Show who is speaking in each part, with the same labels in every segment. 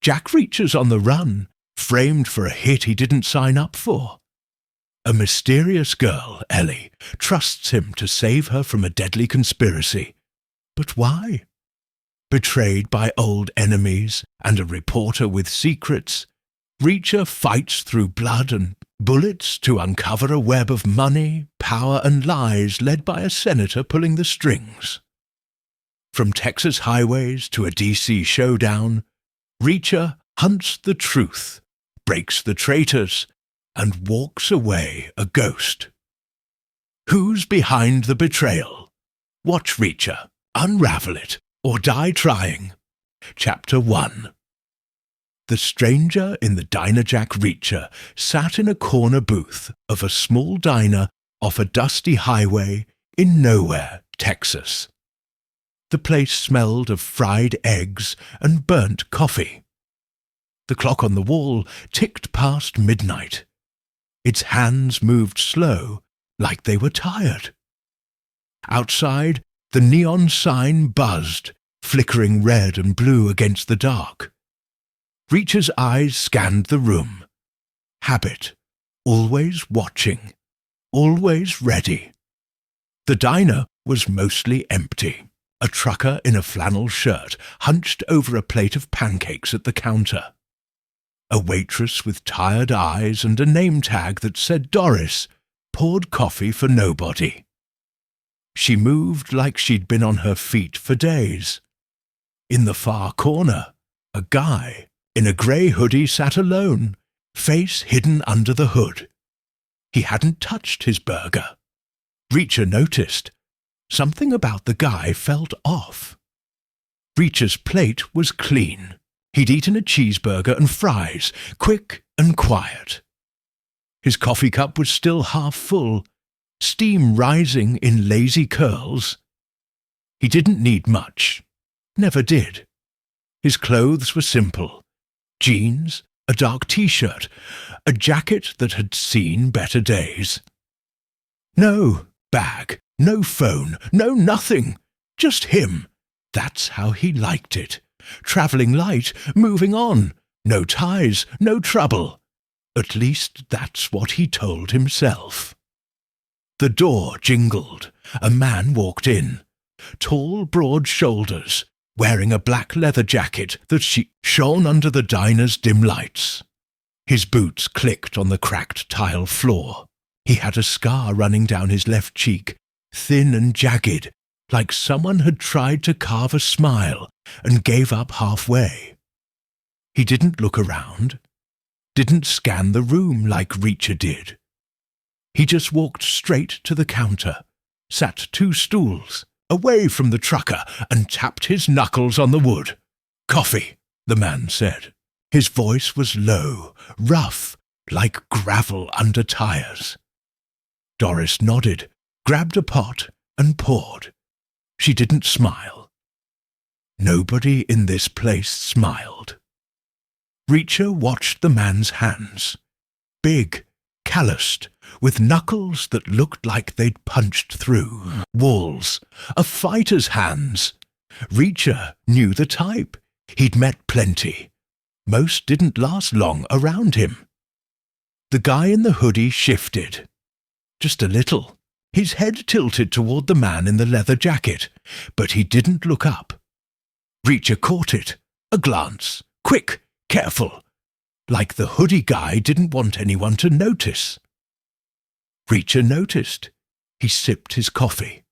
Speaker 1: Jack Reacher's on the run, framed for a hit he didn't sign up for. A mysterious girl, Ellie, trusts him to save her from a deadly conspiracy. But why? Betrayed by old enemies and a reporter with secrets, Reacher fights through blood and bullets to uncover a web of money, power and lies led by a senator pulling the strings. From Texas highways to a DC showdown, Reacher hunts the truth, breaks the traitors, and walks away a ghost. Who's behind the betrayal? Watch Reacher, unravel it, or die trying. Chapter 1. The stranger in the diner Jack Reacher sat in a corner booth of a small diner off a dusty highway in nowhere, Texas. The place smelled of fried eggs and burnt coffee. The clock on the wall ticked past midnight. Its hands moved slow, like they were tired. Outside, the neon sign buzzed, flickering red and blue against the dark. Reacher's eyes scanned the room. Habit, always watching, always ready. The diner was mostly empty. A trucker in a flannel shirt hunched over a plate of pancakes at the counter. A waitress with tired eyes and a name tag that said Doris poured coffee for nobody. She moved like she'd been on her feet for days. In the far corner, a guy in a grey hoodie sat alone, face hidden under the hood. He hadn't touched his burger. Reacher noticed. Something about the guy felt off. Reacher's plate was clean. He'd eaten a cheeseburger and fries, quick and quiet. His coffee cup was still half full, steam rising in lazy curls. He didn't need much. Never did. His clothes were simple. Jeans, a dark t-shirt, a jacket that had seen better days. No bag, no phone, no nothing. Just him. That's how he liked it. Travelling light, moving on. No ties, no trouble. At least that's what he told himself. The door jingled. A man walked in. Tall, broad shoulders, wearing a black leather jacket that shone under the diner's dim lights. His boots clicked on the cracked tile floor. He had a scar running down his left cheek, thin and jagged, like someone had tried to carve a smile and gave up halfway. He didn't look around, didn't scan the room like Reacher did. He just walked straight to the counter, sat 2 stools, away from the trucker, and tapped his knuckles on the wood. "Coffee," the man said. His voice was low, rough, like gravel under tires. Doris nodded, grabbed a pot, and poured. She didn't smile. Nobody in this place smiled. Reacher watched the man's hands. Big, calloused, with knuckles that looked like they'd punched through walls. A fighter's hands. Reacher knew the type. He'd met plenty. Most didn't last long around him. The guy in the hoodie shifted. Just a little. His head tilted toward the man in the leather jacket, but he didn't look up. Reacher caught it. A glance. Quick, careful. Like the hoodie guy didn't want anyone to notice. Reacher noticed. He sipped his coffee.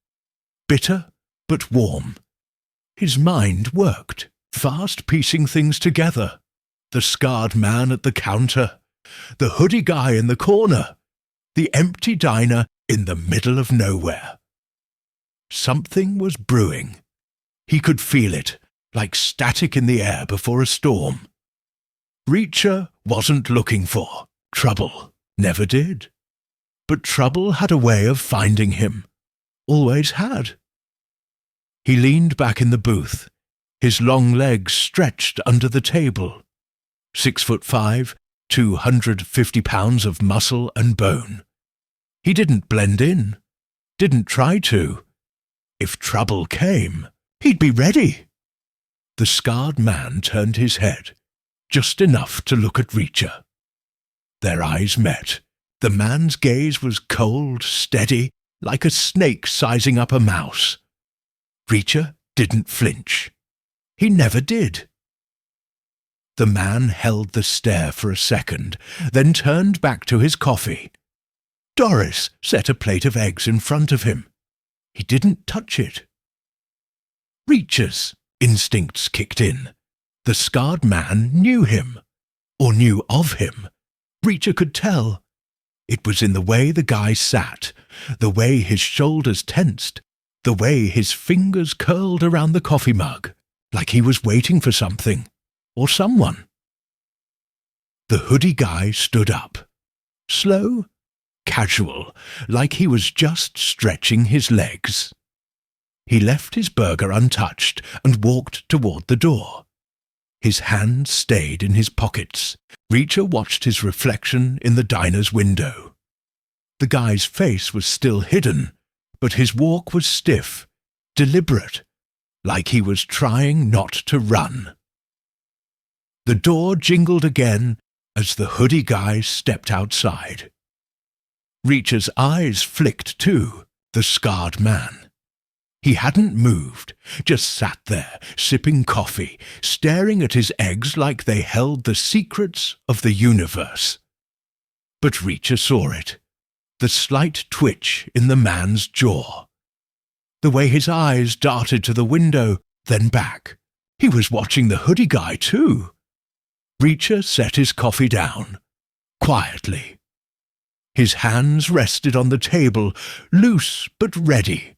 Speaker 1: Bitter, but warm. His mind worked, fast piecing things together. The scarred man at the counter, the hoodie guy in the corner, the empty diner in the middle of nowhere. Something was brewing. He could feel it, like static in the air before a storm. Reacher wasn't looking for trouble, never did. But trouble had a way of finding him, always had. He leaned back in the booth, his long legs stretched under the table. 6'5", 250 pounds of muscle and bone. He didn't blend in, didn't try to. If trouble came, he'd be ready. The scarred man turned his head. just enough to look at Reacher. Their eyes met. The man's gaze was cold, steady, like a snake sizing up a mouse. Reacher didn't flinch. He never did. The man held the stare for a second, then turned back to his coffee. Doris set a plate of eggs in front of him. He didn't touch it. Reacher's instincts kicked in. The scarred man knew him, or knew of him. Reacher could tell. It was in the way the guy sat, the way his shoulders tensed, the way his fingers curled around the coffee mug, like he was waiting for something, or someone. The hoodie guy stood up. Slow, casual, like he was just stretching his legs. He left his burger untouched and walked toward the door. His hands stayed in his pockets. Reacher watched his reflection in the diner's window. The guy's face was still hidden, but his walk was stiff, deliberate, like he was trying not to run. The door jingled again as the hoodie guy stepped outside. Reacher's eyes flicked too, the scarred man. He hadn't moved, just sat there, sipping coffee, staring at his eggs like they held the secrets of the universe. But Reacher saw it, the slight twitch in the man's jaw. The way his eyes darted to the window, then back. He was watching the hoodie guy too. Reacher set his coffee down, quietly. His hands rested on the table, loose but ready.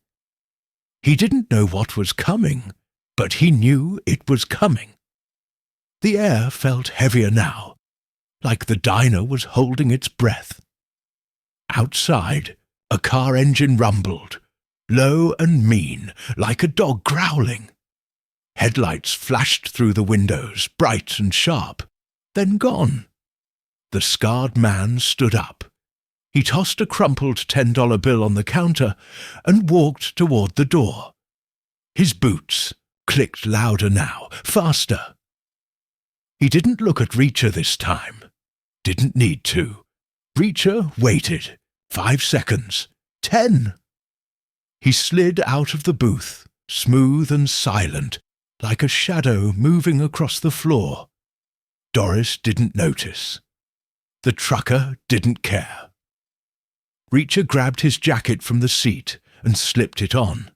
Speaker 1: He didn't know what was coming, but he knew it was coming. The air felt heavier now, like the diner was holding its breath. Outside, a car engine rumbled, low and mean, like a dog growling. Headlights flashed through the windows, bright and sharp, then gone. The scarred man stood up. He tossed a crumpled $10 bill on the counter and walked toward the door. His boots clicked louder now, faster. He didn't look at Reacher this time. Didn't need to. Reacher waited. 5 seconds. 10. He slid out of the booth, smooth and silent, like a shadow moving across the floor. Doris didn't notice. The trucker didn't care. Reacher grabbed his jacket from the seat and slipped it on.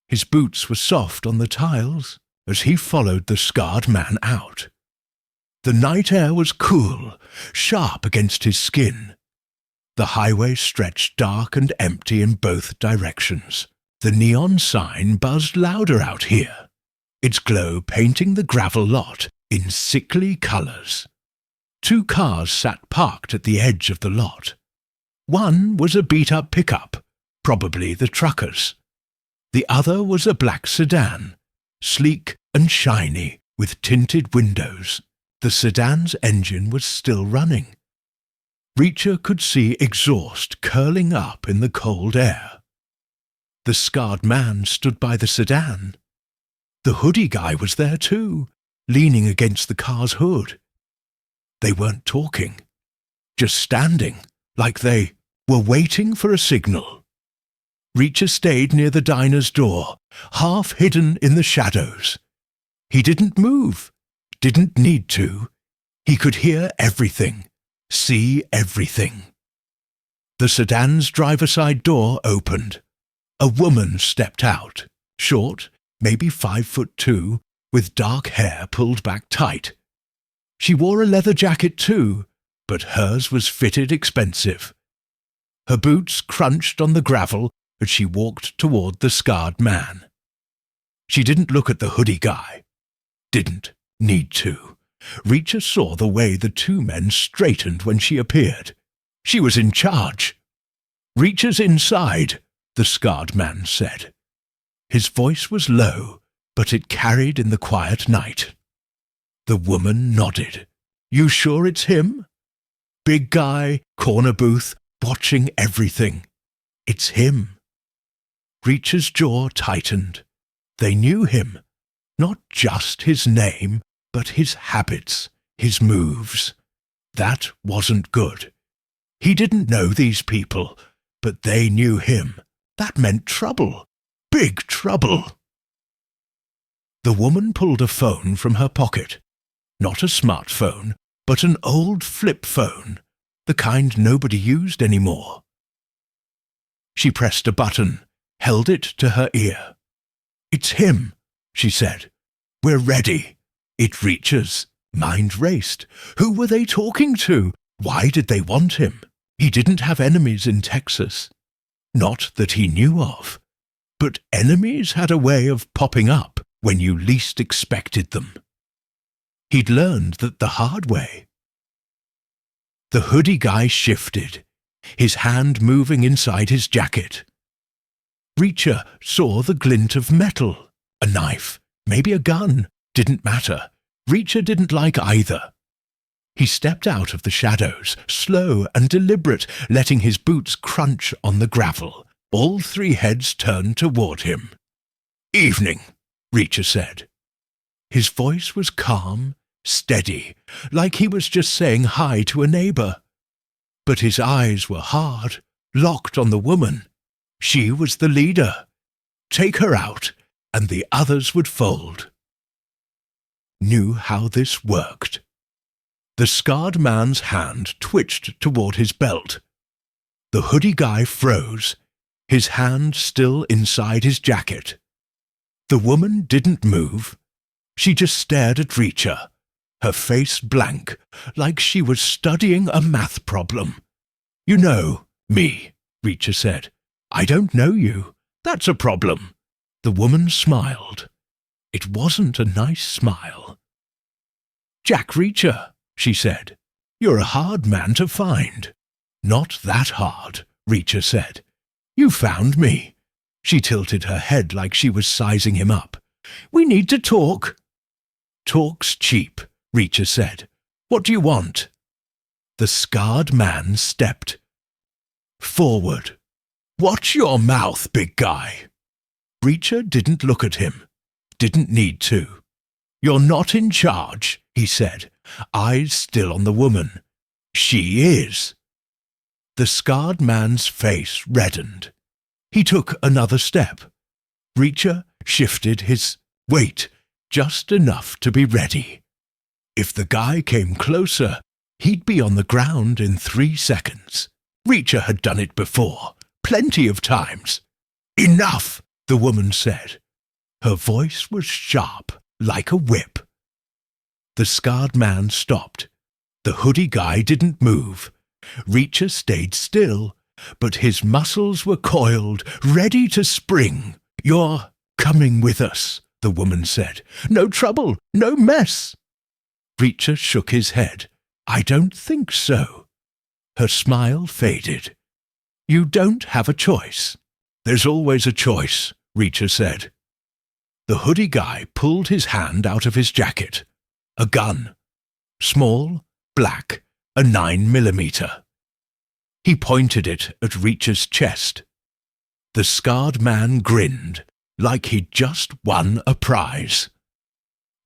Speaker 1: His boots were soft on the tiles as he followed the scarred man out. The night air was cool, sharp against his skin. The highway stretched dark and empty in both directions. The neon sign buzzed louder out here, its glow painting the gravel lot in sickly colours. 2 cars sat parked at the edge of the lot. One was a beat-up pickup, probably the trucker's. The other was a black sedan, sleek and shiny, with tinted windows. The sedan's engine was still running. Reacher could see exhaust curling up in the cold air. The scarred man stood by the sedan. The hoodie guy was there too, leaning against the car's hood. They weren't talking, just standing, like they were waiting for a signal. Reacher stayed near the diner's door, half hidden in the shadows. He didn't move, didn't need to. He could hear everything, see everything. The sedan's driver's side door opened. A woman stepped out, short, maybe 5'2", with dark hair pulled back tight. She wore a leather jacket too, but hers was fitted expensive. Her boots crunched on the gravel as she walked toward the scarred man. She didn't look at the hoodie guy. Didn't need to. Reacher saw the way the 2 men straightened when she appeared. She was in charge. "Reacher's inside," the scarred man said. His voice was low, but it carried in the quiet night. The woman nodded. "You sure it's him?" Big guy, corner booth, watching everything. It's him. Reacher's jaw tightened. They knew him. Not just his name, but his habits, his moves. That wasn't good. He didn't know these people, but they knew him. That meant trouble. Big trouble. The woman pulled a phone from her pocket. Not a smartphone, but an old flip phone, the kind nobody used anymore. She pressed a button, held it to her ear. "It's him," she said. "We're ready." It reaches. Mind raced. Who were they talking to? Why did they want him? He didn't have enemies in Texas. Not that he knew of. But enemies had a way of popping up when you least expected them. He'd learned that the hard way. The hoodie guy shifted, his hand moving inside his jacket. Reacher saw the glint of metal. A knife, maybe a gun, didn't matter. Reacher didn't like either. He stepped out of the shadows, slow and deliberate, letting his boots crunch on the gravel. All three heads turned toward him. "Evening," Reacher said. His voice was calm, steady, like he was just saying hi to a neighbor. But his eyes were hard, locked on the woman. She was the leader. Take her out, and the others would fold. Knew how this worked. The scarred man's hand twitched toward his belt. The hoodie guy froze, his hand still inside his jacket. The woman didn't move. She just stared at Reacher, her face blank, like she was studying a math problem. "You know me," Reacher said. "I don't know you. That's a problem." The woman smiled. It wasn't a nice smile. "Jack Reacher," she said. "You're a hard man to find." "Not that hard," Reacher said. "You found me." She tilted her head like she was sizing him up. "We need to talk." "Talk's cheap," Reacher said. "What do you want?" The scarred man stepped forward. "Watch your mouth, big guy." Reacher didn't look at him. Didn't need to. "You're not in charge," he said, eyes still on the woman. "She is." The scarred man's face reddened. He took another step. Reacher shifted his weight just enough to be ready. If the guy came closer, he'd be on the ground in 3 seconds. Reacher had done it before, plenty of times. "Enough," the woman said. Her voice was sharp, like a whip. The scarred man stopped. The hoodie guy didn't move. Reacher stayed still, but his muscles were coiled, ready to spring. "You're coming with us," the woman said. "No trouble, no mess." Reacher shook his head. "I don't think so." Her smile faded. "You don't have a choice." "There's always a choice," Reacher said. The hoodie guy pulled his hand out of his jacket. A gun. Small, black, a 9mm. He pointed it at Reacher's chest. The scarred man grinned, like he'd just won a prize.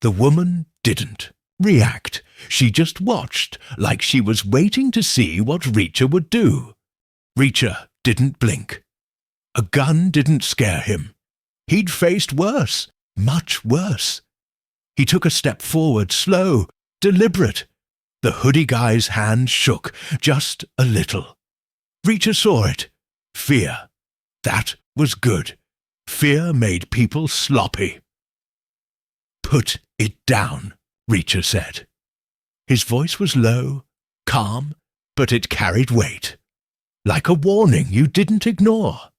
Speaker 1: The woman didn't react. She just watched, like she was waiting to see what Reacher would do. Reacher didn't blink. A gun didn't scare him. He'd faced worse, much worse. He took a step forward, slow, deliberate. The hoodie guy's hand shook, just a little. Reacher saw it. Fear. That was good. Fear made people sloppy. "Put it down," Reacher said. His voice was low, calm, but it carried weight. Like a warning you didn't ignore.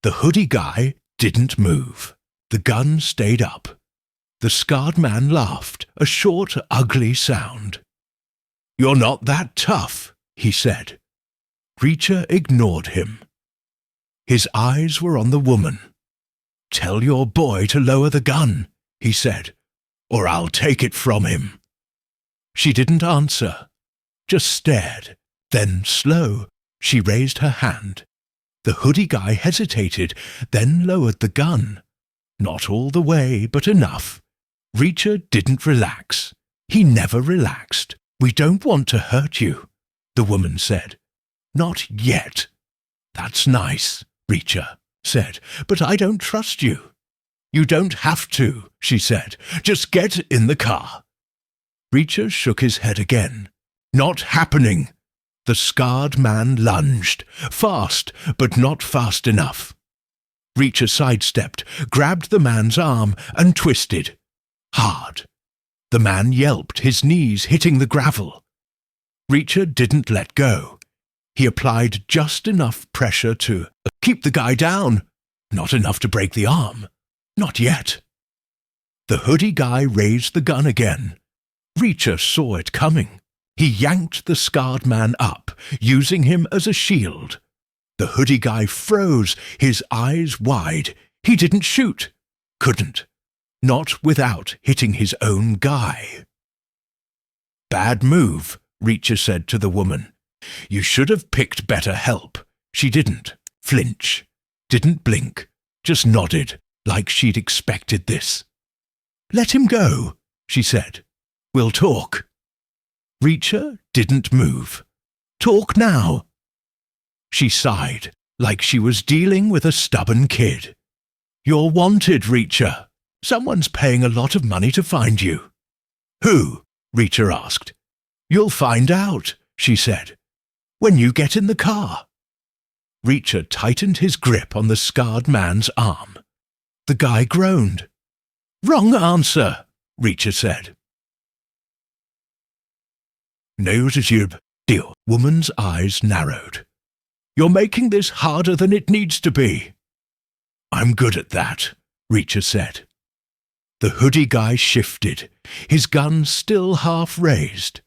Speaker 1: The hoodie guy didn't move. The gun stayed up. The scarred man laughed, a short, ugly sound. "You're not that tough," he said. Reacher ignored him. His eyes were on the woman. "Tell your boy to lower the gun," he said, "or I'll take it from him." She didn't answer, just stared. Then, slow, she raised her hand. The hoodie guy hesitated, then lowered the gun. Not all the way, but enough. Reacher didn't relax. He never relaxed. "We don't want to hurt you," the woman said. "Not yet." "That's nice," Reacher said, "but I don't trust you." "You don't have to," she said. "Just get in the car." Reacher shook his head again. "Not happening." The scarred man lunged, fast, but not fast enough. Reacher sidestepped, grabbed the man's arm, and twisted. Hard. The man yelped, his knees hitting the gravel. Reacher didn't let go. He applied just enough pressure to keep the guy down. Not enough to break the arm. Not yet. The hoodie guy raised the gun again. Reacher saw it coming. He yanked the scarred man up, using him as a shield. The hoodie guy froze, his eyes wide. He didn't shoot. Couldn't. Not without hitting his own guy. "Bad move," Reacher said to the woman. "You should have picked better help." She didn't flinch, didn't blink, just nodded like she'd expected this. "Let him go," she said. "We'll talk." Reacher didn't move. "Talk now." She sighed, like she was dealing with a stubborn kid. "You're wanted, Reacher. Someone's paying a lot of money to find you." "Who?" Reacher asked. "You'll find out," she said, "when you get in the car." Reacher tightened his grip on the scarred man's arm. The guy groaned. "Wrong answer," Reacher said. The woman's eyes narrowed. "You're making this harder than it needs to be." "I'm good at that," Reacher said. The hoodie guy shifted, his gun still half raised.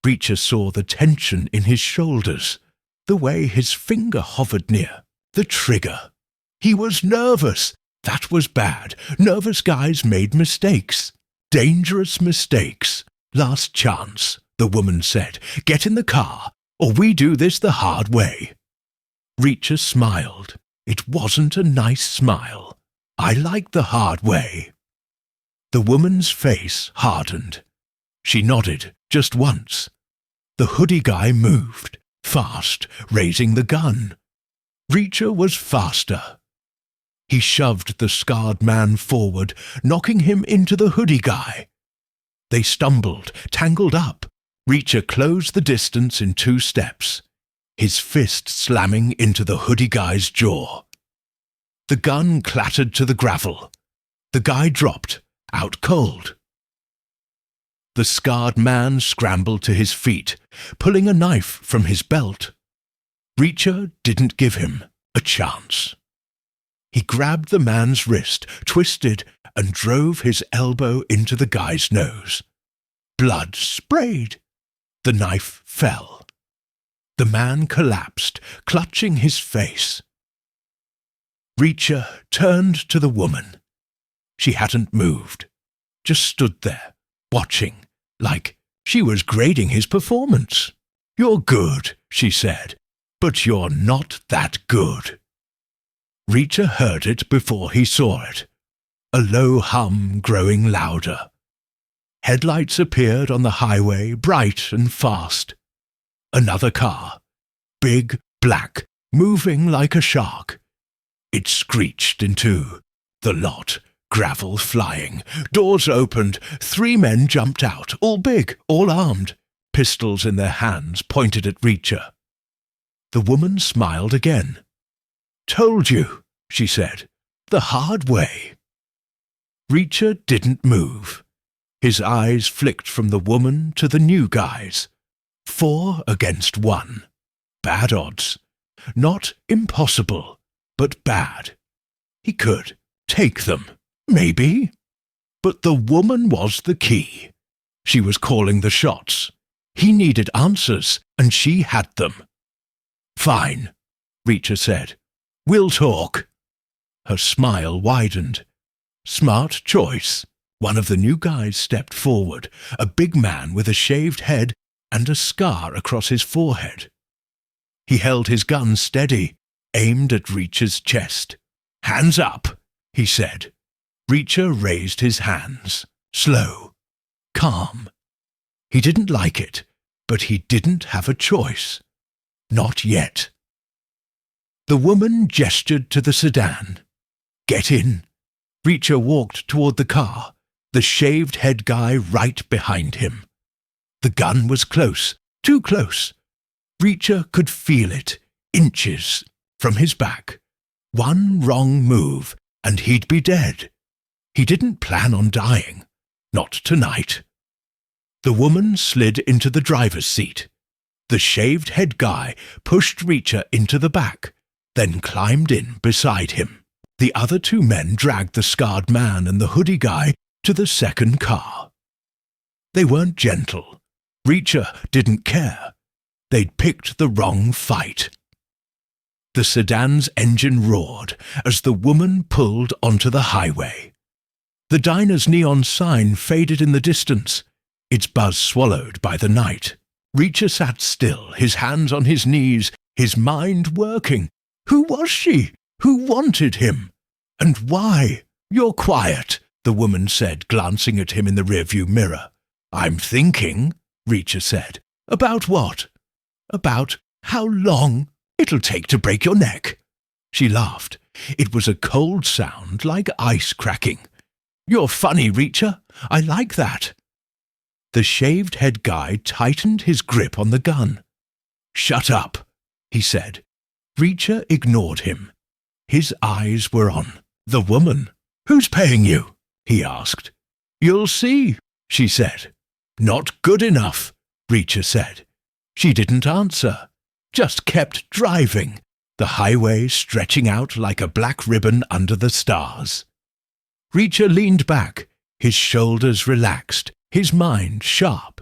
Speaker 1: Reacher saw the tension in his shoulders, the way his finger hovered near the trigger. He was nervous. That was bad. Nervous guys made mistakes. Dangerous mistakes. "Last chance," the woman said. "Get in the car, or we do this the hard way." Reacher smiled. It wasn't a nice smile. "I like the hard way." The woman's face hardened. She nodded just once. The hoodie guy moved, fast, raising the gun. Reacher was faster. He shoved the scarred man forward, knocking him into the hoodie guy. They stumbled, tangled up. Reacher closed the distance in 2 steps, his fist slamming into the hoodie guy's jaw. The gun clattered to the gravel. The guy dropped, out cold. The scarred man scrambled to his feet, pulling a knife from his belt. Reacher didn't give him a chance. He grabbed the man's wrist, twisted, and drove his elbow into the guy's nose. Blood sprayed. The knife fell. The man collapsed, clutching his face. Reacher turned to the woman. She hadn't moved, just stood there, watching, like she was grading his performance. "You're good," she said, "but you're not that good." Reacher heard it before he saw it, a low hum growing louder. Headlights appeared on the highway, bright and fast. Another car, big, black, moving like a shark. It screeched into the lot, gravel flying, doors opened, 3 men jumped out, all big, all armed, pistols in their hands pointed at Reacher. The woman smiled again. "Told you," she said, "the hard way." Reacher didn't move. His eyes flicked from the woman to the new guys. 4 against 1. Bad odds. Not impossible, but bad. He could take them, maybe. But the woman was the key. She was calling the shots. He needed answers, and she had them. "Fine," Reacher said. "We'll talk." Her smile widened. "Smart choice." One of the new guys stepped forward, a big man with a shaved head and a scar across his forehead. He held his gun steady, aimed at Reacher's chest. "Hands up," he said. Reacher raised his hands, slow. calm. He didn't like it, but he didn't have a choice. Not yet. The woman gestured to the sedan. Get in. Reacher walked toward the car, the shaved head guy right behind him. The gun was close, too close. Reacher could feel it, inches from his back. One wrong move, and he'd be dead. He didn't plan on dying. Not tonight. The woman slid into the driver's seat. The shaved head guy pushed Reacher into the back, then climbed in beside him. The other two men dragged the scarred man and the hoodie guy to the second car. They weren't gentle. Reacher didn't care. They'd picked the wrong fight. The sedan's engine roared as the woman pulled onto the highway. The diner's neon sign faded in the distance, its buzz swallowed by the night. Reacher sat still, his hands on his knees, his mind working. Who was she? Who wanted him? And why? You're quiet, the woman said, glancing at him in the rearview mirror. I'm thinking, Reacher said. About what? About how long it'll take to break your neck. She laughed. It was a cold sound like ice cracking. You're funny, Reacher. I like that. The shaved head guy tightened his grip on the gun. Shut up, he said. Reacher ignored him. His eyes were on the woman. Who's paying you? He asked. You'll see, she said. Not good enough, Reacher said. She didn't answer, just kept driving, the highway stretching out like a black ribbon under the stars. Reacher leaned back, his shoulders relaxed, his mind sharp.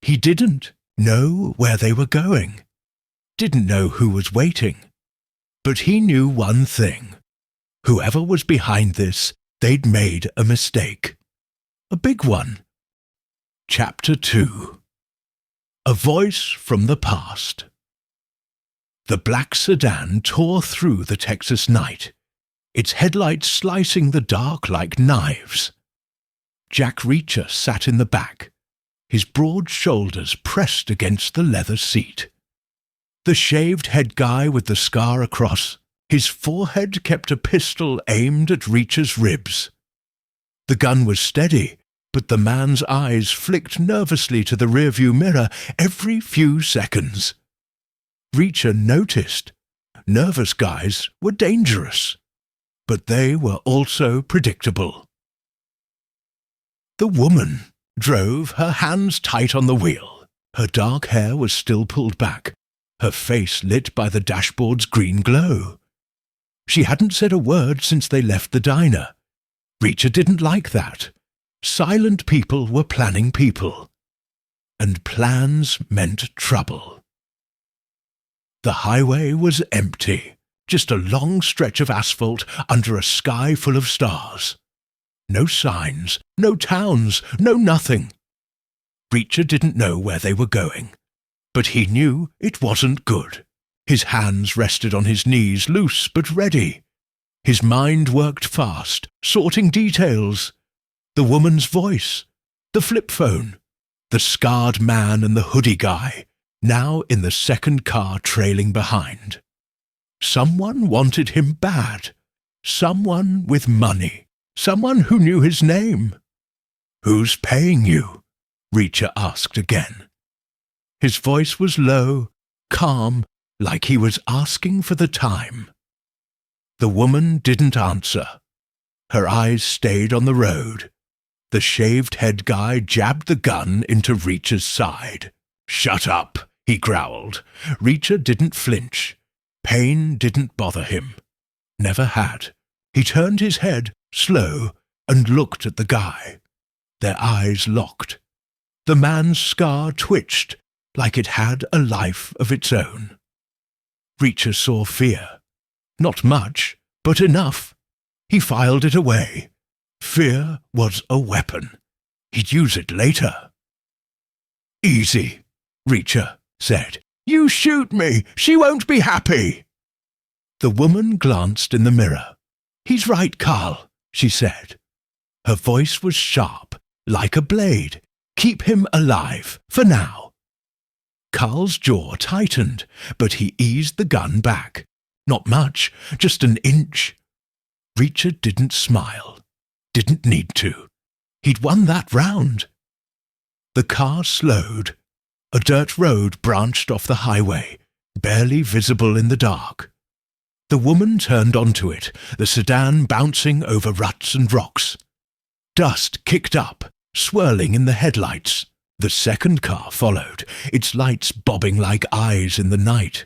Speaker 1: He didn't know where they were going, didn't know who was waiting. But he knew one thing. Whoever was behind this, they'd made a mistake. A big one. Chapter 2. A Voice from the Past. The black sedan tore through the Texas night, its headlights slicing the dark like knives. Jack Reacher sat in the back, his broad shoulders pressed against the leather seat. The shaved head guy with the scar across, his forehead kept a pistol aimed at Reacher's ribs. The gun was steady, but the man's eyes flicked nervously to the rearview mirror every few seconds. Reacher noticed. Nervous guys were dangerous, but they were also predictable. The woman drove, her hands tight on the wheel. Her dark hair was still pulled back, her face lit by the dashboard's green glow. She hadn't said a word since they left the diner. Reacher didn't like that. Silent people were planning people. And plans meant trouble. The highway was empty, just a long stretch of asphalt under a sky full of stars. No signs, no towns, no nothing. Reacher didn't know where they were going, but he knew it wasn't good. His hands rested on his knees, loose but ready. His mind worked fast, sorting details. The woman's voice, the flip phone, the scarred man and the hoodie guy, now in the second car trailing behind. Someone wanted him bad. Someone with money. Someone who knew his name. Who's paying you? Reacher asked again. His voice was low, calm, like he was asking for the time. The woman didn't answer. Her eyes stayed on the road. The shaved head guy jabbed the gun into Reacher's side. Shut up, he growled. Reacher didn't flinch. Pain didn't bother him. Never had. He turned his head, slow, and looked at the guy. Their eyes locked. The man's scar twitched, like it had a life of its own. Reacher saw fear. Not much, but enough. He filed it away. Fear was a weapon. He'd use it later. Easy, Reacher said. You shoot me. She won't be happy. The woman glanced in the mirror. He's right, Carl, she said. Her voice was sharp, like a blade. Keep him alive, for now. Carl's jaw tightened, but he eased the gun back. Not much, just an inch. Reacher didn't smile. Didn't need to. He'd won that round. The car slowed. A dirt road branched off the highway, barely visible in the dark. The woman turned onto it, the sedan bouncing over ruts and rocks. Dust kicked up, swirling in the headlights. The second car followed, its lights bobbing like eyes in the night.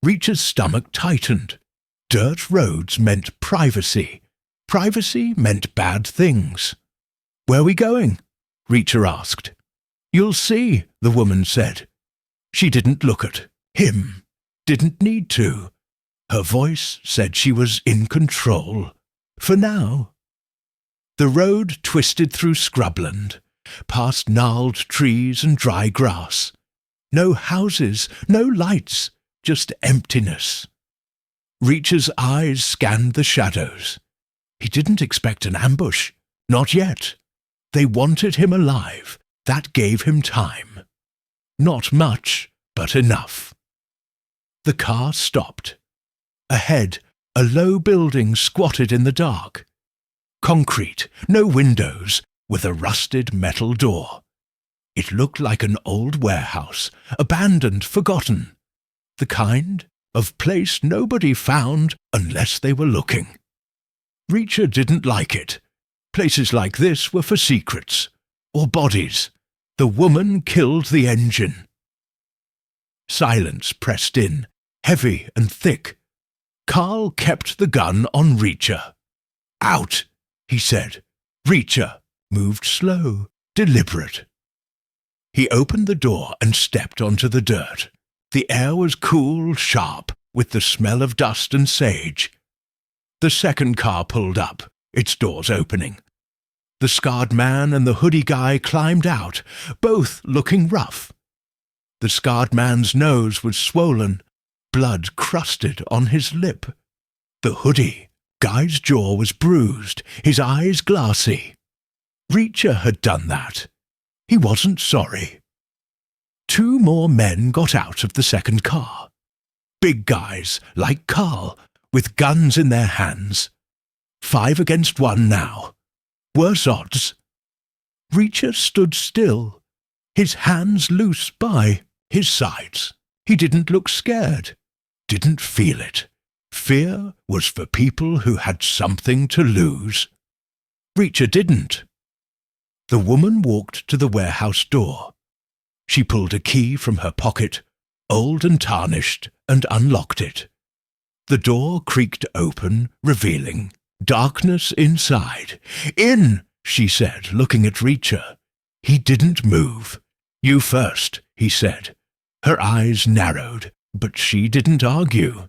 Speaker 1: Reacher's stomach tightened. Dirt roads meant privacy. Privacy meant bad things. "Where are we going?" Reacher asked. "You'll see," the woman said. She didn't look at him. Didn't need to. Her voice said she was in control. For now. The road twisted through scrubland, past gnarled trees and dry grass. No houses, no lights, just emptiness. Reacher's eyes scanned the shadows. He didn't expect an ambush. Not yet. They wanted him alive. That gave him time. Not much, but enough. The car stopped. Ahead, a low building squatted in the dark. Concrete, no windows, with a rusted metal door. It looked like an old warehouse, abandoned, forgotten. The kind of place nobody found unless they were looking. Reacher didn't like it. Places like this were for secrets, or bodies. The woman killed the engine. Silence pressed in, heavy and thick. Carl kept the gun on Reacher. "Out," he said. Reacher moved slow, deliberate. He opened the door and stepped onto the dirt. The air was cool, sharp, with the smell of dust and sage. The second car pulled up, its doors opening. The scarred man and the hoodie guy climbed out, both looking rough. The scarred man's nose was swollen, blood crusted on his lip. The hoodie guy's jaw was bruised, his eyes glassy. Reacher had done that. He wasn't sorry. 2 more men got out of the second car. Big guys, like Carl, with guns in their hands. 5 against 1 now. Worse odds. Reacher stood still, his hands loose by his sides. He didn't look scared, didn't feel it. Fear was for people who had something to lose. Reacher didn't. The woman walked to the warehouse door. She pulled a key from her pocket, old and tarnished, and unlocked it. The door creaked open, revealing darkness inside. "In," she said, looking at Reacher. He didn't move. "You first," he said. Her eyes narrowed, but she didn't argue.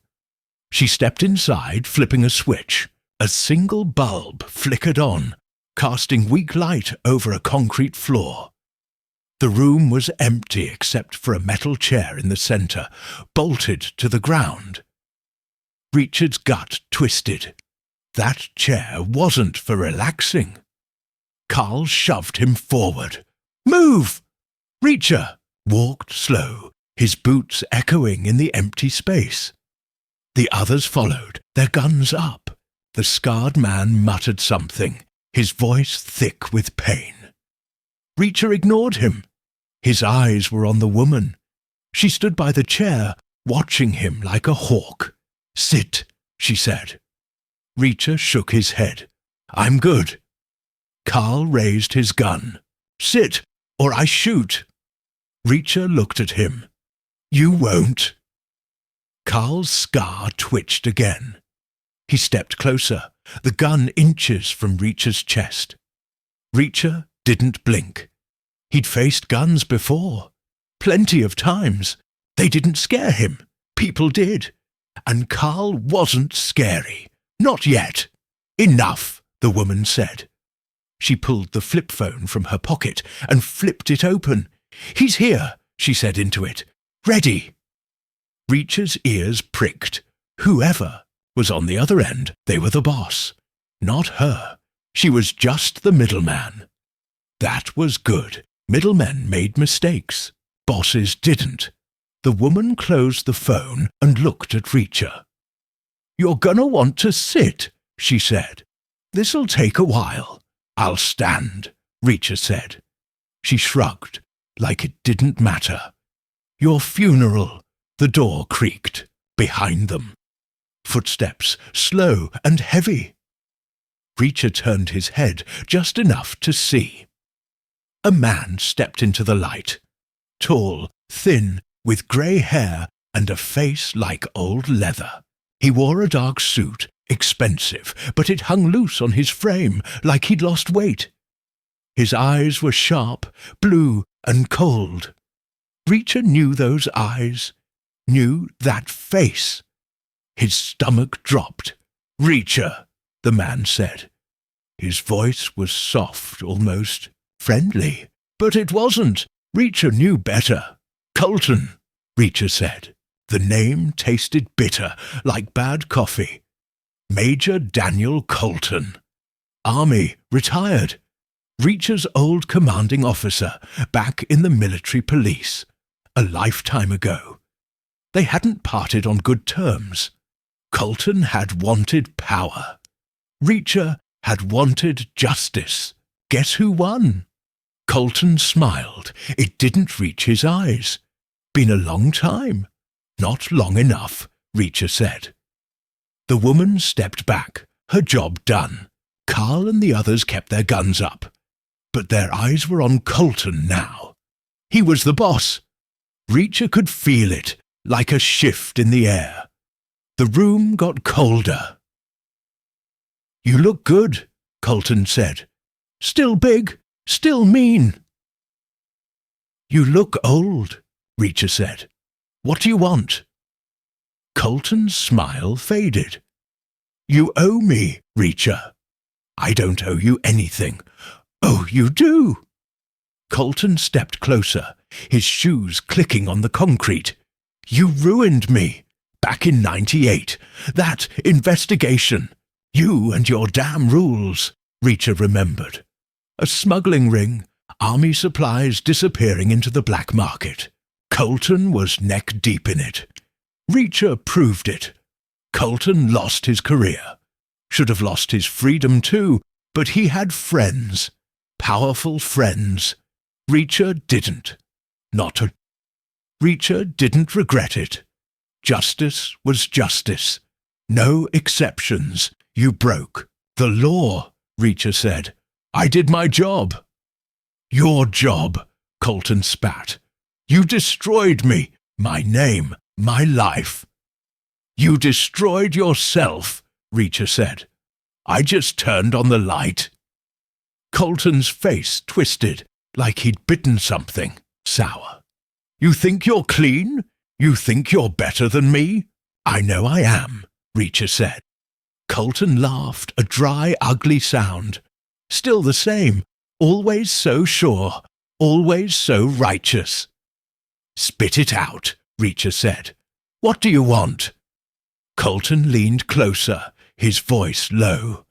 Speaker 1: She stepped inside, flipping a switch. A single bulb flickered on, casting weak light over a concrete floor. The room was empty except for a metal chair in the center, bolted to the ground. Reacher's gut twisted. That chair wasn't for relaxing. Carl shoved him forward. "Move!" Reacher walked slow, his boots echoing in the empty space. The others followed, their guns up. The scarred man muttered something, his voice thick with pain. Reacher ignored him. His eyes were on the woman. She stood by the chair, watching him like a hawk. "Sit," she said. Reacher shook his head. "I'm good." Carl raised his gun. "Sit, or I shoot." Reacher looked at him. "You won't." Carl's scar twitched again. He stepped closer, the gun inches from Reacher's chest. Reacher didn't blink. He'd faced guns before. Plenty of times. They didn't scare him. People did. And Carl wasn't scary. Not yet. "Enough," the woman said. She pulled the flip phone from her pocket and flipped it open. "He's here," she said into it. "Ready." Reacher's ears pricked. Whoever was on the other end, they were the boss. Not her. She was just the middleman. That was good. Middlemen made mistakes. Bosses didn't. The woman closed the phone and looked at Reacher. "You're gonna want to sit," she said. "This'll take a while." "I'll stand," Reacher said. She shrugged, like it didn't matter. "Your funeral," the door creaked behind them. Footsteps, slow and heavy. Reacher turned his head just enough to see. A man stepped into the light. Tall, thin, with grey hair and a face like old leather. He wore a dark suit, expensive, but it hung loose on his frame like he'd lost weight. His eyes were sharp, blue and cold. Reacher knew those eyes, knew that face. His stomach dropped. "Reacher," the man said. His voice was soft, almost friendly, but it wasn't. Reacher knew better. "Colton," Reacher said. The name tasted bitter, like bad coffee. Major Daniel Colton. Army, retired. Reacher's old commanding officer, back in the military police. A lifetime ago. They hadn't parted on good terms. Colton had wanted power. Reacher had wanted justice. Guess who won? Colton smiled. It didn't reach his eyes. Been a long time. Not long enough, Reacher said. The woman stepped back, her job done. Carl and the others kept their guns up. But their eyes were on Colton now. He was the boss. Reacher could feel it, like a shift in the air. The room got colder. "You look good," Colton said. "Still big, still mean." "You look old," Reacher said. "What do you want?" Colton's smile faded. "You owe me, Reacher." "I don't owe you anything." "Oh, you do." Colton stepped closer, his shoes clicking on the concrete. "You ruined me. Back in '98. That investigation. You and your damn rules," Reacher remembered. A smuggling ring, army supplies disappearing into the black market. Colton was neck deep in it. Reacher proved it. Colton lost his career. Should have lost his freedom too, but he had friends. Powerful friends. Reacher didn't. Reacher didn't regret it. Justice was justice. No exceptions. You broke the law, Reacher said. "I did my job." "Your job," Colton spat. "You destroyed me, my name, my life." "You destroyed yourself," Reacher said. "I just turned on the light." Colton's face twisted, like he'd bitten something sour. "You think you're clean? You think you're better than me?" "I know I am," Reacher said. Colton laughed, a dry, ugly sound. Still the same, always so sure, always so righteous. "Spit it out," Reacher said. "What do you want?" Colton leaned closer, his voice low.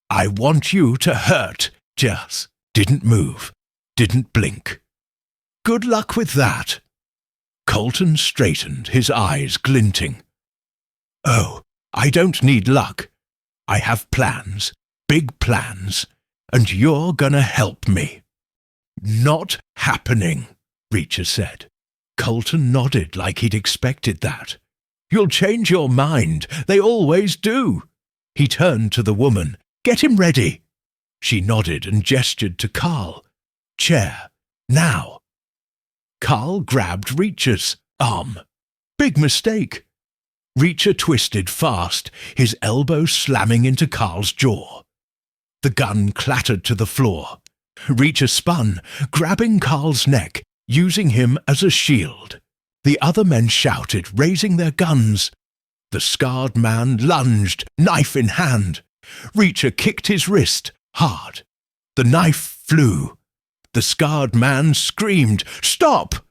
Speaker 1: "I want you to hurt." Just didn't move, didn't blink. "Good luck with that." Colton straightened, his eyes glinting. "Oh, I don't need luck. I have plans, big plans, and you're gonna help me." "Not happening," Reacher said. Colton nodded like he'd expected that. "You'll change your mind. They always do." He turned to the woman. "Get him ready." She nodded and gestured to Carl. "Chair. Now." Carl grabbed Reacher's arm. Big mistake. Reacher twisted fast, his elbow slamming into Carl's jaw. The gun clattered to the floor. Reacher spun, grabbing Carl's neck, using him as a shield. The other men shouted, raising their guns. The scarred man lunged, knife in hand. Reacher kicked his wrist, hard. The knife flew. The scarred man screamed, "Stop!"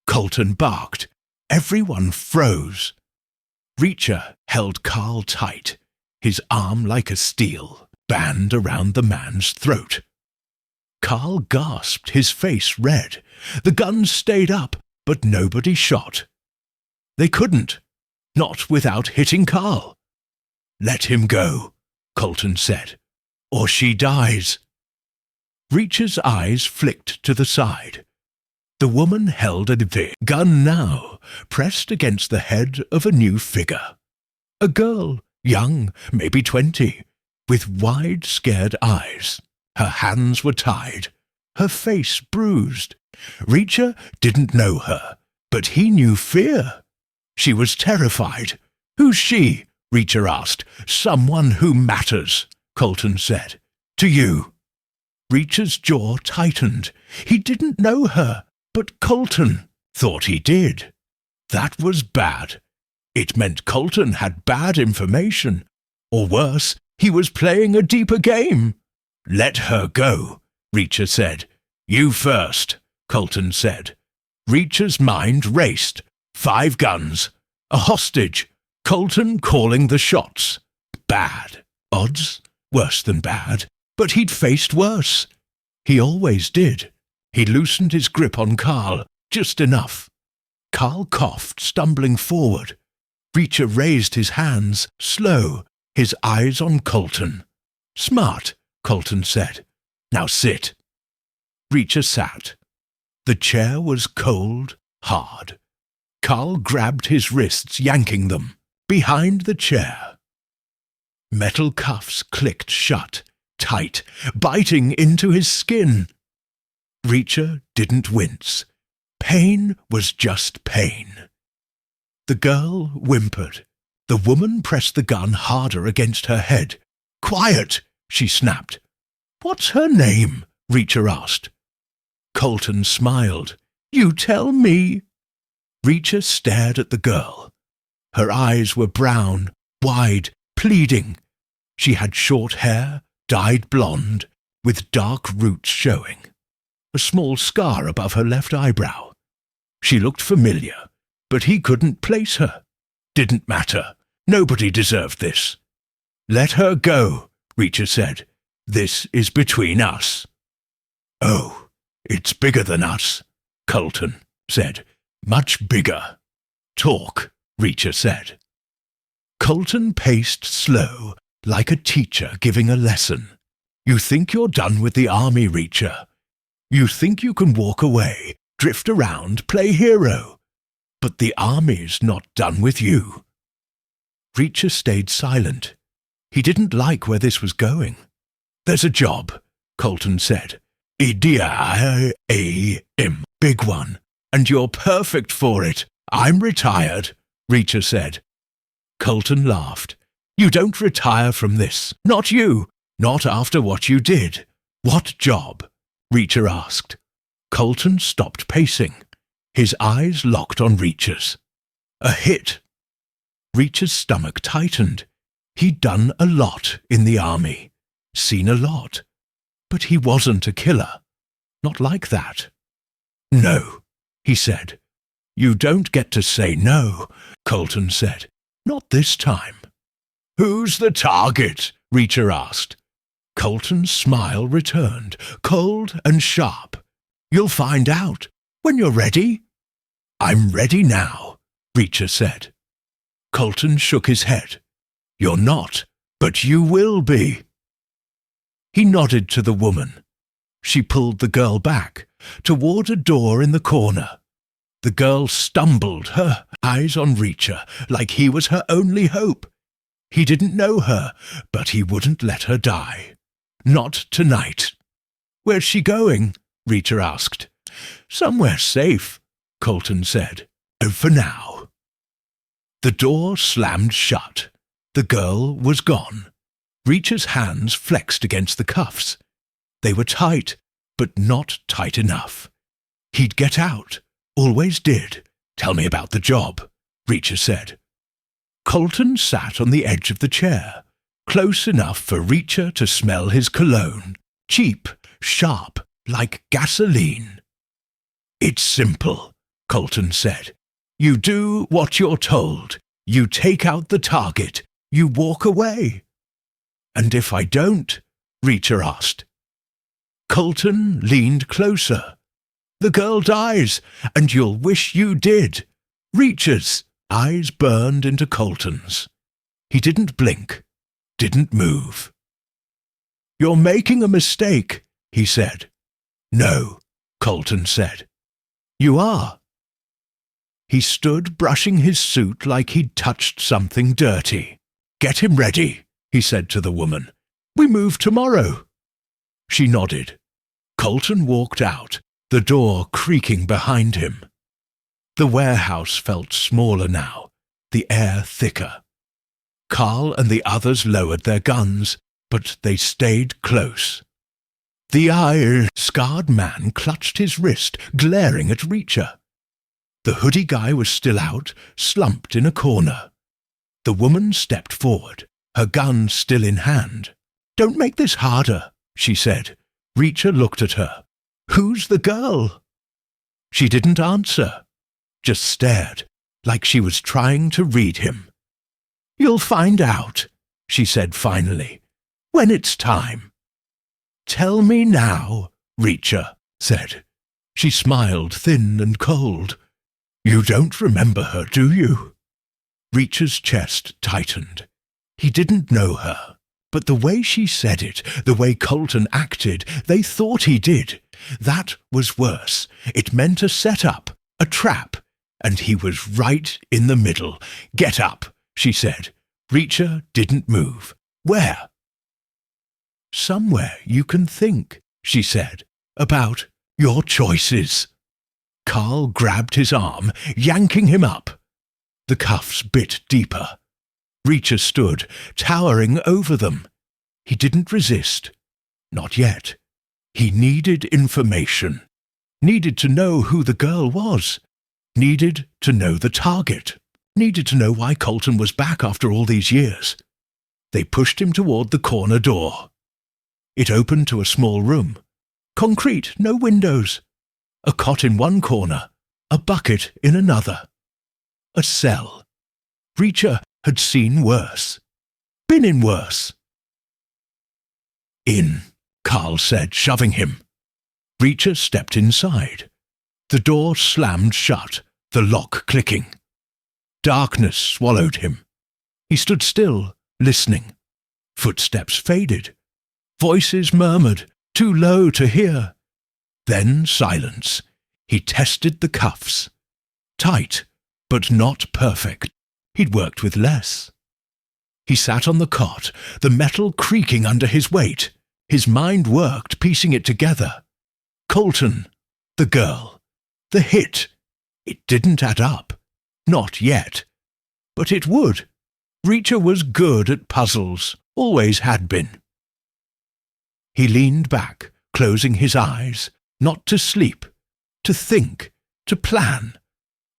Speaker 1: Colton barked. Everyone froze. Reacher held Carl tight, his arm like a steel band around the man's throat. Carl gasped, his face red. The gun stayed up, but nobody shot. They couldn't. Not without hitting Carl. "Let him go," Colton said, "or she dies." Reacher's eyes flicked to the side. The woman held a gun now, pressed against the head of a new figure. A girl, young, maybe 20, with wide, scared eyes. Her hands were tied, her face bruised. Reacher didn't know her, but he knew fear. She was terrified. "Who's she?" Reacher asked. "Someone who matters," Colton said. "To you." Reacher's jaw tightened. He didn't know her, but Colton thought he did. That was bad. It meant Colton had bad information. Or worse, he was playing a deeper game. "Let her go," Reacher said. "You first," Colton said. Reacher's mind raced. 5 guns. A hostage. Colton calling the shots. Bad. Odds? Worse than bad. But he'd faced worse. He always did. He loosened his grip on Carl, just enough. Carl coughed, stumbling forward. Reacher raised his hands, slow, his eyes on Colton. "Smart," Colton said. "Now sit." Reacher sat. The chair was cold, hard. Carl grabbed his wrists, yanking them. Behind the chair. Metal cuffs clicked shut, tight, biting into his skin. Reacher didn't wince. Pain was just pain. The girl whimpered. The woman pressed the gun harder against her head. "Quiet!" she snapped. "What's her name?" Reacher asked. Colton smiled. "You tell me." Reacher stared at the girl. Her eyes were brown, wide, pleading. She had short hair, dyed blonde, with dark roots showing. A small scar above her left eyebrow. She looked familiar, but he couldn't place her. Didn't matter. Nobody deserved this. "Let her go," Reacher said. "This is between us." "Oh, it's bigger than us," Colton said. "Much bigger." "Talk," Reacher said. Colton paced slow, like a teacher giving a lesson. "You think you're done with the army, Reacher. You think you can walk away, drift around, play hero. But the army's not done with you." Reacher stayed silent. He didn't like where this was going. "There's a job," Colton said. "A-D-I-A-M, big one. And you're perfect for it. I'm retired," Reacher said. Colton laughed. "You don't retire from this. Not you. Not after what you did." "What job?" Reacher asked. Colton stopped pacing. His eyes locked on Reacher's. "A hit." Reacher's stomach tightened. He'd done a lot in the army. Seen a lot. But he wasn't a killer. Not like that. "No," he said. "You don't get to say no," Colton said. "Not this time." "Who's the target?" Reacher asked. Colton's smile returned, cold and sharp. "You'll find out. When you're ready." "I'm ready now," Reacher said. Colton shook his head. "You're not, but you will be." He nodded to the woman. She pulled the girl back, toward a door in the corner. The girl stumbled, her eyes on Reacher, like he was her only hope. He didn't know her, but he wouldn't let her die. Not tonight. "Where's she going?" Reacher asked. "Somewhere safe," Colton said. "For now." The door slammed shut. The girl was gone. Reacher's hands flexed against the cuffs. They were tight, but not tight enough. He'd get out. Always did. "Tell me about the job," Reacher said. Colton sat on the edge of the chair, close enough for Reacher to smell his cologne, cheap, sharp, like gasoline. "It's simple," Colton said. "You do what you're told. You take out the target. You walk away." "And if I don't?" Reacher asked. Colton leaned closer. "The girl dies, and you'll wish you did." Reacher's eyes burned into Colton's. He didn't blink, didn't move. "You're making a mistake," he said. "No," Colton said. "You are." He stood brushing his suit like he'd touched something dirty. "Get him ready," he said to the woman. "We move tomorrow." She nodded. Colton walked out, the door creaking behind him. The warehouse felt smaller now, the air thicker. Carl and the others lowered their guns, but they stayed close. The scarred man clutched his wrist, glaring at Reacher. The hoodie guy was still out, slumped in a corner. The woman stepped forward, her gun still in hand. "Don't make this harder," she said. Reacher looked at her. "Who's the girl?" She didn't answer, just stared, like she was trying to read him. "You'll find out," she said finally, "when it's time." "Tell me now," Reacher said. She smiled, thin and cold. "You don't remember her, do you?" Reacher's chest tightened. He didn't know her, but the way she said it, the way Colton acted, they thought he did. That was worse. It meant a setup, a trap, and he was right in the middle. "Get up," she said. Reacher didn't move. "Where?" "Somewhere you can think," she said, "about your choices." Carl grabbed his arm, yanking him up. The cuffs bit deeper. Reacher stood, towering over them. He didn't resist. Not yet. He needed information. Needed to know who the girl was. Needed to know the target. Needed to know why Colton was back after all these years. They pushed him toward the corner door. It opened to a small room. Concrete, no windows. A cot in one corner, a bucket in another. A cell. Reacher had seen worse. Been in worse. "In," Carl said, shoving him. Reacher stepped inside. The door slammed shut, the lock clicking. Darkness swallowed him. He stood still, listening. Footsteps faded. Voices murmured, too low to hear. Then silence. He tested the cuffs. Tight, but not perfect. He'd worked with less. He sat on the cot, the metal creaking under his weight. His mind worked, piecing it together. Colton, the girl, the hit. It didn't add up. Not yet. But it would. Reacher was good at puzzles, always had been. He leaned back, closing his eyes, not to sleep, to think, to plan.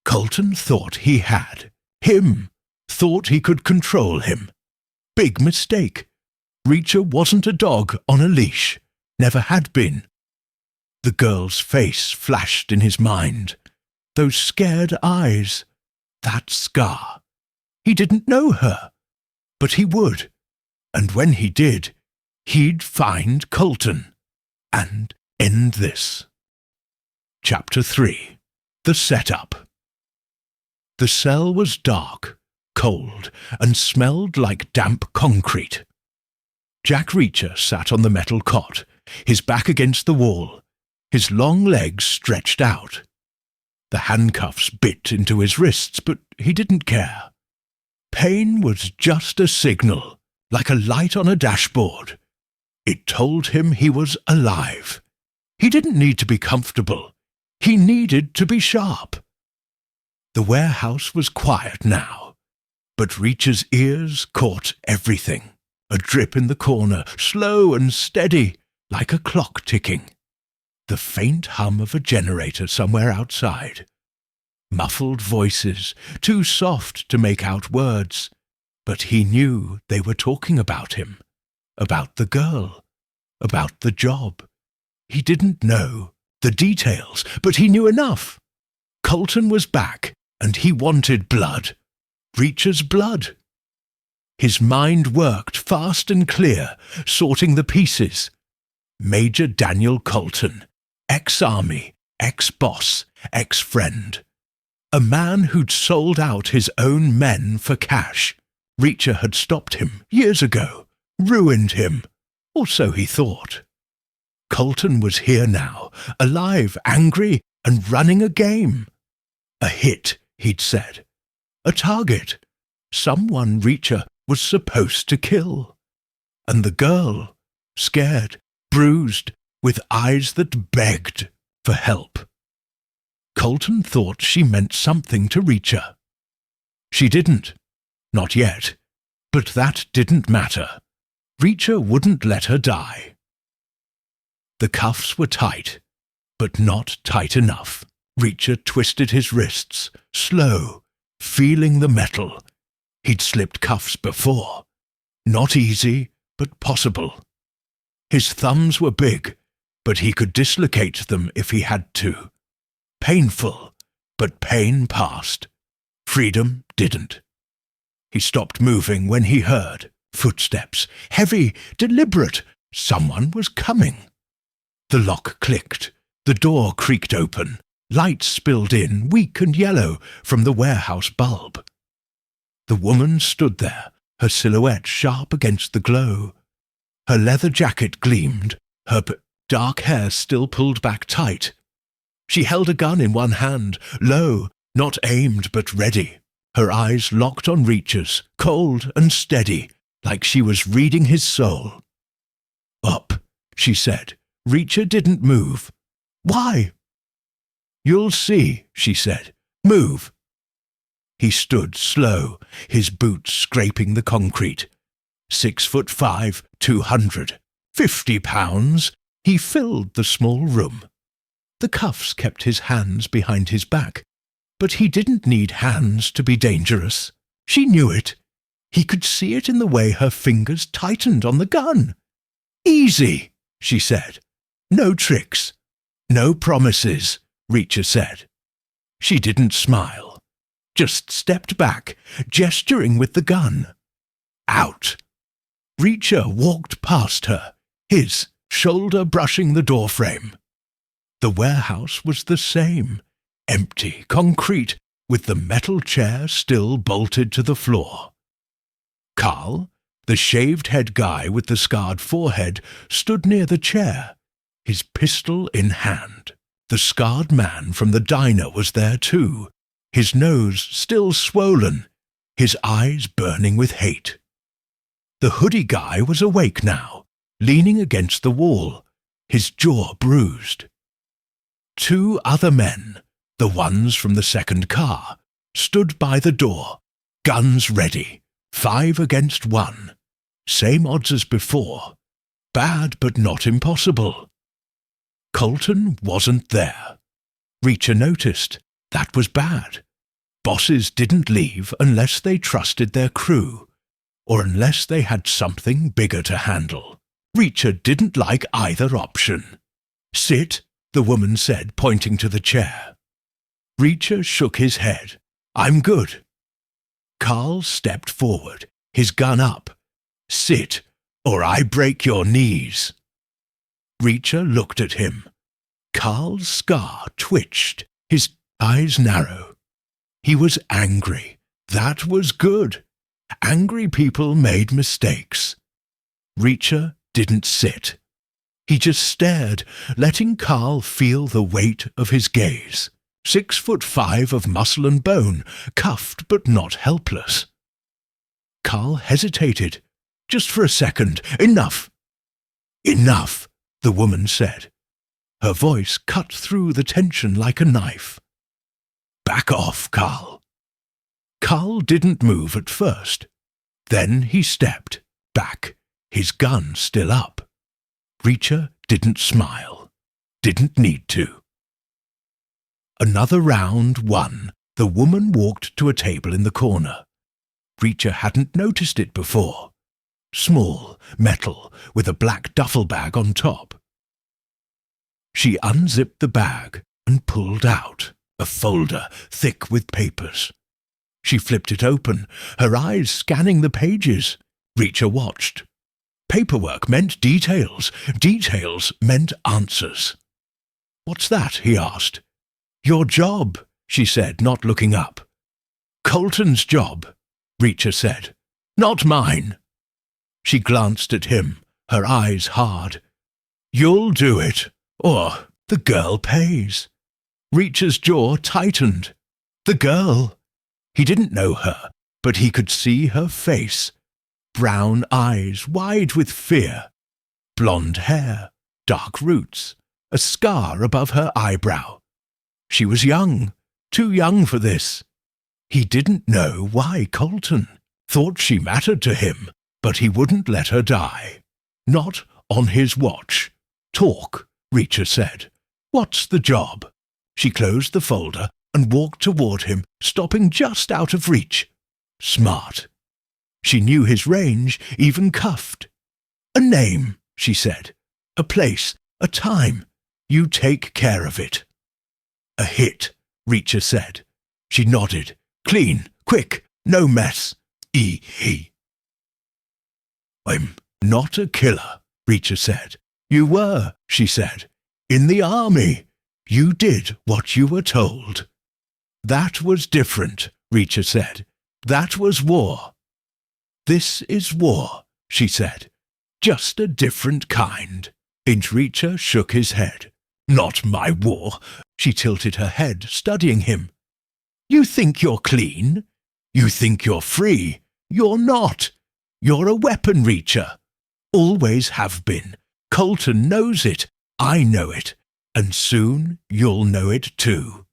Speaker 1: Colton thought he had. Him. Thought he could control him. Big mistake. Reacher wasn't a dog on a leash. Never had been. The girl's face flashed in his mind. Those scared eyes. That scar. He didn't know her. But he would. And when he did, he'd find Colton. And end this. Chapter 3. The Setup. The cell was dark, cold, and smelled like damp concrete. Jack Reacher sat on the metal cot, his back against the wall, his long legs stretched out. The handcuffs bit into his wrists, but he didn't care. Pain was just a signal, like a light on a dashboard. It told him he was alive. He didn't need to be comfortable. He needed to be sharp. The warehouse was quiet now, but Reacher's ears caught everything. A drip in the corner, slow and steady, like a clock ticking. The faint hum of a generator somewhere outside. Muffled voices, too soft to make out words, but he knew they were talking about him, about the girl, about the job. He didn't know the details, but he knew enough. Colton was back, and he wanted blood. Reacher's blood. His mind worked fast and clear, sorting the pieces. Major Daniel Colton, ex-army, ex-boss, ex-friend. A man who'd sold out his own men for cash. Reacher had stopped him years ago, ruined him, or so he thought. Colton was here now, alive, angry, and running a game. A hit, he'd said. A target. Someone Reacher was supposed to kill. And the girl, scared, bruised, with eyes that begged for help. Colton thought she meant something to Reacher. She didn't. Not yet. But that didn't matter. Reacher wouldn't let her die. The cuffs were tight, but not tight enough. Reacher twisted his wrists, slow, feeling the metal. He'd slipped cuffs before. Not easy, but possible. His thumbs were big, but he could dislocate them if he had to. Painful, but pain passed. Freedom didn't. He stopped moving when he heard footsteps, heavy, deliberate. Someone was coming. The lock clicked. The door creaked open. Light spilled in, weak and yellow, from the warehouse bulb. The woman stood there, her silhouette sharp against the glow. Her leather jacket gleamed, her dark hair still pulled back tight. She held a gun in one hand, low, not aimed but ready. Her eyes locked on Reacher's, cold and steady, like she was reading his soul. "Up," she said. Reacher didn't move. "Why?" "You'll see," she said. "Move." He stood slow, his boots scraping the concrete. 6'5", 200, 50 pounds. He filled the small room. The cuffs kept his hands behind his back, but he didn't need hands to be dangerous. She knew it. He could see it in the way her fingers tightened on the gun. "Easy," she said. "No tricks. No promises," Reacher said. She didn't smile, just stepped back, gesturing with the gun. Out. Reacher walked past her, his shoulder brushing the doorframe. The warehouse was the same, empty, concrete, with the metal chair still bolted to the floor. Carl, the shaved-head guy with the scarred forehead, stood near the chair, his pistol in hand. The scarred man from the diner was there too, his nose still swollen, his eyes burning with hate. The hoodie guy was awake now, leaning against the wall, his jaw bruised. Two other men, the ones from the second car, stood by the door, guns ready, 5 against 1. Same odds as before. Bad but not impossible. Colton wasn't there. Reacher noticed. That was bad. Bosses didn't leave unless they trusted their crew, or unless they had something bigger to handle. Reacher didn't like either option. "Sit," the woman said, pointing to the chair. Reacher shook his head. "I'm good." Carl stepped forward, his gun up. "Sit, or I break your knees." Reacher looked at him. Carl's scar twitched, his eyes narrow. He was angry. That was good. Angry people made mistakes. Reacher didn't sit. He just stared, letting Carl feel the weight of his gaze. 6'5" of muscle and bone, cuffed but not helpless. Carl hesitated. "Just for a second. Enough." "Enough," the woman said. Her voice cut through the tension like a knife. "Back off, Carl." Carl didn't move at first. Then he stepped back, his gun still up. Reacher didn't smile. Didn't need to. Another round won. The woman walked to a table in the corner. Reacher hadn't noticed it before. Small, metal, with a black duffel bag on top. She unzipped the bag and pulled out a folder thick with papers. She flipped it open, her eyes scanning the pages. Reacher watched. Paperwork meant details. Details meant answers. "What's that?" he asked. "Your job," she said, not looking up. "Colton's job," Reacher said. "Not mine." She glanced at him, her eyes hard. "You'll do it, or the girl pays." Reacher's jaw tightened. The girl. He didn't know her, but he could see her face. Brown eyes wide with fear. Blonde hair, dark roots, a scar above her eyebrow. She was young, too young for this. He didn't know why Colton thought she mattered to him, but he wouldn't let her die. Not on his watch. "Talk," Reacher said. "What's the job?" She closed the folder and walked toward him, stopping just out of reach. Smart. She knew his range, even cuffed. "A name," she said. "A place, a time. You take care of it." "A hit," Reacher said. She nodded. "Clean, quick, no mess. He." "I'm not a killer," Reacher said. "You were," she said. "In the army. You did what you were told." "That was different," Reacher said. "That was war." "This is war," she said. "Just a different kind." And Reacher shook his head. "Not my war." She tilted her head, studying him. "You think you're clean? You think you're free? You're not. You're a weapon, Reacher. Always have been. Colton knows it. I know it. And soon you'll know it too."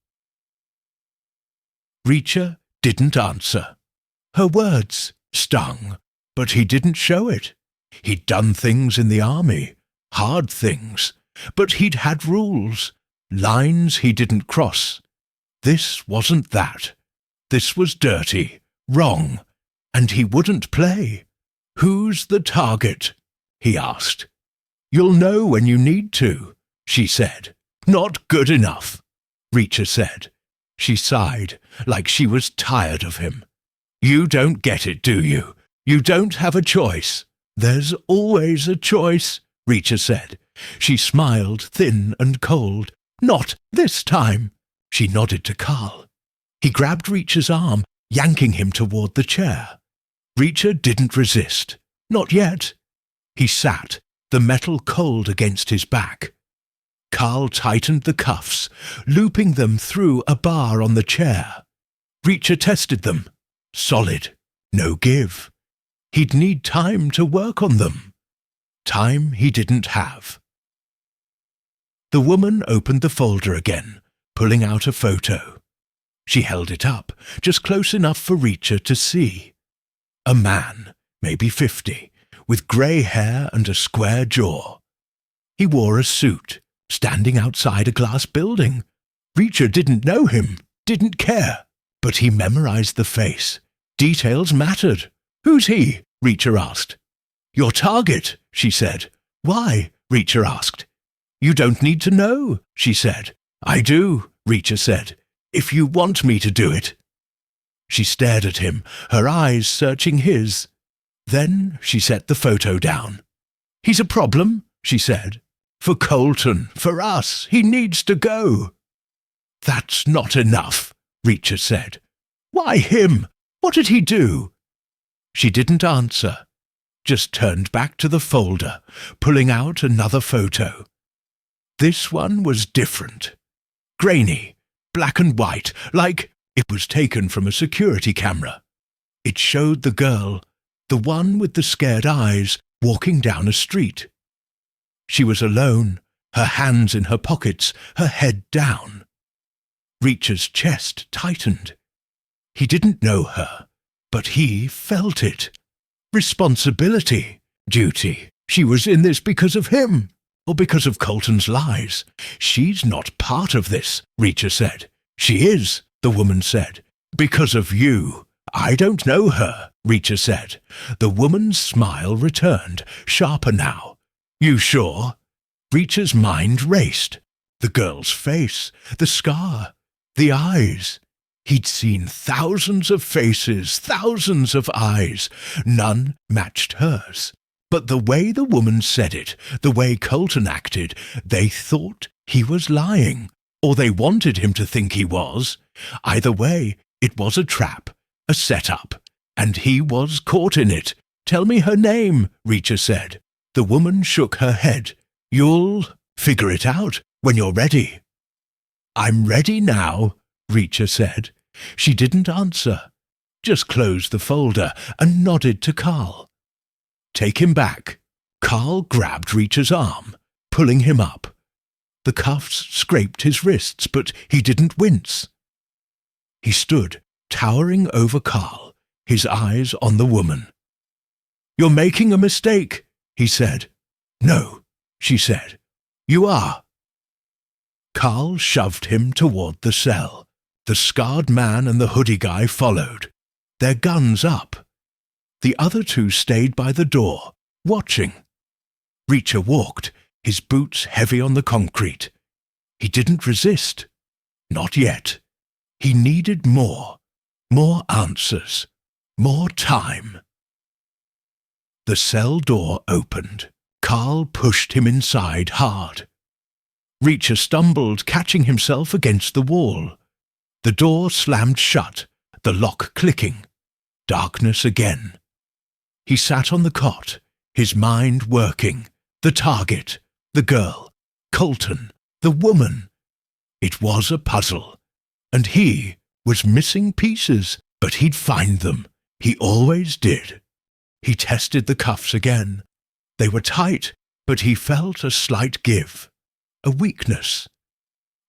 Speaker 1: Reacher didn't answer. Her words stung, but he didn't show it. He'd done things in the army, hard things, but he'd had rules, lines he didn't cross. This wasn't that. This was dirty, wrong, and he wouldn't play. "Who's the target?" he asked. "You'll know when you need to," she said. "Not good enough," Reacher said. She sighed, like she was tired of him. "You don't get it, do you? You don't have a choice." "There's always a choice," Reacher said. She smiled, thin and cold. "Not this time." She nodded to Carl. He grabbed Reacher's arm, yanking him toward the chair. Reacher didn't resist. Not yet. He sat, the metal cold against his back. Carl tightened the cuffs, looping them through a bar on the chair. Reacher tested them. Solid. No give. He'd need time to work on them. Time he didn't have. The woman opened the folder again, pulling out a photo. She held it up, just close enough for Reacher to see. A man, maybe 50, with grey hair and a square jaw. He wore a suit, standing outside a glass building. Reacher didn't know him, didn't care, but he memorized the face. Details mattered. "Who's he?" Reacher asked. "Your target," she said. "Why?" Reacher asked. "You don't need to know," she said. "I do," Reacher said, "if you want me to do it." She stared at him, her eyes searching his. Then she set the photo down. "He's a problem," she said. "For Colton, for us, he needs to go." "That's not enough," Reacher said. "Why him? What did he do?" She didn't answer, just turned back to the folder, pulling out another photo. This one was different. Grainy, black and white, like it was taken from a security camera. It showed the girl, the one with the scared eyes, walking down a street. She was alone, her hands in her pockets, her head down. Reacher's chest tightened. He didn't know her, but he felt it. Responsibility, duty. She was in this because of him, or because of Colton's lies. "She's not part of this," Reacher said. "She is," the woman said. "Because of you." "I don't know her," Reacher said. The woman's smile returned, sharper now. "You sure?" Reacher's mind raced. The girl's face, the scar, the eyes. He'd seen thousands of faces, thousands of eyes. None matched hers. But the way the woman said it, the way Colton acted, they thought he was lying, or they wanted him to think he was. Either way, it was a trap, a setup, and he was caught in it. "Tell me her name," Reacher said. The woman shook her head. "You'll figure it out when you're ready." "I'm ready now," Reacher said. She didn't answer, just closed the folder and nodded to Carl. "Take him back." Carl grabbed Reacher's arm, pulling him up. The cuffs scraped his wrists, but he didn't wince. He stood, towering over Carl, his eyes on the woman. "You're making a mistake," he said. "No," she said. "You are." Carl shoved him toward the cell. The scarred man and the hoodie guy followed, their guns up. The other two stayed by the door, watching. Reacher walked, his boots heavy on the concrete. He didn't resist. Not yet. He needed more answers, more time. The cell door opened. Carl pushed him inside hard. Reacher stumbled, catching himself against the wall. The door slammed shut, the lock clicking. Darkness again. He sat on the cot, his mind working. The target, the girl, Colton, the woman. It was a puzzle, and he was missing pieces, but he'd find them. He always did. He tested the cuffs again. They were tight, but he felt a slight give, a weakness.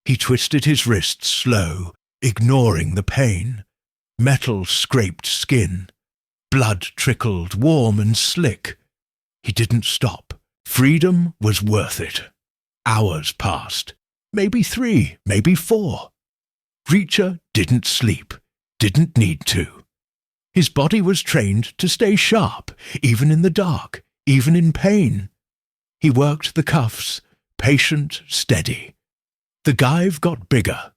Speaker 1: He twisted his wrists slow, ignoring the pain. Metal scraped skin. Blood trickled, warm and slick. He didn't stop. Freedom was worth it. Hours passed. Maybe 3, maybe 4. Reacher didn't sleep, didn't need to. His body was trained to stay sharp, even in the dark, even in pain. He worked the cuffs, patient, steady. The gyve got bigger.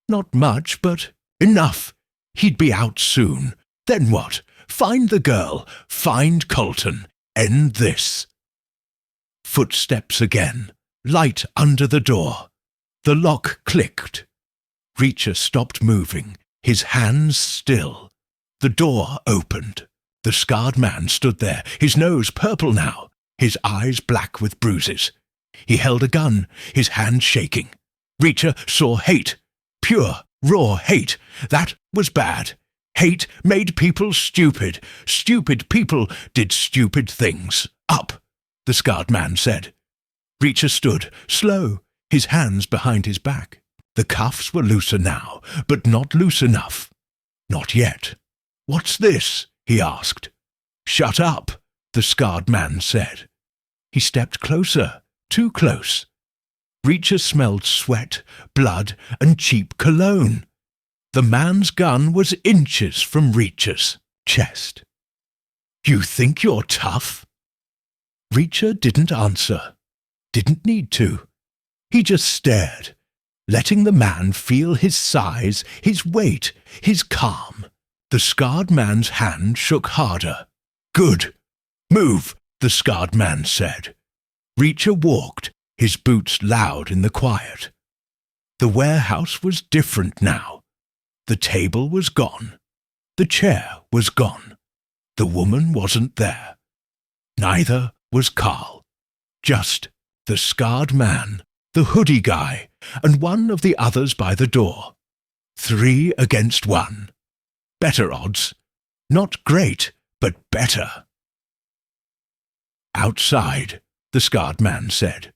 Speaker 1: Not much, but enough. He'd be out soon. Then what? Find the girl, find Colton, end this. Footsteps again, light under the door. The lock clicked. Reacher stopped moving, his hands still. The door opened. The scarred man stood there, his nose purple now, his eyes black with bruises. He held a gun, his hand shaking. Reacher saw hate, pure, raw hate. That was bad. Hate made people stupid. Stupid people did stupid things. "Up," the scarred man said. Reacher stood, slow, his hands behind his back. The cuffs were looser now, but not loose enough. Not yet. "What's this?" he asked. "Shut up," the scarred man said. He stepped closer, too close. Reacher smelled sweat, blood, and cheap cologne. The man's gun was inches from Reacher's chest. "You think you're tough?" Reacher didn't answer. Didn't need to. He just stared, letting the man feel his size, his weight, his calm. The scarred man's hand shook harder. "Good. Move," the scarred man said. Reacher walked, his boots loud in the quiet. The warehouse was different now. The table was gone. The chair was gone. The woman wasn't there. Neither was Carl. Just the scarred man, the hoodie guy, and one of the others by the door. 3 against 1. Better odds. Not great, but better. "Outside," the scarred man said.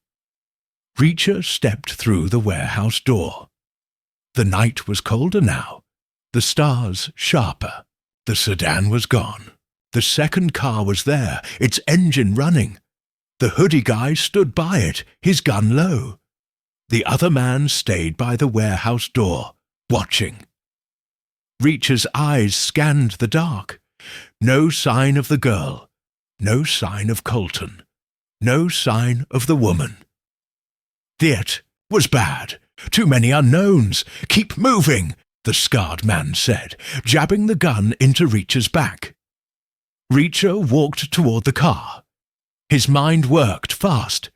Speaker 1: Reacher stepped through the warehouse door. The night was colder now, the stars sharper. The sedan was gone. The second car was there, its engine running. The hoodie guy stood by it, his gun low. The other man stayed by the warehouse door, watching. Reacher's eyes scanned the dark. No sign of the girl. No sign of Colton. No sign of the woman. It was bad. Too many unknowns. "Keep moving," the scarred man said, jabbing the gun into Reacher's back. Reacher walked toward the car. His mind worked fast.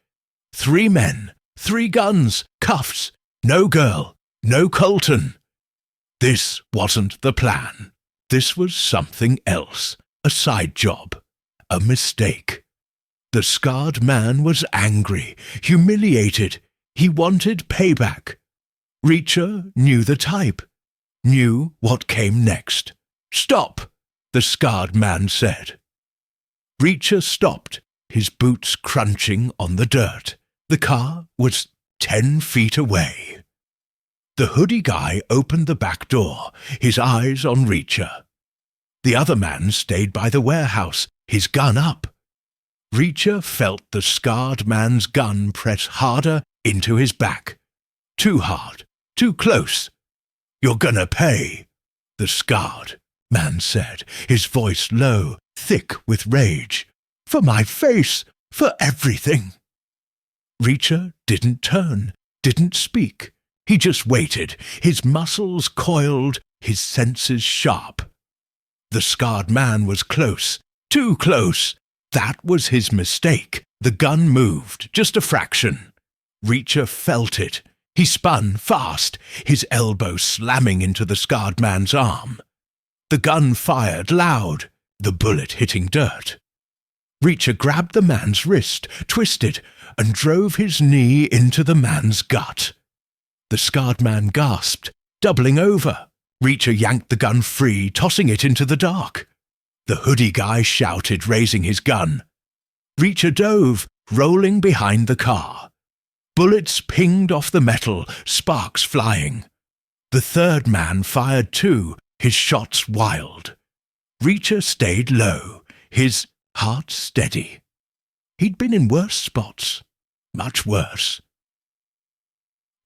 Speaker 1: 3 men, 3 guns, cuffs, no girl, no Colton. This wasn't the plan. This was something else, a side job, a mistake. The scarred man was angry, humiliated. He wanted payback. Reacher knew the type, knew what came next. "Stop," the scarred man said. Reacher stopped, his boots crunching on the dirt. The car was 10 feet away. The hoodie guy opened the back door, his eyes on Reacher. The other man stayed by the warehouse, his gun up. Reacher felt the scarred man's gun press harder into his back. Too hard, too close. "You're gonna pay," the scarred man said, his voice low, thick with rage. "For my face, for everything." Reacher didn't turn, didn't speak. He just waited, his muscles coiled, his senses sharp. The scarred man was close, too close. That was his mistake. The gun moved, just a fraction. Reacher felt it. He spun fast, his elbow slamming into the scarred man's arm. The gun fired loud, the bullet hitting dirt. Reacher grabbed the man's wrist, twisted, and drove his knee into the man's gut. The scarred man gasped, doubling over. Reacher yanked the gun free, tossing it into the dark. The hoodie guy shouted, raising his gun. Reacher dove, rolling behind the car. Bullets pinged off the metal, sparks flying. The third man fired too, his shots wild. Reacher stayed low, his heart steady. He'd been in worse spots, much worse.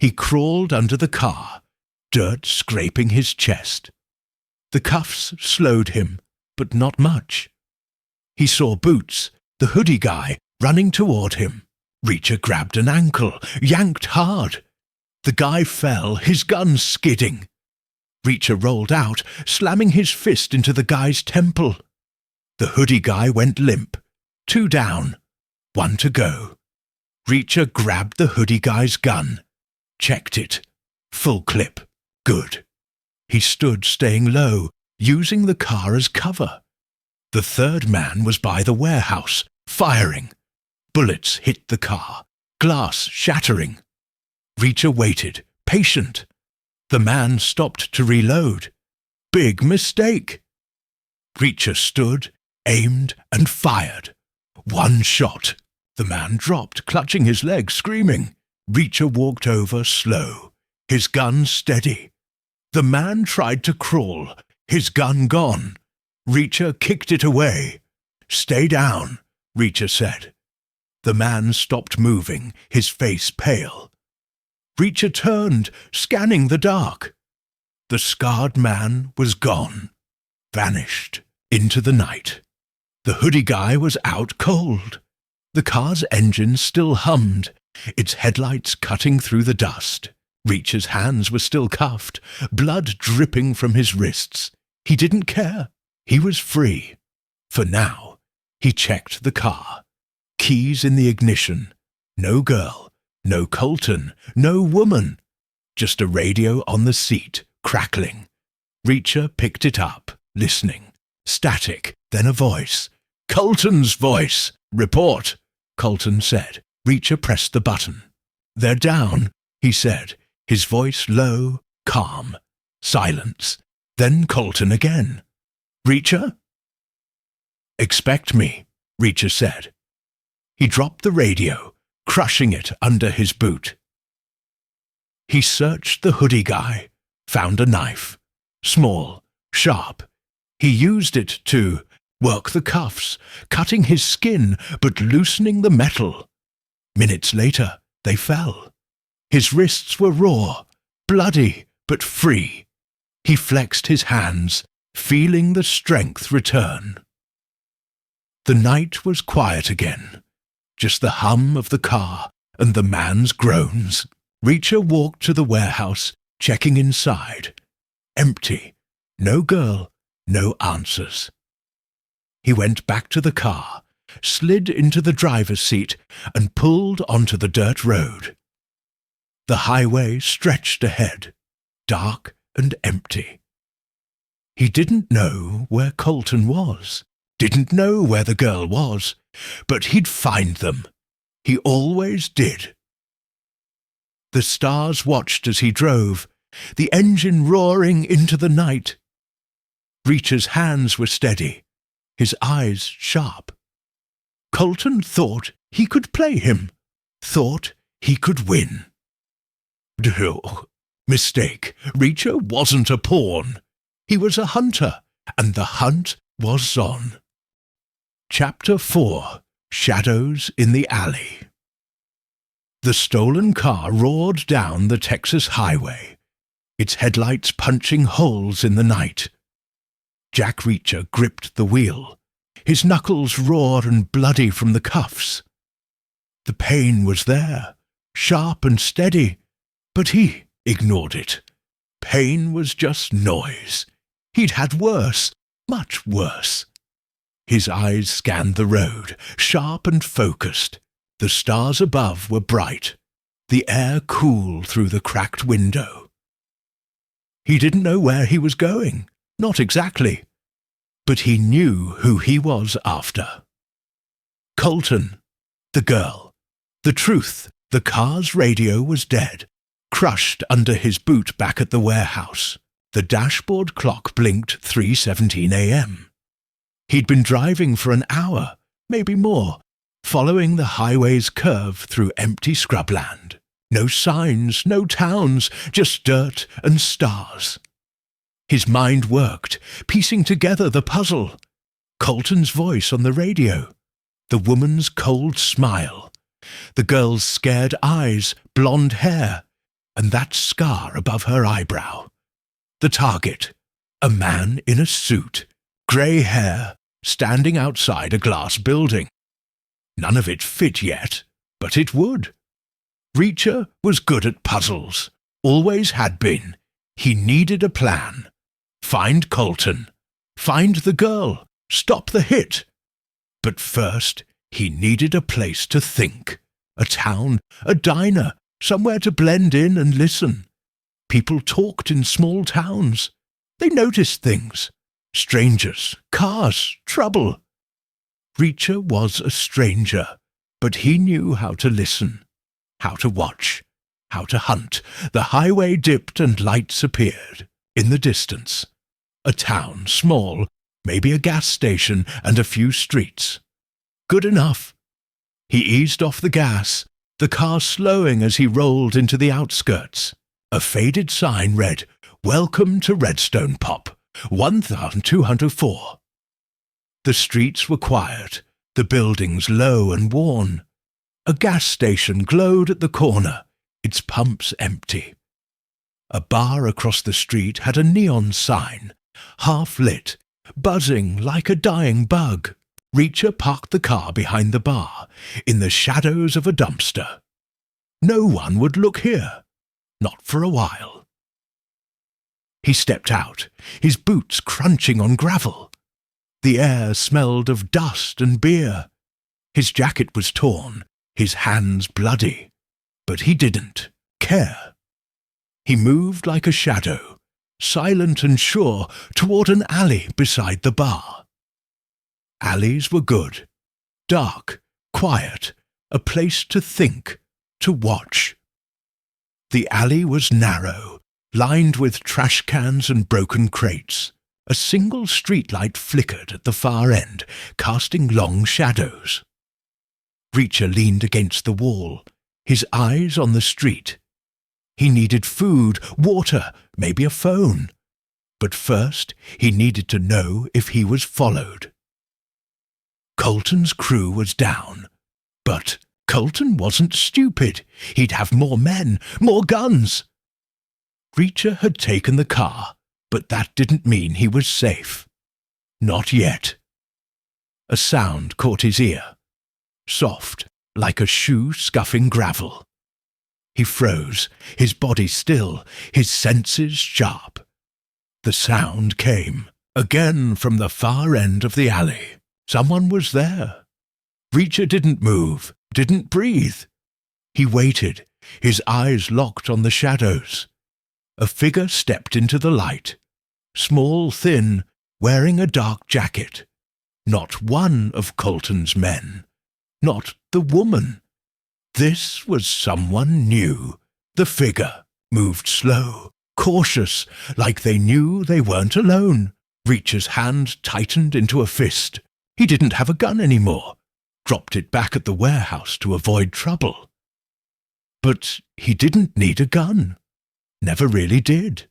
Speaker 1: He crawled under the car, dirt scraping his chest. The cuffs slowed him, but not much. He saw Boots, the hoodie guy, running toward him. Reacher grabbed an ankle, yanked hard. The guy fell, his gun skidding. Reacher rolled out, slamming his fist into the guy's temple. The hoodie guy went limp. 2 down, 1 to go. Reacher grabbed the hoodie guy's gun. Checked it. Full clip. Good. He stood staying low, using the car as cover. The third man was by the warehouse, firing. Bullets hit the car, glass shattering. Reacher waited, patient. The man stopped to reload. Big mistake. Reacher stood, aimed, and fired. 1 shot. The man dropped, clutching his leg, screaming. Reacher walked over slow, his gun steady. The man tried to crawl, his gun gone. Reacher kicked it away. "Stay down," Reacher said. The man stopped moving, his face pale. Reacher turned, scanning the dark. The scarred man was gone, vanished into the night. The hoodie guy was out cold. The car's engine still hummed, its headlights cutting through the dust. Reacher's hands were still cuffed, blood dripping from his wrists. He didn't care. He was free. For now, he checked the car. Keys in the ignition. No girl, no Colton, no woman. Just a radio on the seat, crackling. Reacher picked it up, listening. Static, then a voice. Colton's voice. "Report," Colton said. Reacher pressed the button. "They're down," he said, his voice low, calm. Silence. Then Colton again. "Reacher?" "Expect me," Reacher said. He dropped the radio, crushing it under his boot. He searched the hoodie guy, found a knife. Small, sharp. He used it to work the cuffs, cutting his skin but loosening the metal. Minutes later, they fell. His wrists were raw, bloody but free. He flexed his hands, feeling the strength return. The night was quiet again, just the hum of the car and the man's groans. Reacher walked to the warehouse, checking inside. Empty. No girl, no answers. He went back to the car, slid into the driver's seat and pulled onto the dirt road. The highway stretched ahead, dark and empty. He didn't know where Colton was, didn't know where the girl was, but he'd find them. He always did. The stars watched as he drove, the engine roaring into the night. Reacher's hands were steady, his eyes sharp. Colton thought he could play him, thought he could win. No, mistake. Reacher wasn't a pawn. He was a hunter, and the hunt was on. Chapter 4. Shadows in the Alley. The stolen car roared down the Texas highway, its headlights punching holes in the night. Jack Reacher gripped the wheel, his knuckles raw and bloody from the cuffs. The pain was there, sharp and steady, but he ignored it. Pain was just noise. He'd had worse, much worse. His eyes scanned the road, sharp and focused. The stars above were bright, the air cool through the cracked window. He didn't know where he was going, not exactly, but he knew who he was after. Colton, the girl, the truth. The car's radio was dead, crushed under his boot back at the warehouse. The dashboard clock blinked 3:17 a.m. He'd been driving for an hour, maybe more, following the highway's curve through empty scrubland. No signs, no towns, just dirt and stars. His mind worked, piecing together the puzzle. Colton's voice on the radio, the woman's cold smile, the girl's scared eyes, blonde hair, and that scar above her eyebrow. The target, a man in a suit, grey hair, standing outside a glass building. None of it fit yet, but it would. Reacher was good at puzzles, always had been. He needed a plan. Find Colton, find the girl, stop the hit. But first, he needed a place to think, a town, a diner, somewhere to blend in and listen. People talked in small towns. They noticed things. Strangers, cars, trouble. Reacher was a stranger, but he knew how to listen, how to watch, how to hunt. The highway dipped and lights appeared. In the distance, a town, small, maybe a gas station and a few streets. Good enough. He eased off the gas, the car slowing as he rolled into the outskirts. A faded sign read, "Welcome to Redstone Pop, 1204. The streets were quiet, the buildings low and worn. A gas station glowed at the corner, its pumps empty. A bar across the street had a neon sign, half lit, buzzing like a dying bug. Reacher parked the car behind the bar, in the shadows of a dumpster. No one would look here, not for a while. He stepped out, his boots crunching on gravel. The air smelled of dust and beer. His jacket was torn, his hands bloody, but he didn't care. He moved like a shadow, silent and sure, toward an alley beside the bar. Alleys were good, dark, quiet, a place to think, to watch. The alley was narrow, lined with trash cans and broken crates. A single streetlight flickered at the far end, casting long shadows. Reacher leaned against the wall, his eyes on the street. He needed food, water, maybe a phone. But first, he needed to know if he was followed. Colton's crew was down, but Colton wasn't stupid. He'd have more men, more guns. Reacher had taken the car, but that didn't mean he was safe. Not yet. A sound caught his ear, soft, like a shoe scuffing gravel. He froze, his body still, his senses sharp. The sound came, again from the far end of the alley. Someone was there. Reacher didn't move, didn't breathe. He waited, his eyes locked on the shadows. A figure stepped into the light. Small, thin, wearing a dark jacket. Not one of Colton's men. Not the woman. This was someone new. The figure moved slow, cautious, like they knew they weren't alone. Reacher's hand tightened into a fist. He didn't have a gun anymore. Dropped it back at the warehouse to avoid trouble. But he didn't need a gun. Never really did.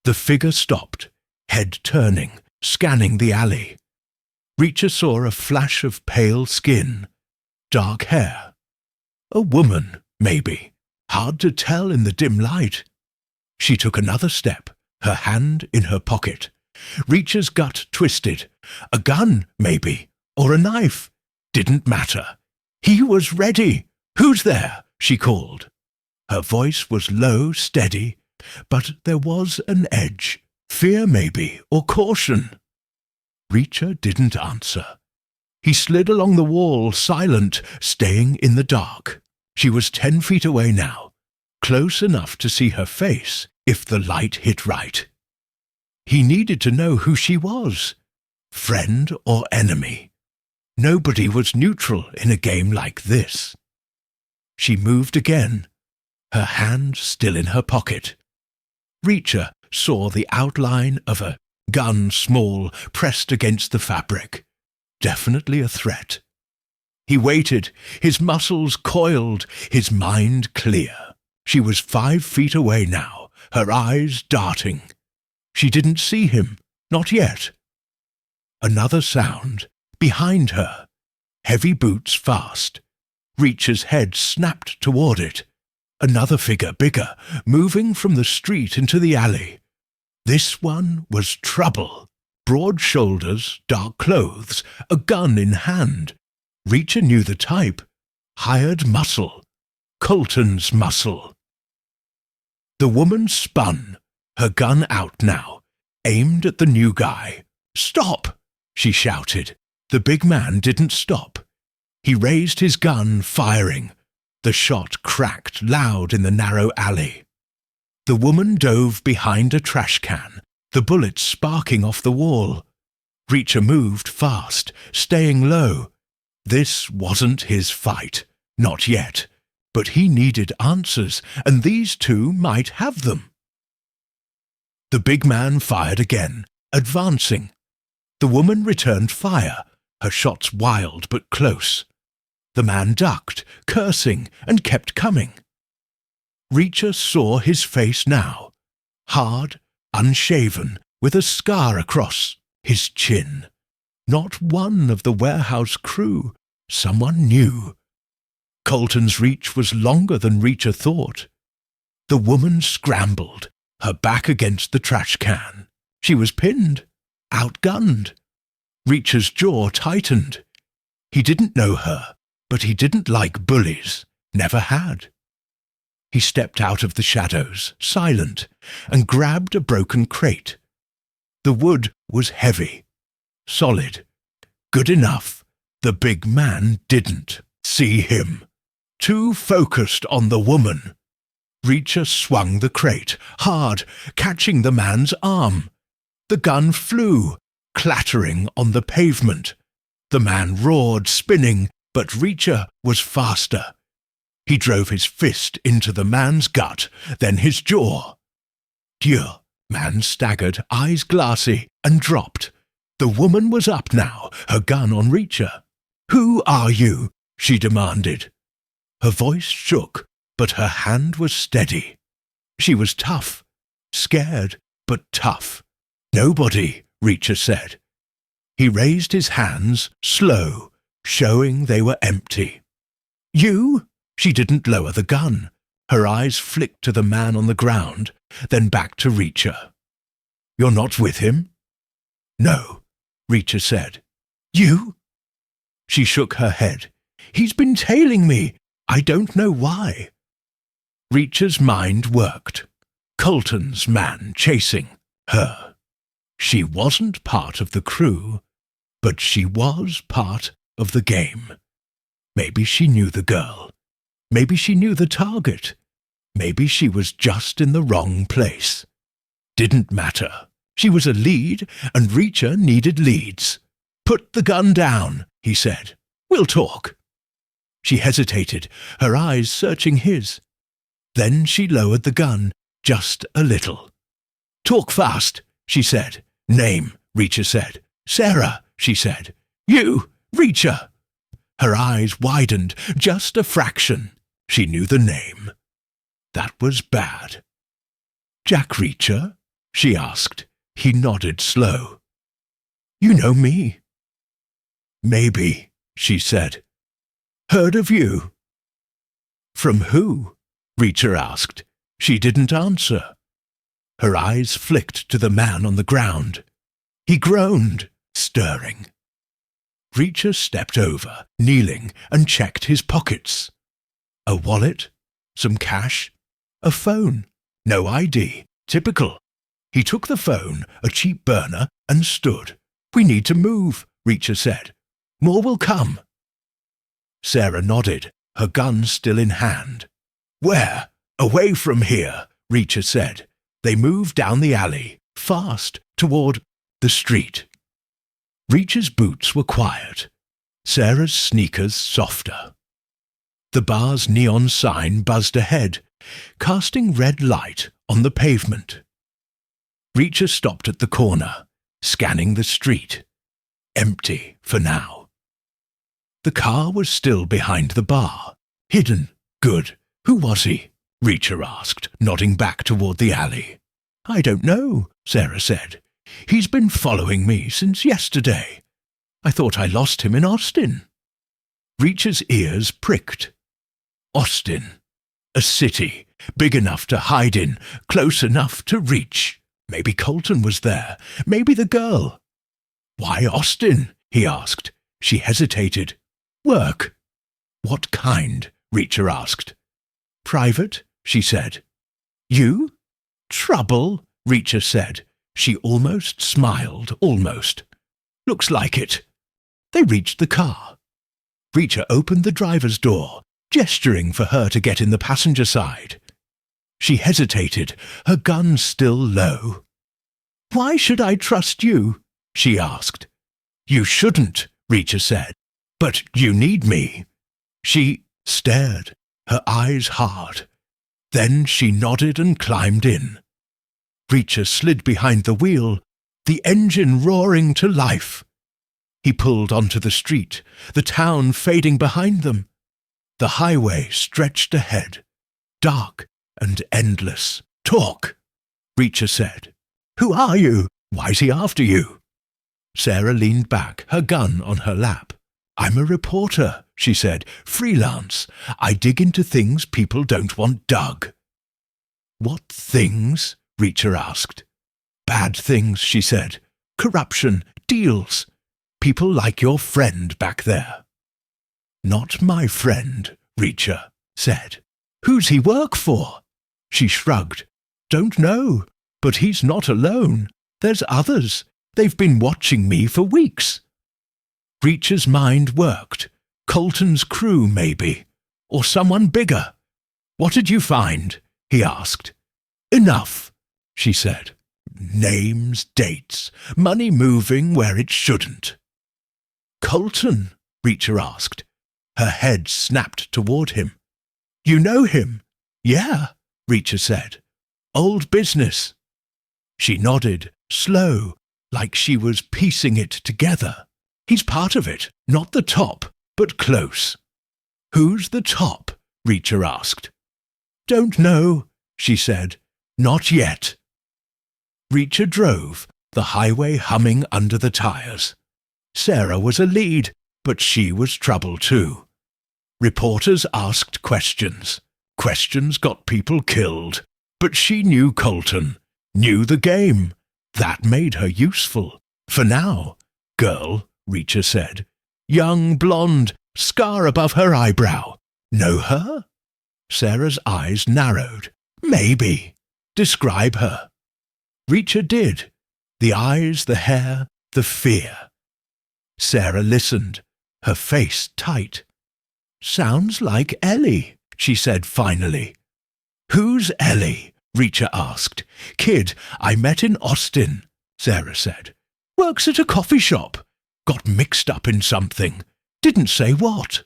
Speaker 1: The figure stopped, head turning, scanning the alley. Reacher saw a flash of pale skin, dark hair. A woman, maybe. Hard to tell in the dim light. She took another step, her hand in her pocket. Reacher's gut twisted. A gun, maybe, or a knife. Didn't matter. He was ready. "Who's there?" she called. Her voice was low, steady, but there was an edge. Fear, maybe, or caution. Reacher didn't answer. He slid along the wall, silent, staying in the dark. She was 10 feet away now, close enough to see her face if the light hit right. He needed to know who she was, friend or enemy. Nobody was neutral in a game like this. She moved again, her hand still in her pocket. Reacher saw the outline of a gun, small, pressed against the fabric. Definitely a threat. He waited, his muscles coiled, his mind clear. She was 5 feet away now, her eyes darting. She didn't see him, not yet. Another sound, behind her. Heavy boots fast. Reacher's head snapped toward it. Another figure, bigger, moving from the street into the alley. This one was trouble. Broad shoulders, dark clothes, a gun in hand. Reacher knew the type. Hired muscle. Colton's muscle. The woman spun, her gun out now, aimed at the new guy. "Stop!" she shouted. The big man didn't stop. He raised his gun, firing. The shot cracked loud in the narrow alley. The woman dove behind a trash can, the bullets sparking off the wall. Reacher moved fast, staying low. This wasn't his fight, not yet, but he needed answers, and these two might have them. The big man fired again, advancing. The woman returned fire, her shots wild but close. The man ducked, cursing, and kept coming. Reacher saw his face now, hard, unshaven, with a scar across his chin. Not one of the warehouse crew, someone new. Colton's reach was longer than Reacher thought. The woman scrambled, her back against the trash can. She was pinned, outgunned. Reacher's jaw tightened. He didn't know her, but he didn't like bullies, never had. He stepped out of the shadows, silent, and grabbed a broken crate. The wood was heavy, solid, good enough. The big man didn't see him. Too focused on the woman. Reacher swung the crate, hard, catching the man's arm. The gun flew, clattering on the pavement. The man roared, spinning, but Reacher was faster. He drove his fist into the man's gut, then his jaw. Dieu! Man staggered, eyes glassy, and dropped. The woman was up now, her gun on Reacher. "Who are you?" she demanded. Her voice shook, but her hand was steady. She was tough, scared, but tough. "Nobody," Reacher said. He raised his hands, slow, showing they were empty. "You?" She didn't lower the gun. Her eyes flicked to the man on the ground, then back to Reacher. "You're not with him?" "No," Reacher said. "You?" She shook her head. "He's been tailing me. I don't know why." Reacher's mind worked. Colton's man chasing her. She wasn't part of the crew, but she was part of the game. Maybe she knew the girl. Maybe she knew the target. Maybe she was just in the wrong place. Didn't matter. She was a lead, and Reacher needed leads. "Put the gun down," he said. "We'll talk." She hesitated, her eyes searching his. Then she lowered the gun just a little. "Talk fast," she said. "Name," Reacher said. "Sarah," she said. "You, Reacher." Her eyes widened just a fraction. She knew the name. That was bad. "Jack Reacher?" she asked. He nodded slow. "You know me?" "Maybe," she said. "Heard of you?" "From who?" Reacher asked. She didn't answer. Her eyes flicked to the man on the ground. He groaned, stirring. Reacher stepped over, kneeling, and checked his pockets. A wallet, some cash, a phone, no ID, typical. He took the phone, a cheap burner, and stood. "We need to move," Reacher said. "More will come." Sarah nodded, her gun still in hand. "Where? Away from here," Reacher said. They moved down the alley, fast, toward the street. Reacher's boots were quiet, Sarah's sneakers softer. The bar's neon sign buzzed ahead, casting red light on the pavement. Reacher stopped at the corner, scanning the street. Empty for now. The car was still behind the bar. Hidden. Good. Who was he? Reacher asked, nodding back toward the alley. "I don't know," Sarah said. "He's been following me since yesterday. I thought I lost him in Austin." Reacher's ears pricked. Austin. A city, big enough to hide in, close enough to reach. Maybe Colton was there. Maybe the girl. "Why Austin?" he asked. She hesitated. "Work." "What kind?" Reacher asked. "Private," she said. "You?" "Trouble," Reacher said. She almost smiled, almost. "Looks like it." They reached the car. Reacher opened the driver's door, gesturing for her to get in the passenger side. She hesitated, her gun still low. "Why should I trust you?" she asked. "You shouldn't," Reacher said. "But you need me." She stared, her eyes hard. Then she nodded and climbed in. Reacher slid behind the wheel, the engine roaring to life. He pulled onto the street, the town fading behind them. The highway stretched ahead, dark and endless. "Talk," Reacher said. "Who are you? Why's he after you?" Sarah leaned back, her gun on her lap. "I'm a reporter," she said. "Freelance. I dig into things people don't want dug." "What things?" Reacher asked. "Bad things," she said. "Corruption, deals. People like your friend back there." "Not my friend," Reacher said. "Who's he work for?" She shrugged. "Don't know, but he's not alone. There's others. They've been watching me for weeks." Reacher's mind worked. Colton's crew, maybe. Or someone bigger. "What did you find?" he asked. "Enough," she said. "Names, dates, money moving where it shouldn't." "Colton?" Reacher asked. Her head snapped toward him. "You know him?" "Yeah," Reacher said. "Old business." She nodded, slow, like she was piecing it together. "He's part of it, not the top, but close." "Who's the top?" Reacher asked. "Don't know," she said. "Not yet." Reacher drove, the highway humming under the tires. Sarah was a lead, but she was trouble too. Reporters asked questions. Questions got people killed. But she knew Colton, knew the game. That made her useful. For now. "Girl," Reacher said. "Young, blonde, scar above her eyebrow. Know her?" Sarah's eyes narrowed. "Maybe. Describe her." Reacher did. The eyes, the hair, the fear. Sarah listened, her face tight. "Sounds like Ellie," she said finally. "Who's Ellie?" Reacher asked. "Kid I met in Austin," Sarah said. "Works at a coffee shop. Got mixed up in something. Didn't say what."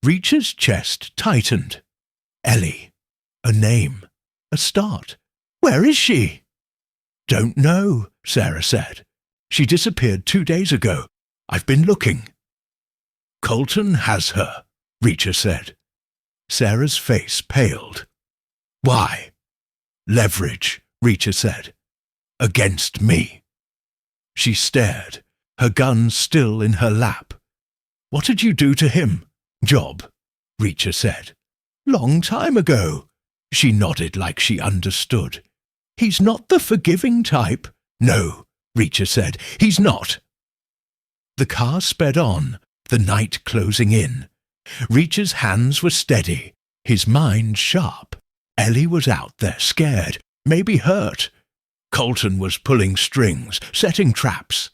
Speaker 1: Reacher's chest tightened. Ellie. A name. A start. "Where is she?" "Don't know," Sarah said. "She disappeared 2 days ago. I've been looking." "Colton has her," Reacher said. Sarah's face paled. "Why?" "Leverage," Reacher said. "Against me." She stared, her gun still in her lap. "What did you do to him?" "Job," Reacher said. "Long time ago." She nodded like she understood. "He's not the forgiving type." "No," Reacher said. "He's not." The car sped on, the night closing in. Reacher's hands were steady, his mind sharp. Ellie was out there, scared, maybe hurt. Colton was pulling strings, setting traps.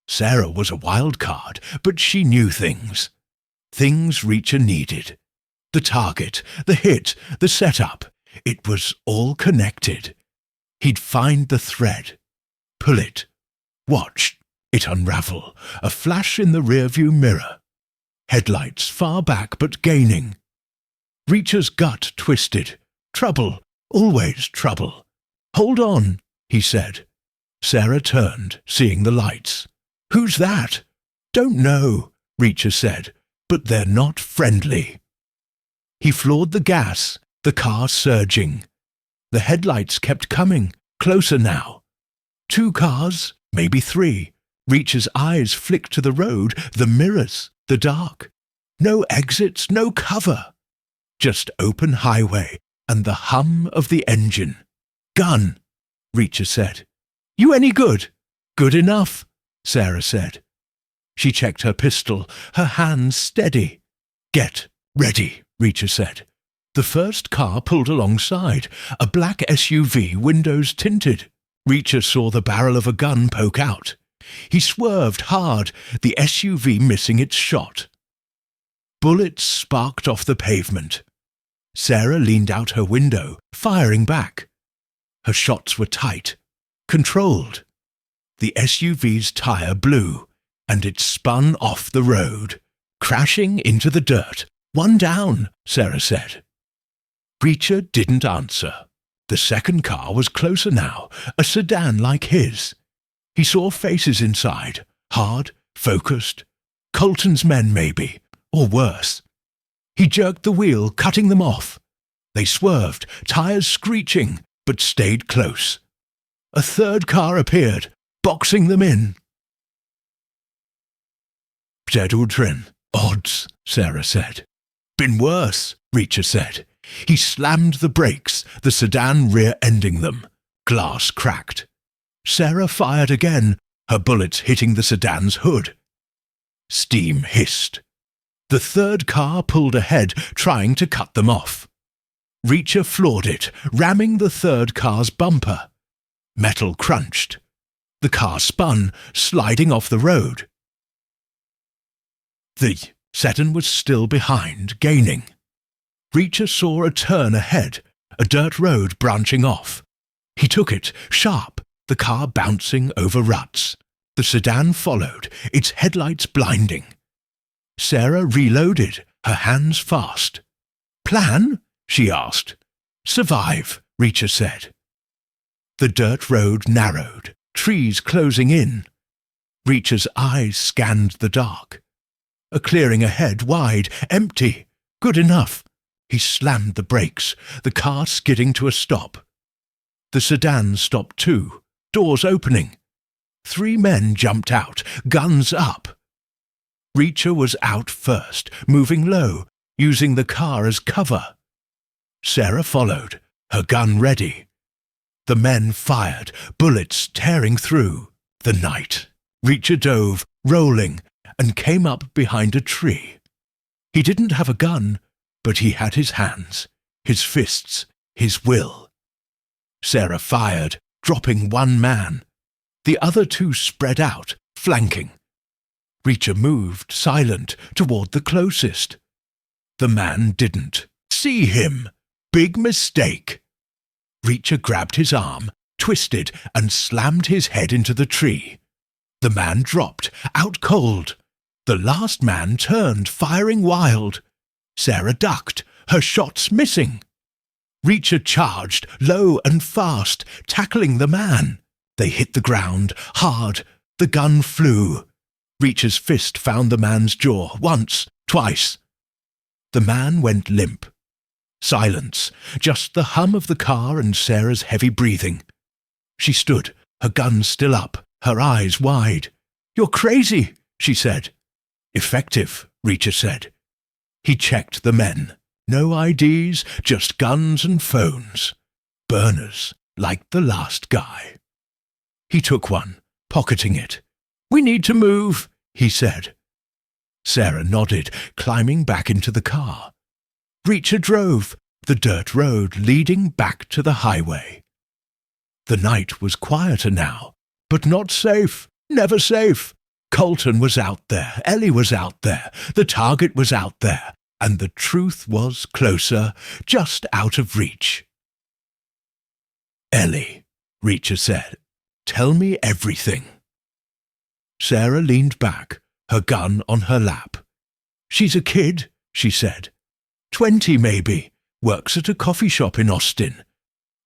Speaker 1: Sarah was a wild card, but she knew things. Things Reacher needed. The target, the hit, the setup. It was all connected. He'd find the thread. Pull it. Watch it unravel. A flash in the rearview mirror. Headlights far back but gaining. Reacher's gut twisted. Trouble. Always trouble. "Hold on," he said. Sarah turned, seeing the lights. "Who's that?" "Don't know," Reacher said, "but they're not friendly." He floored the gas, the car surging. The headlights kept coming, closer now. 2 cars, maybe 3. Reacher's eyes flicked to the road, the mirrors, the dark. No exits, no cover. Just open highway and the hum of the engine. "Gun," Reacher said. "You any good?" "Good enough," Sarah said. She checked her pistol, her hands steady. "Get ready," Reacher said. The first car pulled alongside, a black SUV, windows tinted. Reacher saw the barrel of a gun poke out. He swerved hard, the SUV missing its shot. Bullets sparked off the pavement. Sarah leaned out her window, firing back. Her shots were tight, controlled. The SUV's tire blew, and it spun off the road, crashing into the dirt. "One down," Sarah said. Reacher didn't answer. The second car was closer now, a sedan like his. He saw faces inside, hard, focused. Colton's men, maybe, or worse. He jerked the wheel, cutting them off. They swerved, tires screeching, but stayed close. A third car appeared, boxing them in. "Jedudrin, odds," Sarah said. "Been worse," Reacher said. He slammed the brakes, the sedan rear-ending them. Glass cracked. Sarah fired again, her bullets hitting the sedan's hood. Steam hissed. The third car pulled ahead, trying to cut them off. Reacher floored it, ramming the third car's bumper. Metal crunched. The car spun, sliding off the road. The sedan was still behind, gaining. Reacher saw a turn ahead, a dirt road branching off. He took it, sharp, the car bouncing over ruts. The sedan followed, its headlights blinding. Sarah reloaded, her hands fast. "Plan?" she asked. "Survive," Reacher said. The dirt road narrowed, trees closing in. Reacher's eyes scanned the dark. A clearing ahead, wide, empty. Good enough. He slammed the brakes, the car skidding to a stop. The sedan stopped too, doors opening. 3 men jumped out, guns up. Reacher was out first, moving low, using the car as cover. Sarah followed, her gun ready. The men fired, bullets tearing through the night. Reacher dove, rolling, and came up behind a tree. He didn't have a gun, but he had his hands, his fists, his will. Sarah fired, dropping 1 man. The other 2 spread out, flanking. Reacher moved, silent, toward the closest. The man didn't see him. Big mistake. Reacher grabbed his arm, twisted, and slammed his head into the tree. The man dropped, out cold. The last man turned, firing wild. Sarah ducked, her shots missing. Reacher charged, low and fast, tackling the man. They hit the ground, hard. The gun flew. Reacher's fist found the man's jaw, once, twice. The man went limp. Silence, just the hum of the car and Sarah's heavy breathing. She stood, her gun still up, her eyes wide. "You're crazy," she said. "Effective," Reacher said. He checked the men. No IDs, just guns and phones. Burners, like the last guy. He took one, pocketing it. "We need to move," he said. Sarah nodded, climbing back into the car. Reacher drove, the dirt road leading back to the highway. The night was quieter now, but not safe, never safe. Colton was out there, Ellie was out there, the target was out there, and the truth was closer, just out of reach. "Ellie," Reacher said, "tell me everything." Sarah leaned back, her gun on her lap. "She's a kid," she said. 20 maybe, works at a coffee shop in Austin.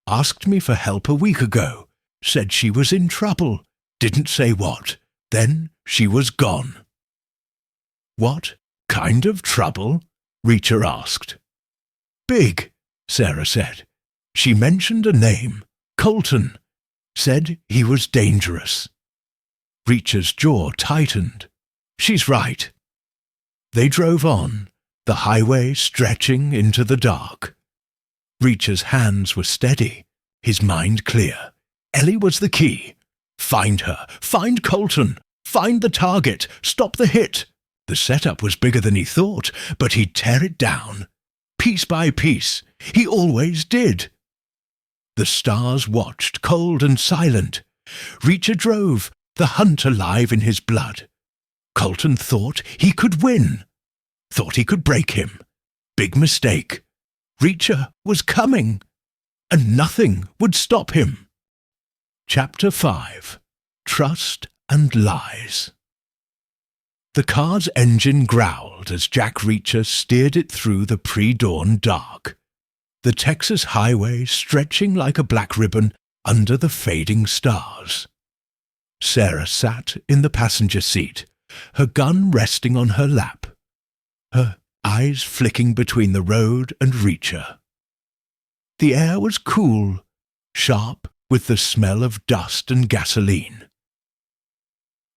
Speaker 1: Asked me for help a week ago, said she was in trouble, didn't say what. Then she was gone." "What kind of trouble?" Reacher asked. "Big," Sarah said. She mentioned a name, Colton. Said he was dangerous. Reacher's jaw tightened. "She's right." They drove on, the highway stretching into the dark. Reacher's hands were steady, his mind clear. Ellie was the key. Find her, find Colton, find the target, stop the hit. The setup was bigger than he thought, but he'd tear it down. Piece by piece, he always did. The stars watched, cold and silent. Reacher drove, the hunt alive in his blood. Colton thought he could win. Thought he could break him. Big mistake. Reacher was coming, and nothing would stop him. Chapter 5. Trust and Lies. The car's engine growled as Jack Reacher steered it through the pre-dawn dark. The Texas highway stretching like a black ribbon under the fading stars. Sarah sat in the passenger seat, her gun resting on her lap, her eyes flicking between the road and Reacher. The air was cool, sharp with the smell of dust and gasoline.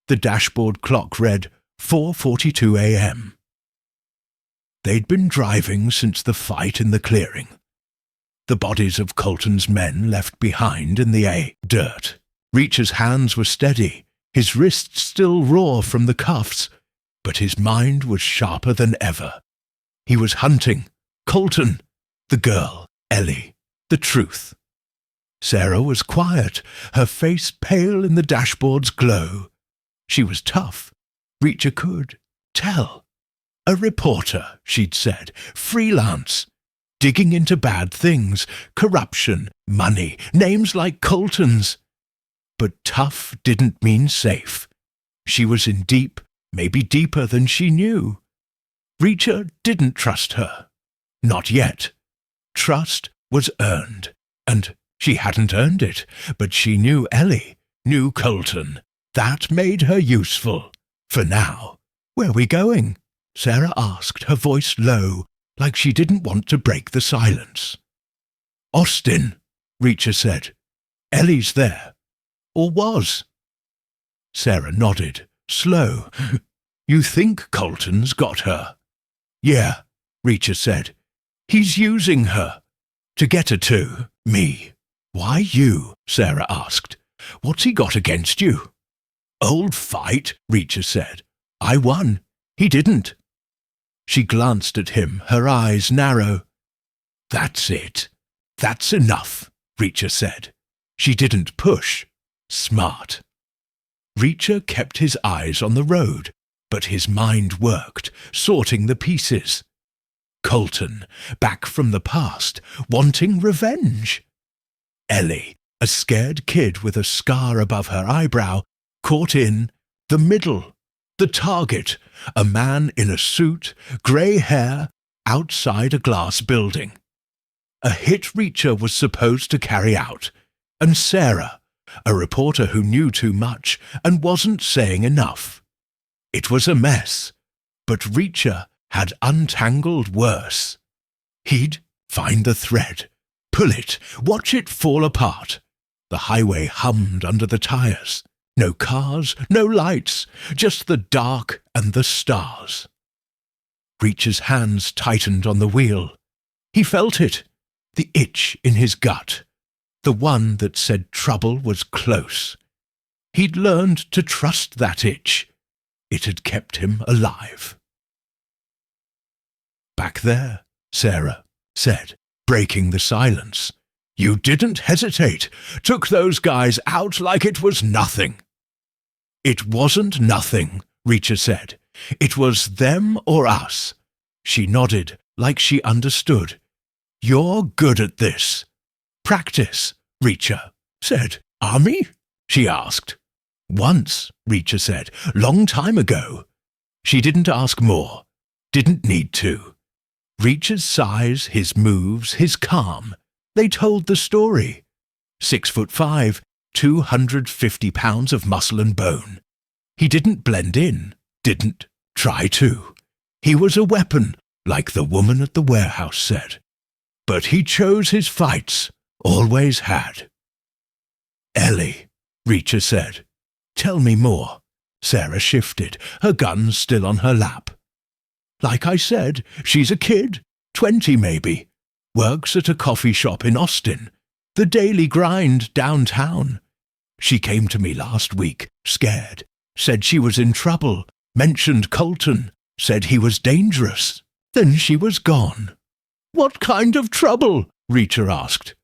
Speaker 1: The dashboard clock read 4:42 a.m. They'd been driving since the fight in the clearing. The bodies of Colton's men left behind in the dirt. Reacher's hands were steady, his wrists still raw from the cuffs, but his mind was sharper than ever. He was hunting Colton, the girl, Ellie, the truth. Sarah was quiet, her face pale in the dashboard's glow. She was tough. Reacher could tell. A reporter, she'd said, freelance, digging into bad things, corruption, money, names like Colton's. But tough didn't mean safe. She was in deep, maybe deeper than she knew. Reacher didn't trust her. Not yet. Trust was earned, and she hadn't earned it, but she knew Ellie, knew Colton. That made her useful. For now. "Where we going?" Sarah asked, her voice low, like she didn't want to break the silence. "Austin," Reacher said. "Ellie's there. Or was." Sarah nodded, slow. "You think Colton's got her?" "Yeah," Reacher said. "He's using her. To get her to me." "Why you?" Sarah asked. "What's he got against you?" "Old fight," Reacher said. "I won. He didn't." She glanced at him, her eyes narrow. "That's it. That's enough," Reacher said. She didn't push. Smart. Reacher kept his eyes on the road. but his mind worked, sorting the pieces. Colton, back from the past, wanting revenge. Ellie, a scared kid with a scar above her eyebrow, caught in the middle. The target, a man in a suit, grey hair, outside a glass building. A hit Reacher was supposed to carry out, and Sarah, a reporter who knew too much and wasn't saying enough. It was a mess, but Reacher had untangled worse. He'd find the thread, pull it, watch it fall apart. The highway hummed under the tires. No cars, no lights, just the dark and the stars. Reacher's hands tightened on the wheel. He felt it, the itch in his gut, the one that said trouble was close. He'd learned to trust that itch. It had kept him alive. "Back there," Sarah said, breaking the silence. "You didn't hesitate, took those guys out like it was nothing." "It wasn't nothing," Reacher said. "It was them or us." She nodded like she understood. "You're good at this." "Practice," Reacher said. "Army?" she asked. "Once," Reacher said. "Long time ago." She didn't ask more. Didn't need to. Reacher's size, his moves, his calm. They told the story. 6'5", 250 pounds of muscle and bone. He didn't blend in, didn't try to. He was a weapon, like the woman at the warehouse said. But he chose his fights, always had. "Ellie," Reacher said. "Tell me more." Sarah shifted, her gun still on her lap. "Like I said, she's a kid, 20 maybe. Works at a coffee shop in Austin. The daily grind downtown. She came to me last week, scared. Said she was in trouble, mentioned Colton, said he was dangerous. Then she was gone." "What kind of trouble?" Reacher asked.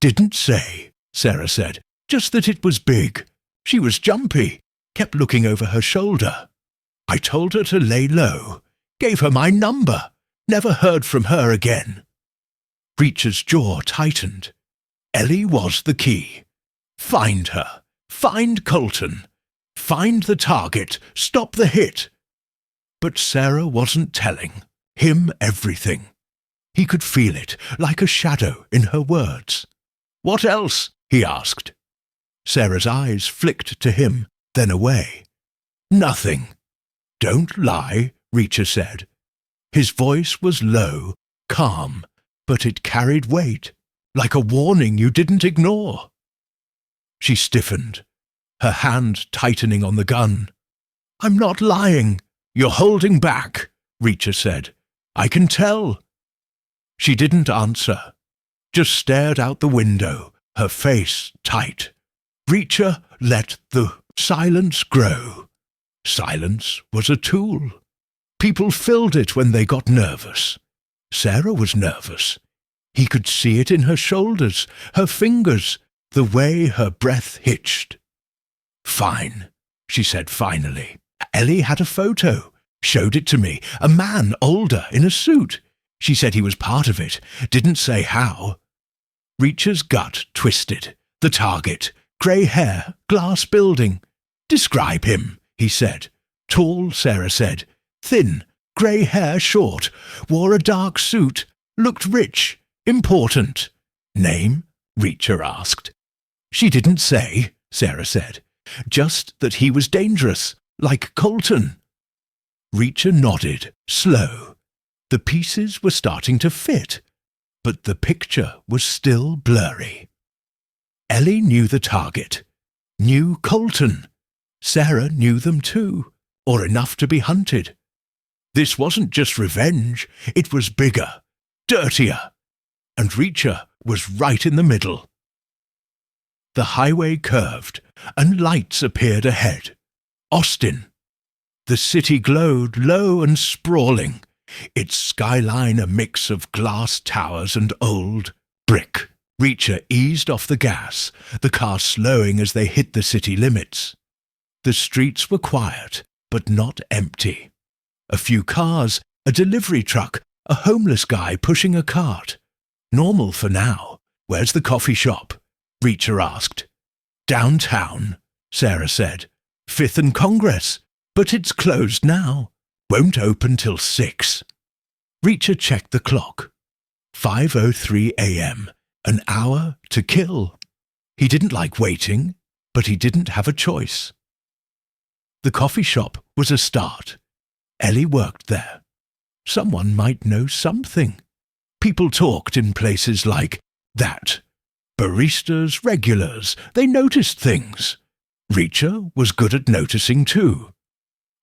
Speaker 1: "Didn't say," Sarah said. "Just that it was big. She was jumpy, kept looking over her shoulder. I told her to lay low, gave her my number, never heard from her again." Reacher's jaw tightened. Ellie was the key. Find her, find Colton, find the target, stop the hit. But Sarah wasn't telling him everything. He could feel it, like a shadow in her words. "What else?" he asked. Sarah's eyes flicked to him, then away. "Nothing." "Don't lie," Reacher said. His voice was low, calm, but it carried weight, like a warning you didn't ignore. She stiffened, her hand tightening on the gun. "I'm not lying. You're holding back," Reacher said. "I can tell." She didn't answer, just stared out the window, her face tight. Reacher let the silence grow. Silence was a tool. People filled it when they got nervous. Sarah was nervous. He could see it in her shoulders, her fingers, the way her breath hitched. "Fine," she said finally. "Ellie had a photo, showed it to me, a man older in a suit. She said he was part of it, didn't say how." Reacher's gut twisted. The target, grey hair, glass building. "Describe him," he said. "Tall," Sarah said. "Thin, grey hair short, wore a dark suit, looked rich, important." "Name?" Reacher asked. "She didn't say," Sarah said. "Just that he was dangerous, like Colton." Reacher nodded, slow. The pieces were starting to fit, but the picture was still blurry. Ellie knew the target, knew Colton. Sarah knew them too, or enough to be hunted. This wasn't just revenge, it was bigger, dirtier, and Reacher was right in the middle. The highway curved, and lights appeared ahead. Austin. The city glowed low and sprawling, its skyline a mix of glass towers and old brick. Reacher eased off the gas, the car slowing as they hit the city limits. The streets were quiet, but not empty. A few cars, a delivery truck, a homeless guy pushing a cart. Normal for now. Where's the coffee shop? Reacher asked. Downtown, Sarah said. 5th and Congress. But it's closed now. Won't open till 6. Reacher checked the clock. 5:03 a.m. An hour to kill. He didn't like waiting, but he didn't have a choice. The coffee shop was a start. Ellie worked there. Someone might know something. People talked in places like that. Baristas, regulars, they noticed things. Reacher was good at noticing too.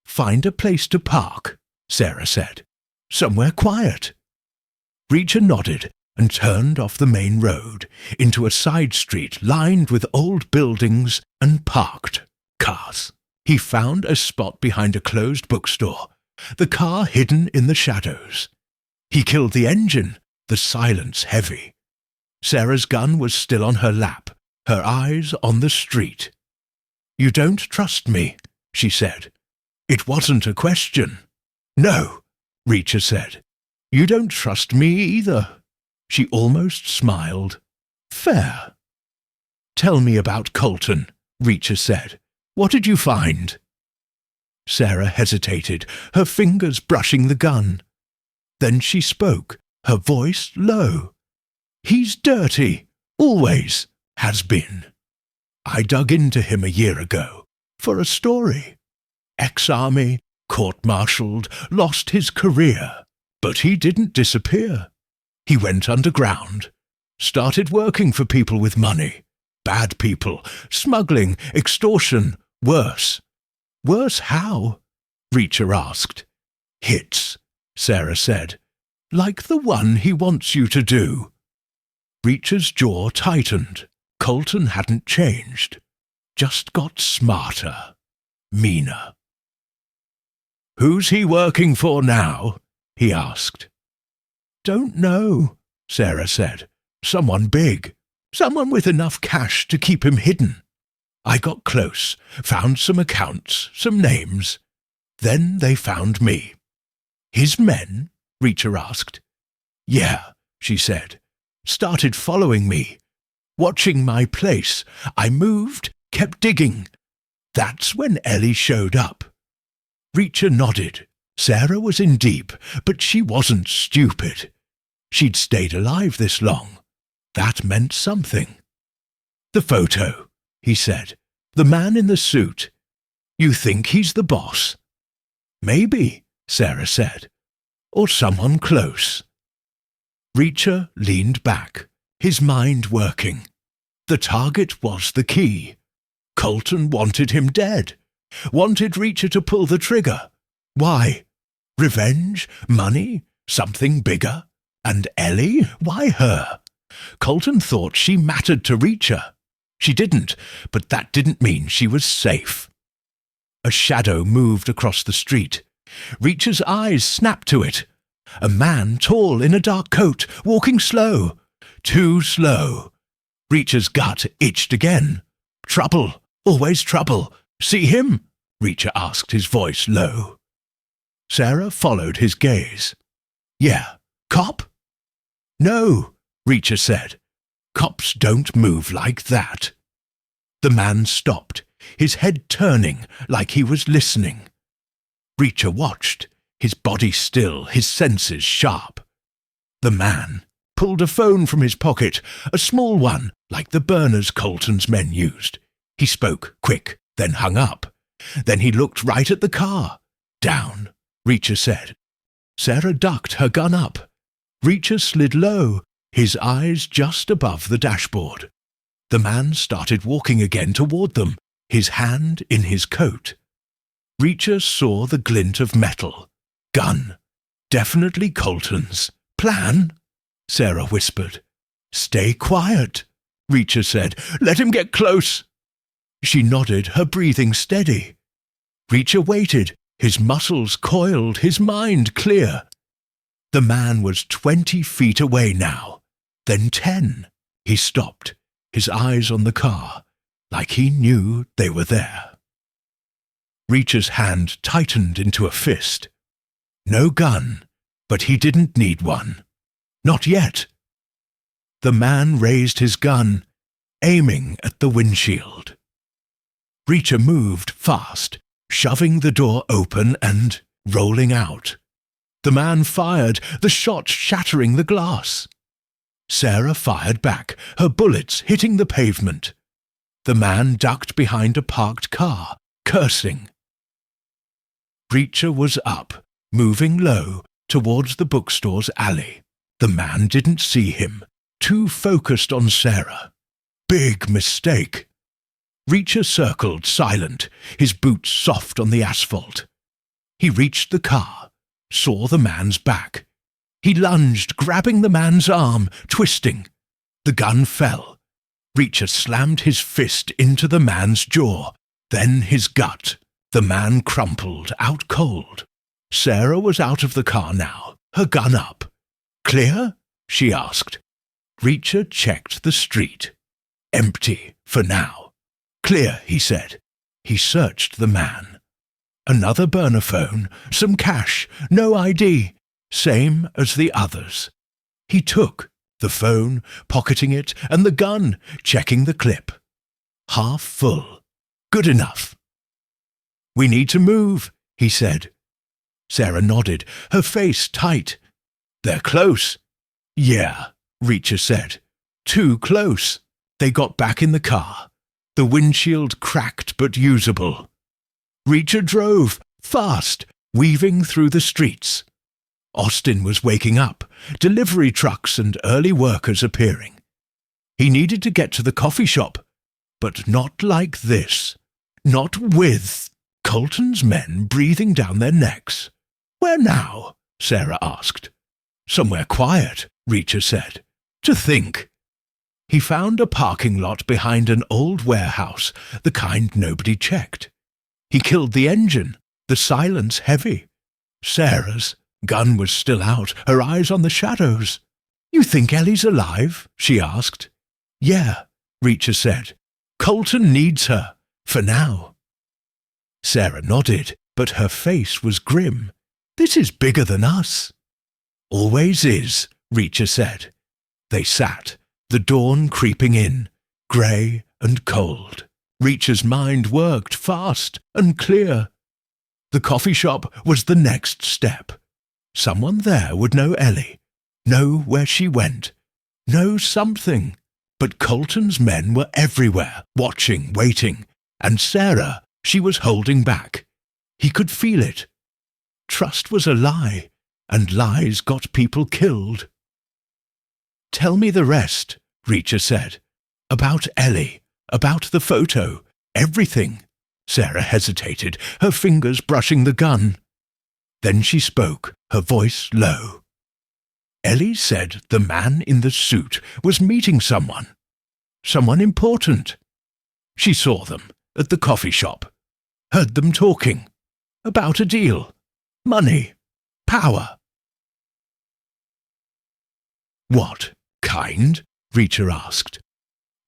Speaker 1: Find a place to park, Sarah said. Somewhere quiet. Reacher nodded and turned off the main road into a side street lined with old buildings and parked cars. He found a spot behind a closed bookstore, the car hidden in the shadows. He killed the engine, the silence heavy. Sarah's gun was still on her lap, her eyes on the street. You don't trust me, she said. It wasn't a question. No, Reacher said. You don't trust me either. She almost smiled. Fair. Tell me about Colton, Reacher said. What did you find? Sarah hesitated, her fingers brushing the gun. Then she spoke, her voice low. He's dirty, always has been. I dug into him a year ago, for a story. Ex-army, court-martialed, lost his career, but he didn't disappear. He went underground, started working for people with money, bad people, smuggling, extortion, worse. Worse how? Reacher asked. Hits, Sarah said, like the one he wants you to do. Reacher's jaw tightened. Colton hadn't changed, just got smarter, meaner. Who's he working for now? He asked. Don't know, Sarah said. Someone big, someone with enough cash to keep him hidden. I got close, found some accounts, some names. Then they found me. His men? Reacher asked. Yeah, she said. Started following me. Watching my place. I moved, kept digging. That's when Ellie showed up. Reacher nodded. Sarah was in deep, but she wasn't stupid. She'd stayed alive this long. That meant something. The photo, he said. The man in the suit. You think he's the boss? Maybe, Sarah said. Or someone close. Reacher leaned back, his mind working. The target was the key. Colton wanted him dead. Wanted Reacher to pull the trigger. Why? Revenge? Money? Something bigger? And Ellie? Why her? Colton thought she mattered to Reacher. She didn't, but that didn't mean she was safe. A shadow moved across the street. Reacher's eyes snapped to it. A man tall in a dark coat, walking slow. Too slow. Reacher's gut itched again. Trouble, always trouble. See him? Reacher asked, his voice low. Sarah followed his gaze. Yeah, cop? No, Reacher said. Cops don't move like that. The man stopped, his head turning like he was listening. Reacher watched, his body still, his senses sharp. The man pulled a phone from his pocket, a small one like the burners Colton's men used. He spoke quick, then hung up. Then he looked right at the car. Down, Reacher said. Sarah ducked, her gun up. Reacher slid low, his eyes just above the dashboard. The man started walking again toward them, his hand in his coat. Reacher saw the glint of metal. Gun. Definitely Colton's. Plan? Sarah whispered. Stay quiet, Reacher said. Let him get close. She nodded, her breathing steady. Reacher waited, his muscles coiled, his mind clear. The man was 20 feet away now, then 10. He stopped, his eyes on the car, like he knew they were there. Reacher's hand tightened into a fist. No gun, but he didn't need one. Not yet. The man raised his gun, aiming at the windshield. Reacher moved fast, shoving the door open and rolling out. The man fired, the shot shattering the glass. Sarah fired back, her bullets hitting the pavement. The man ducked behind a parked car, cursing. Reacher was up, moving low, towards the bookstore's alley. The man didn't see him, too focused on Sarah. Big mistake. Reacher circled, silent, his boots soft on the asphalt. He reached the car, saw the man's back. He lunged, grabbing the man's arm, twisting. The gun fell. Reacher slammed his fist into the man's jaw, then his gut. The man crumpled, out cold. Sarah was out of the car now, her gun up. Clear? She asked. Reacher checked the street. Empty, for now. Clear, he said. He searched the man. Another burner phone, some cash, no ID, same as the others. He took the phone, pocketing it, and the gun, checking the clip. Half full. Good enough. We need to move, he said. Sarah nodded, her face tight. They're close. Yeah, Reacher said. Too close. They got back in the car. The windshield cracked but usable. Reacher drove, fast, weaving through the streets. Austin was waking up, delivery trucks and early workers appearing. He needed to get to the coffee shop, but not like this. Not with Colton's men breathing down their necks. Where now? Sarah asked. Somewhere quiet, Reacher said. To think. He found a parking lot behind an old warehouse, the kind nobody checked. He killed the engine, the silence heavy. Sarah's gun was still out, her eyes on the shadows. You think Ellie's alive? She asked. Yeah, Reacher said. Colton needs her, for now. Sarah nodded, but her face was grim. This is bigger than us. Always is, Reacher said. They sat, the dawn creeping in, grey and cold. Reacher's mind worked fast and clear. The coffee shop was the next step. Someone there would know Ellie, know where she went, know something. But Colton's men were everywhere, watching, waiting, and Sarah, she was holding back. He could feel it. Trust was a lie, and lies got people killed. Tell me the rest, Reacher said. About Ellie, about the photo, everything. Sarah hesitated, her fingers brushing the gun. Then she spoke, her voice low. Ellie said the man in the suit was meeting someone. Someone important. She saw them at the coffee shop. Heard them talking. About a deal. Money. Power. What kind? Reacher asked.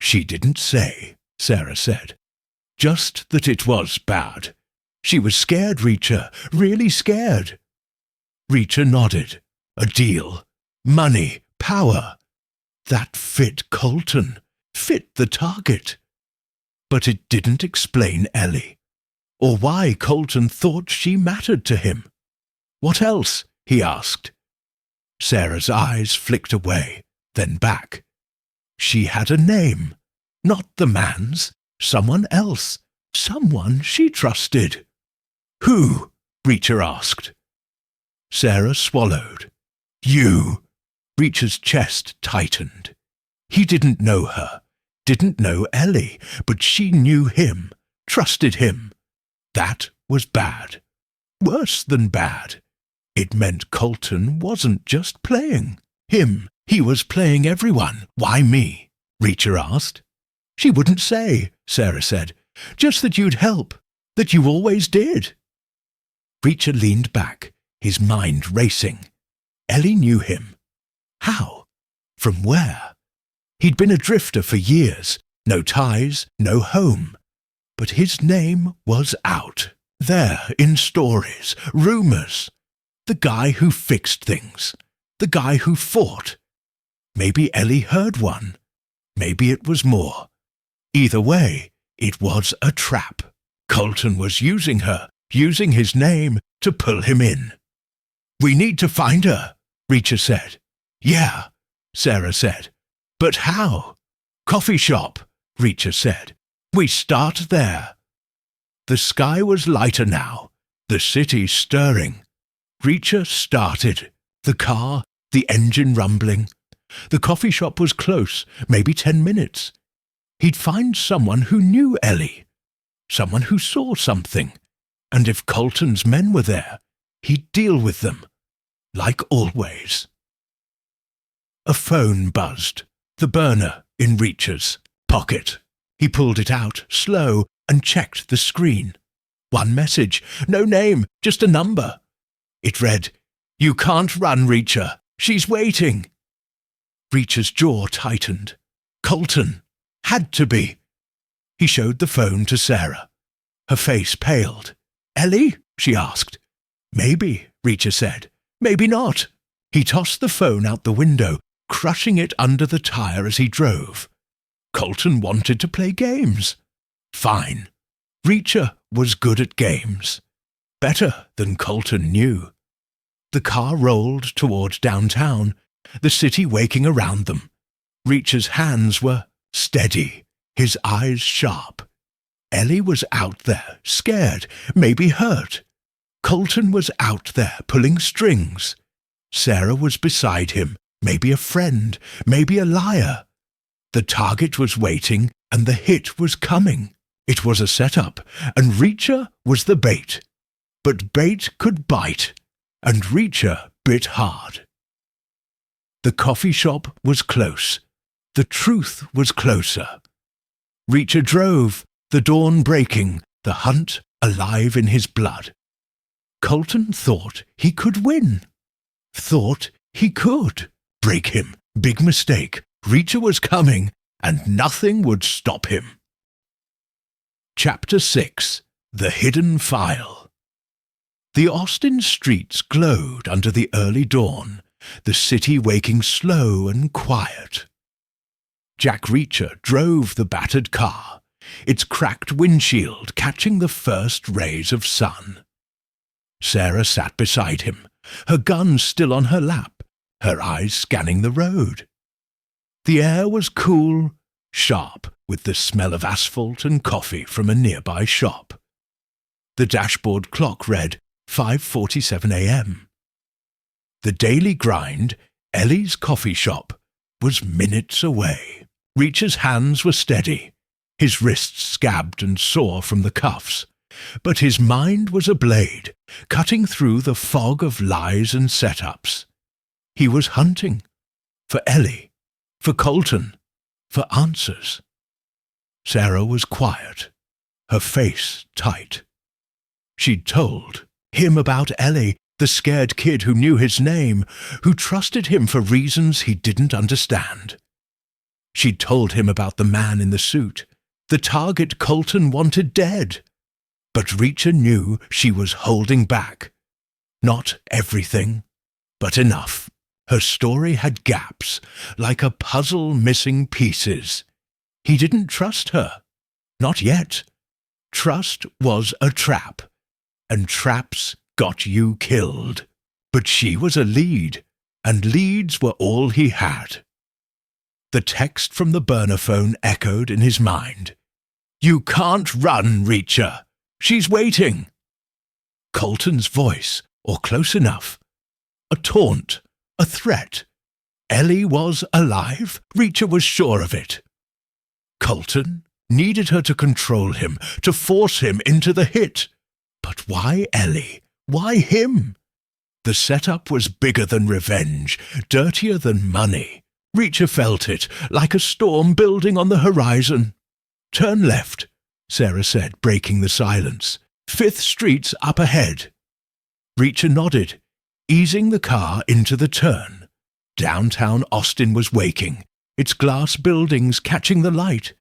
Speaker 1: She didn't say, Sarah said. Just that it was bad. She was scared, Reacher, really scared. Reacher nodded. A deal. Money. Power. That fit Colton. Fit the target. But it didn't explain Ellie, or why Colton thought she mattered to him. What else? He asked. Sarah's eyes flicked away, then back. She had a name. Not the man's. Someone else. Someone she trusted. Who? Reacher asked. Sarah swallowed. You. Reacher's chest tightened. He didn't know her, didn't know Ellie, but she knew him, trusted him. That was bad. Worse than bad. It meant Colton wasn't just playing him. He was playing everyone. Why me? Reacher asked. She wouldn't say, Sarah said. Just that you'd help, that you always did. Reacher leaned back, his mind racing. Ellie knew him. How? From where? He'd been a drifter for years, no ties, no home. But his name was out. There, in stories, rumours. The guy who fixed things. The guy who fought. Maybe Ellie heard one. Maybe it was more. Either way, it was a trap. Colton was using her, using his name, to pull him in. "We need to find her," Reacher said. "Yeah," Sarah said. "But how?" "Coffee shop," Reacher said. "We start there." The sky was lighter now, the city stirring. Reacher started, the car, the engine rumbling. The coffee shop was close, maybe 10 minutes. He'd find someone who knew Ellie, someone who saw something, and if Colton's men were there, he'd deal with them, like always. A phone buzzed, the burner in Reacher's pocket. He pulled it out, slow, and checked the screen. One message, no name, just a number. It read, "You can't run, Reacher. She's waiting." Reacher's jaw tightened. Colton. Had to be. He showed the phone to Sarah. Her face paled. "Ellie?" she asked. "Maybe," Reacher said. "Maybe not." He tossed the phone out the window, crushing it under the tire as he drove. Colton wanted to play games. Fine. Reacher was good at games. Better than Colton knew. The car rolled toward downtown, the city waking around them. Reacher's hands were steady, his eyes sharp. Ellie was out there, scared, maybe hurt. Colton was out there, pulling strings. Sarah was beside him, maybe a friend, maybe a liar. The target was waiting, and the hit was coming. It was a setup, and Reacher was the bait. But bait could bite, and Reacher bit hard. The coffee shop was close. The truth was closer. Reacher drove, the dawn breaking, the hunt alive in his blood. Colton thought he could win. Thought he could break him. Big mistake. Reacher was coming, and nothing would stop him. Chapter 6. The Hidden File. The Austin streets glowed under the early dawn, the city waking slow and quiet. Jack Reacher drove the battered car, its cracked windshield catching the first rays of sun. Sarah sat beside him, her gun still on her lap, her eyes scanning the road. The air was cool, sharp, with the smell of asphalt and coffee from a nearby shop. The dashboard clock read 5:47 a.m. The daily grind, Ellie's coffee shop, was minutes away. Reacher's hands were steady, his wrists scabbed and sore from the cuffs, but his mind was a blade, cutting through the fog of lies and setups. He was hunting. For Ellie. For Colton. For answers. Sarah was quiet, her face tight. She'd told him about Ellie, the scared kid who knew his name, who trusted him for reasons he didn't understand. She'd told him about the man in the suit, the target Colton wanted dead. But Reacher knew she was holding back. Not everything, but enough. Her story had gaps, like a puzzle missing pieces. He didn't trust her. Not yet. Trust was a trap, and traps got you killed. But she was a lead, and leads were all he had. The text from the burner phone echoed in his mind. "You can't run, Reacher. She's waiting." Colton's voice, or close enough. A taunt, a threat. Ellie was alive. Reacher was sure of it. Colton needed her to control him, to force him into the hit. But why Ellie? Why him? The setup was bigger than revenge, dirtier than money. Reacher felt it, like a storm building on the horizon. "Turn left," Sarah said, breaking the silence. "5th Street's up ahead." Reacher nodded, easing the car into the turn. Downtown Austin was waking, its glass buildings catching the light,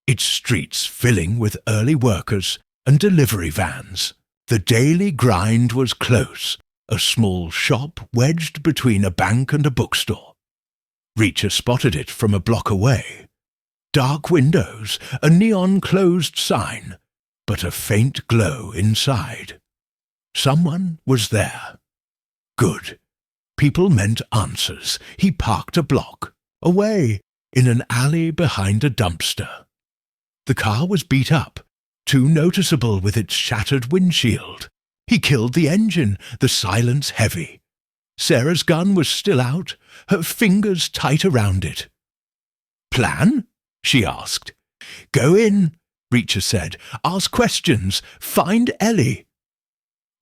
Speaker 1: its streets filling with early workers and delivery vans. The daily grind was close, a small shop wedged between a bank and a bookstore. Reacher spotted it from a block away. Dark windows, a neon closed sign, but a faint glow inside. Someone was there. Good. People meant answers. He parked a block, away, in an alley behind a dumpster. The car was beat up, too noticeable with its shattered windshield. He killed the engine, the silence heavy. Sarah's gun was still out, her fingers tight around it. "Plan?" she asked. "Go in," Reacher said. "Ask questions. Find Ellie."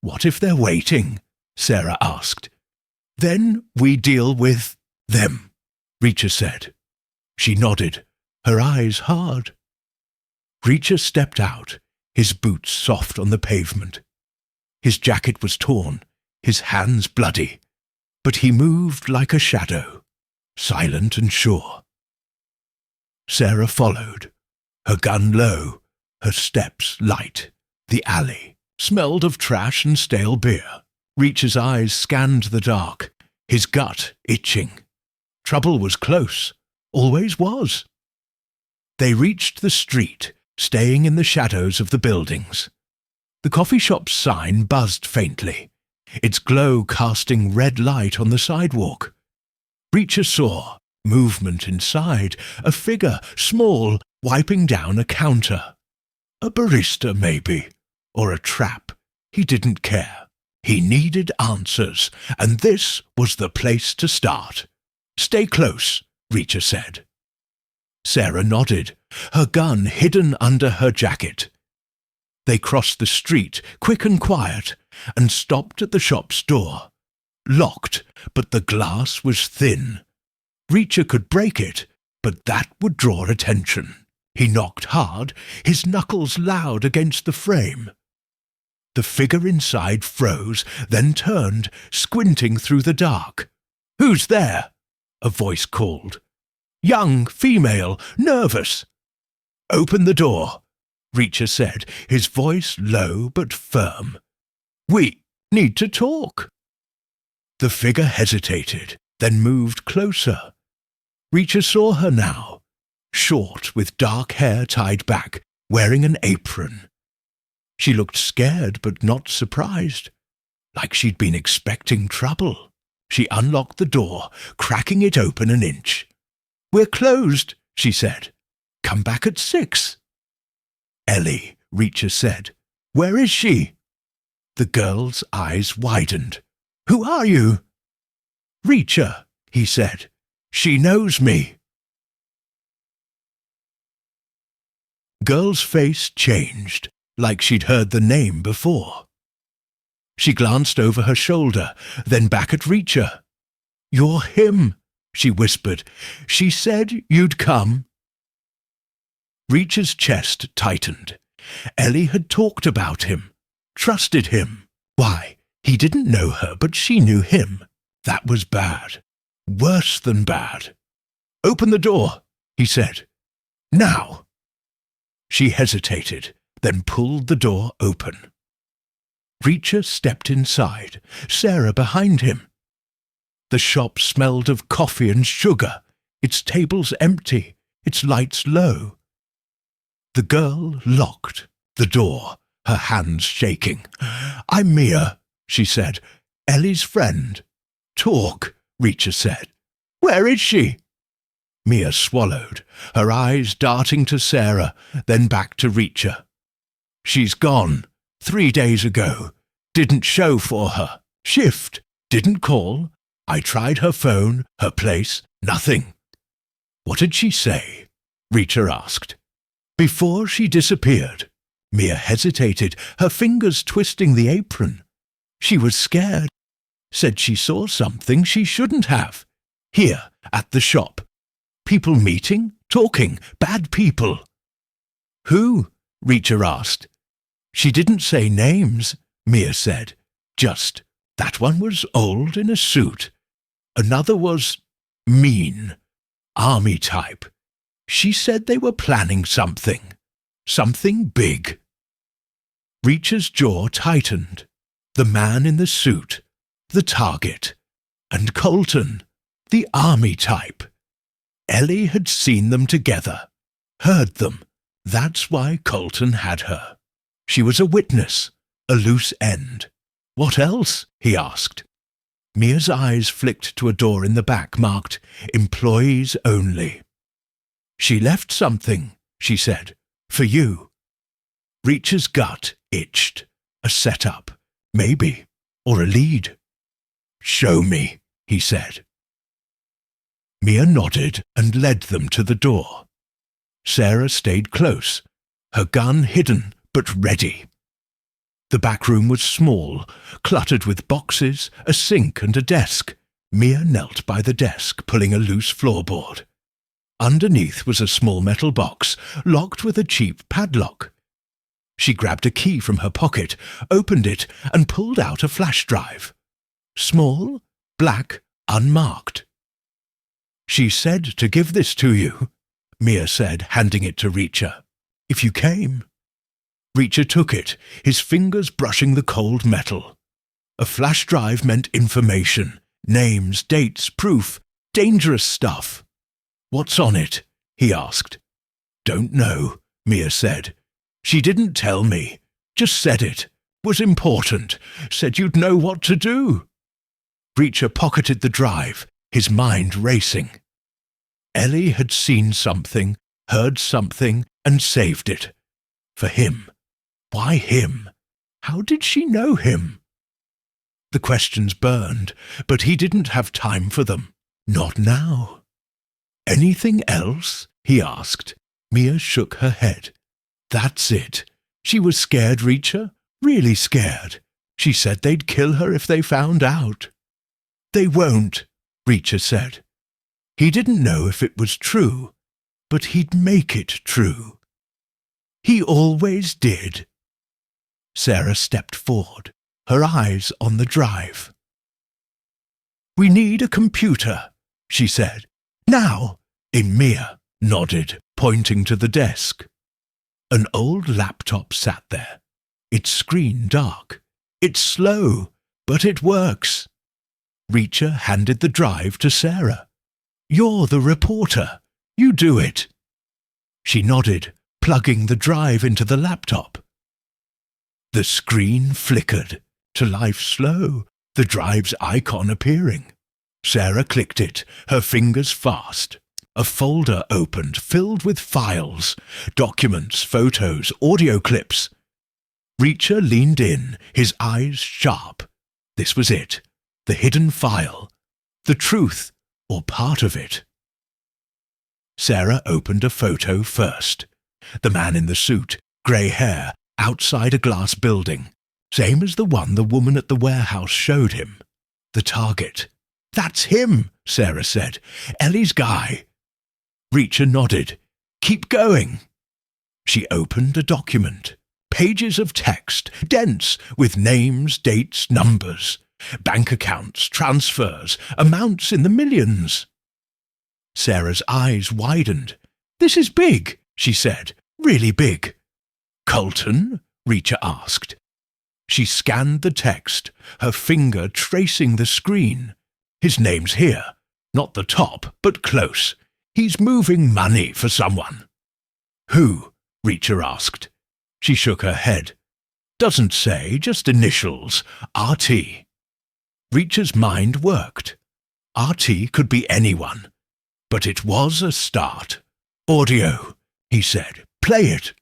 Speaker 1: "What if they're waiting?" Sarah asked. "Then we deal with them," Reacher said. She nodded, her eyes hard. Reacher stepped out, his boots soft on the pavement. His jacket was torn, his hands bloody, but he moved like a shadow, silent and sure. Sarah followed, her gun low, her steps light. The alley smelled of trash and stale beer. Reacher's eyes scanned the dark, his gut itching. Trouble was close, always was. They reached the street, staying in the shadows of the buildings. The coffee shop's sign buzzed faintly, its glow casting red light on the sidewalk. Reacher saw movement inside, a figure, small, wiping down a counter. A barista, maybe, or a trap. He didn't care. He needed answers, and this was the place to start. "Stay close," Reacher said. Sarah nodded, her gun hidden under her jacket. They crossed the street, quick and quiet, and stopped at the shop's door. Locked, but the glass was thin. Reacher could break it, but that would draw attention. He knocked hard, his knuckles loud against the frame. The figure inside froze, then turned, squinting through the dark. "Who's there?" a voice called. "Young, female, nervous." "Open the door," Reacher said, his voice low but firm. "We need to talk." The figure hesitated, then moved closer. Reacher saw her now, short with dark hair tied back, wearing an apron. She looked scared but not surprised, like she'd been expecting trouble. She unlocked the door, cracking it open an inch. "We're closed," she said. "Come back at 6. "Ellie," Reacher said. "Where is she?" The girl's eyes widened. "Who are you?" "Reacher," he said. "She knows me." Girl's face changed, like she'd heard the name before. She glanced over her shoulder, then back at Reacher. "You're him," she whispered. "She said you'd come." Reacher's chest tightened. Ellie had talked about him, trusted him. Why, he didn't know her, but she knew him. That was bad. Worse than bad. "Open the door," he said. "Now." She hesitated, then pulled the door open. Reacher stepped inside, Sarah behind him. The shop smelled of coffee and sugar, its tables empty, its lights low. The girl locked the door, her hands shaking. "I'm Mia," she said. "Ellie's friend." "Talk," Reacher said. "Where is she?" Mia swallowed, her eyes darting to Sarah, then back to Reacher. "She's gone. 3 days ago. Didn't show for her. Shift. Didn't call. I tried her phone, her place. Nothing." "What did she say?" Reacher asked. "Before she disappeared." Mia hesitated, her fingers twisting the apron. "She was scared. Said she saw something she shouldn't have. Here, at the shop. People meeting, talking, bad people." "Who?" Reacher asked. "She didn't say names," Mia said. "Just, that one was old in a suit. Another was mean, army type. She said they were planning something. Something big." Reacher's jaw tightened. The man in the suit, the target, and Colton, the army type. Ellie had seen them together, heard them. That's why Colton had her. She was a witness, a loose end. What else? He asked. Mia's eyes flicked to a door in the back marked Employees Only. She left something, she said, for you. Reacher's gut itched. A setup, maybe, or a lead. Show me, he said. Mia nodded and led them to the door. Sarah stayed close, her gun hidden but ready. The back room was small, cluttered with boxes, a sink and a desk. Mia knelt by the desk, pulling a loose floorboard. Underneath was a small metal box, locked with a cheap padlock. She grabbed a key from her pocket, opened it, and pulled out a flash drive. Small, black, unmarked. She said to give this to you, Mia said, handing it to Reacher. If you came. Reacher took it, his fingers brushing the cold metal. A flash drive meant information, names, dates, proof, dangerous stuff. What's on it? He asked. Don't know, Mia said. She didn't tell me, just said it. Was important, said you'd know what to do. Reacher pocketed the drive, his mind racing. Ellie had seen something, heard something, and saved it. For him. Why him? How did she know him? The questions burned, but he didn't have time for them. Not now. Anything else? He asked. Mia shook her head. That's it. She was scared, Reacher. Really scared. She said they'd kill her if they found out. They won't, Reacher said. He didn't know if it was true, but he'd make it true. He always did. Sarah stepped forward, her eyes on the drive. We need a computer, she said. Now, Mia nodded, pointing to the desk. An old laptop sat there, its screen dark. It's slow, but it works. Reacher handed the drive to Sarah. You're the reporter. You do it. She nodded, plugging the drive into the laptop. The screen flickered, to life slow, the drive's icon appearing. Sarah clicked it, her fingers fast. A folder opened, filled with files, documents, photos, audio clips. Reacher leaned in, his eyes sharp. This was it, the hidden file, the truth, or part of it. Sarah opened a photo first. The man in the suit, grey hair, outside a glass building, same as the one the woman at the warehouse showed him. The target. That's him, Sarah said. Ellie's guy. Reacher nodded. Keep going. She opened a document. Pages of text, dense, with names, dates, numbers. Bank accounts, transfers, amounts in the millions. Sarah's eyes widened. This is big, she said. Really big. Colton? Reacher asked. She scanned the text, her finger tracing the screen. His name's here. Not the top, but close. He's moving money for someone. Who? Reacher asked. She shook her head. Doesn't say, just initials. RT. Reacher's mind worked. RT could be anyone. But it was a start. Audio, he said. Play it.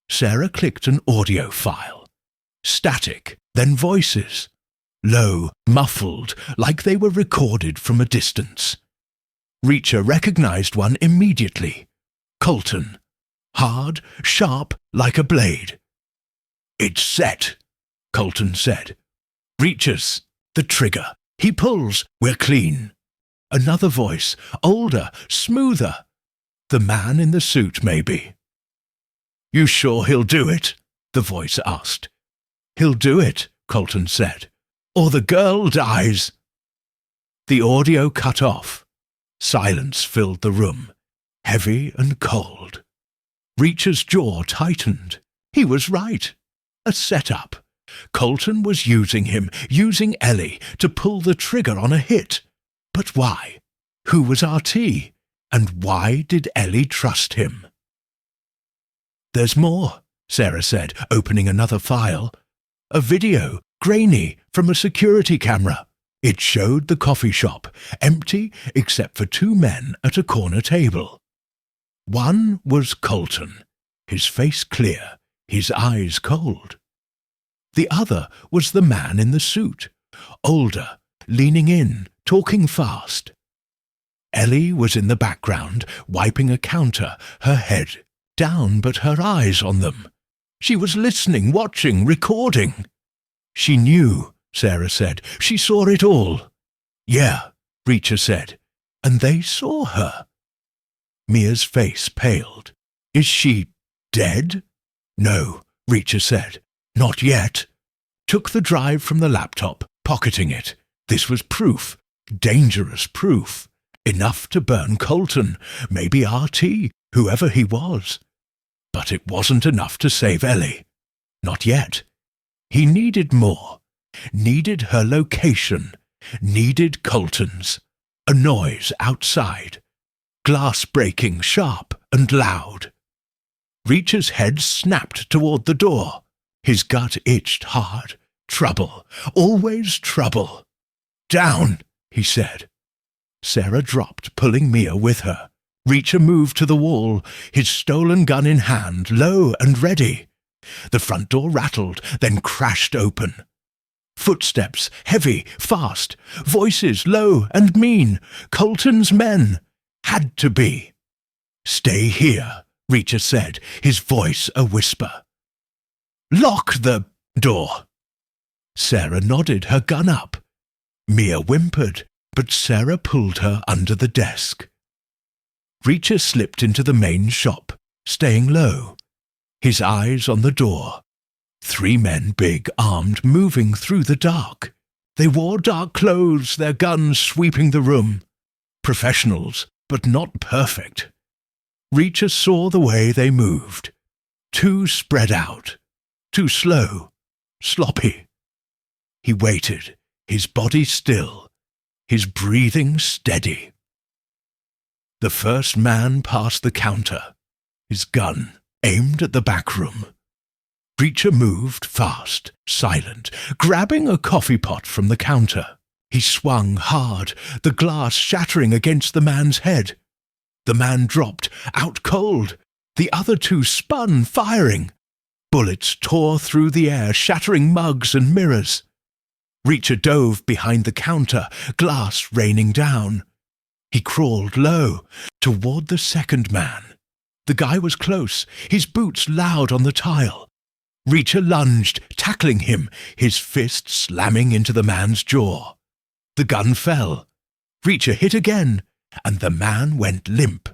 Speaker 1: Sarah clicked an audio file. Static, then voices. Low, muffled, like they were recorded from a distance. Reacher recognized one immediately. Colton. Hard, sharp, like a blade. It's set, Colton said. Reacher's. The trigger. He pulls. We're clean. Another voice, older, smoother. The man in the suit, maybe. You sure he'll do it? The voice asked. He'll do it, Colton said. Or the girl dies. The audio cut off. Silence filled the room, heavy and cold. Reacher's jaw tightened. He was right. A setup. Colton was using him, using Ellie, to pull the trigger on a hit. But why? Who was RT? And why did Ellie trust him? "There's more," Sarah said, opening another file. A video, grainy, from a security camera. It showed the coffee shop, empty except for two men at a corner table. One was Colton, his face clear, his eyes cold. The other was the man in the suit, older, leaning in, talking fast. Ellie was in the background, wiping a counter, her head down but her eyes on them. She was listening, watching, recording. She knew, Sarah said. She saw it all. "Yeah," Reacher said. "And they saw her." Mia's face paled. "Is she dead?" "No," Reacher said. "Not yet." Took the drive from the laptop, pocketing it. This was proof. Dangerous proof. Enough to burn Colton, maybe RT, whoever he was. But it wasn't enough to save Ellie. Not yet. He needed more. Needed her location. Needed Colton's. A noise outside. Glass breaking sharp and loud. Reacher's head snapped toward the door. His gut itched hard. Trouble. Always trouble. "Down," he said. Sarah dropped, pulling Mia with her. Reacher moved to the wall, his stolen gun in hand, low and ready. The front door rattled, then crashed open. Footsteps, heavy, fast. Voices, low and mean. Colton's men. Had to be. "Stay here," Reacher said, his voice a whisper. "Lock the door." Sarah nodded, her gun up. Mia whimpered, but Sarah pulled her under the desk. Reacher slipped into the main shop, staying low, his eyes on the door. 3 men, big, armed, moving through the dark. They wore dark clothes, their guns sweeping the room. Professionals, but not perfect. Reacher saw the way they moved. Too spread out. Too slow. Sloppy. He waited, his body still, his breathing steady. The first man passed the counter, his gun aimed at the back room. Reacher moved fast, silent, grabbing a coffee pot from the counter. He swung hard, the glass shattering against the man's head. The man dropped, out cold. The other 2 spun, firing. Bullets tore through the air, shattering mugs and mirrors. Reacher dove behind the counter, glass raining down. He crawled low, toward the second man. The guy was close, his boots loud on the tile. Reacher lunged, tackling him, his fist slamming into the man's jaw. The gun fell. Reacher hit again, and the man went limp.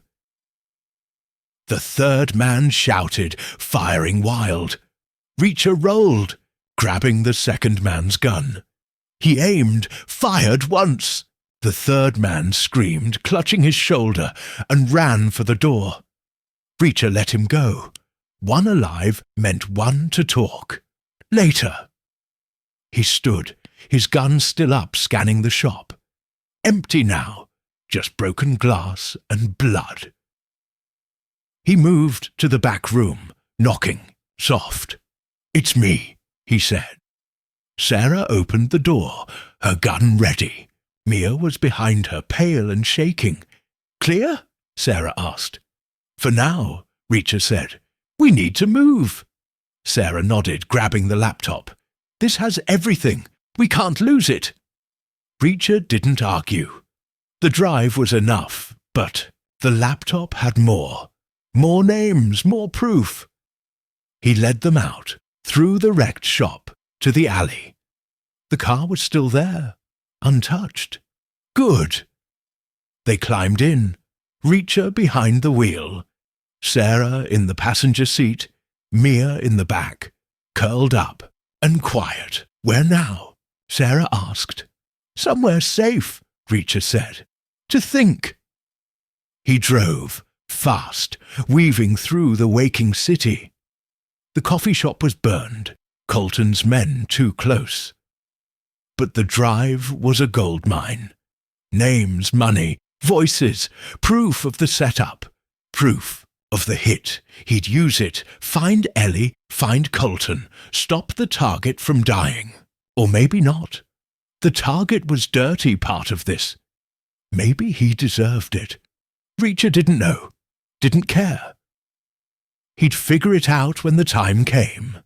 Speaker 1: The third man shouted, firing wild. Reacher rolled, grabbing the second man's gun. He aimed, fired once. The third man screamed, clutching his shoulder, and ran for the door. Reacher let him go. 1 alive meant 1 to talk. Later. He stood, his gun still up, scanning the shop. Empty now, just broken glass and blood. He moved to the back room, knocking, soft. "It's me," he said. Sarah opened the door, her gun ready. Mia was behind her, pale and shaking. "Clear?" Sarah asked. "For now," Reacher said. "We need to move." Sarah nodded, grabbing the laptop. "This has everything. We can't lose it." Reacher didn't argue. The drive was enough, but the laptop had more. More names, more proof. He led them out, through the wrecked shop, to the alley. The car was still there, untouched. Good. They climbed in, Reacher behind the wheel, Sarah in the passenger seat, Mia in the back, curled up and quiet. "Where now?" Sarah asked. "Somewhere safe," Reacher said. "To think." He drove, fast, weaving through the waking city. The coffee shop was burned, Colton's men too close. But the drive was a gold mine. Names, money, voices, proof of the setup, proof of the hit. He'd use it, find Ellie, find Colton, stop the target from dying. Or maybe not. The target was dirty part of this. Maybe he deserved it. Reacher didn't know, didn't care. He'd figure it out when the time came.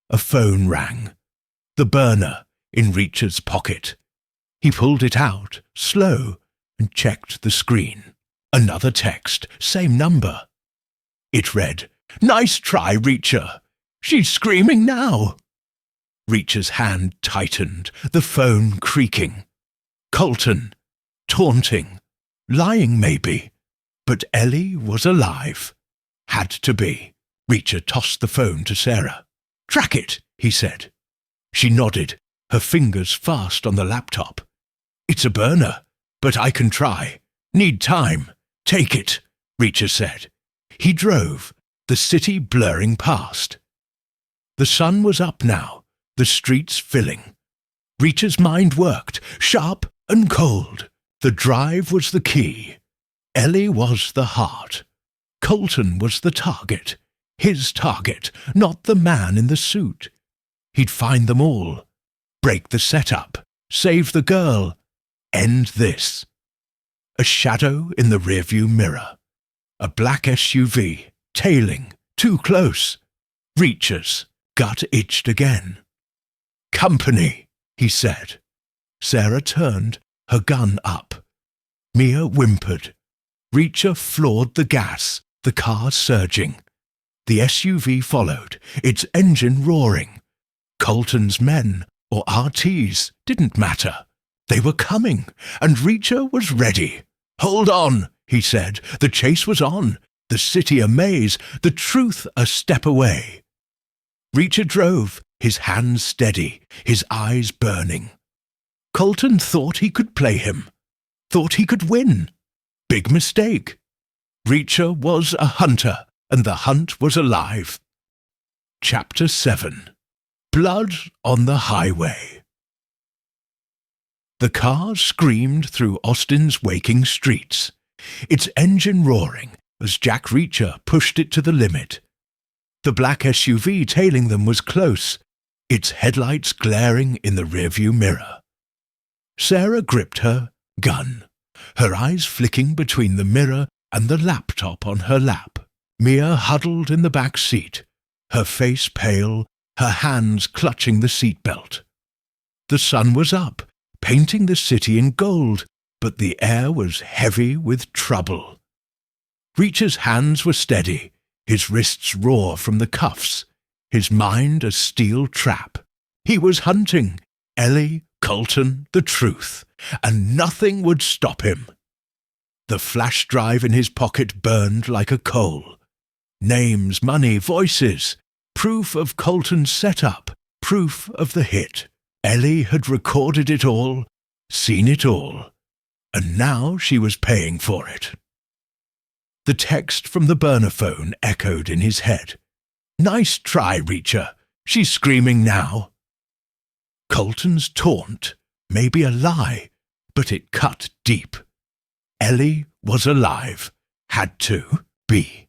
Speaker 1: A phone rang. The burner in Reacher's pocket. He pulled it out, slow, and checked the screen. Another text, same number. It read, "Nice try, Reacher. She's screaming now." Reacher's hand tightened, the phone creaking. Colton, taunting, lying maybe, but Ellie was alive. Had to be. Reacher tossed the phone to Sarah. "Track it," he said. She nodded, her fingers fast on the laptop. "It's a burner, but I can try. Need time. Take it," Reacher said. He drove, the city blurring past. The sun was up now, the streets filling. Reacher's mind worked, sharp and cold. The drive was the key. Ellie was the heart. Colton was the target. His target, not the man in the suit. He'd find them all. Break the setup. Save the girl. End this. A shadow in the rearview mirror. A black SUV, tailing, too close. Reacher's gut itched again. "Company," he said. Sarah turned, her gun up. Mia whimpered. Reacher floored the gas, the car surging. The SUV followed, its engine roaring. Colton's men, or RTs, didn't matter. They were coming, and Reacher was ready. "Hold on," he said. The chase was on. The city a maze, the truth a step away. Reacher drove, his hands steady, his eyes burning. Colton thought he could play him. Thought he could win. Big mistake. Reacher was a hunter, and the hunt was alive. Chapter 7. Blood on the Highway. The car screamed through Austin's waking streets, its engine roaring as Jack Reacher pushed it to the limit. The black SUV tailing them was close, its headlights glaring in the rearview mirror. Sarah gripped her gun, her eyes flicking between the mirror and the laptop on her lap. Mia huddled in the back seat, her face pale, her hands clutching the seatbelt. The sun was up, painting the city in gold, but the air was heavy with trouble. Reacher's hands were steady, his wrists raw from the cuffs, his mind a steel trap. He was hunting Ellie, Colton, the truth, and nothing would stop him. The flash drive in his pocket burned like a coal. Names, money, voices, proof of Colton's setup, proof of the hit. Ellie had recorded it all, seen it all, and now she was paying for it. The text from the burner phone echoed in his head. "Nice try, Reacher. She's screaming now." Colton's taunt, maybe a lie, but it cut deep. Ellie was alive, had to be.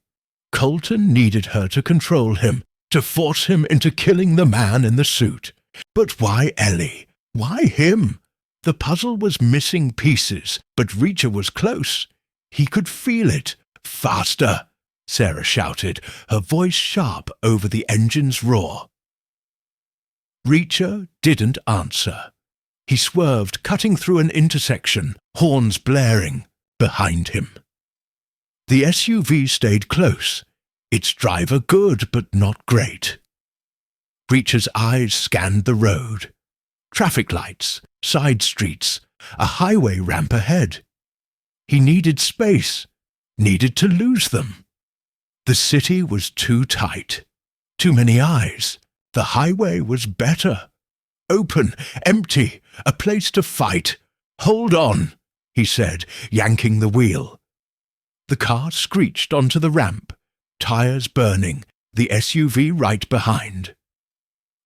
Speaker 1: Colton needed her to control him, to force him into killing the man in the suit. But why Ellie? Why him? The puzzle was missing pieces, but Reacher was close. He could feel it. "Faster!" Sarah shouted, her voice sharp over the engine's roar. Reacher didn't answer. He swerved, cutting through an intersection, horns blaring behind him. The SUV stayed close, its driver good but not great. Reacher's eyes scanned the road. Traffic lights, side streets, a highway ramp ahead. He needed space, needed to lose them. The city was too tight, too many eyes. The highway was better. Open, empty, a place to fight. "Hold on," he said, yanking the wheel. The car screeched onto the ramp, tires burning, the SUV right behind.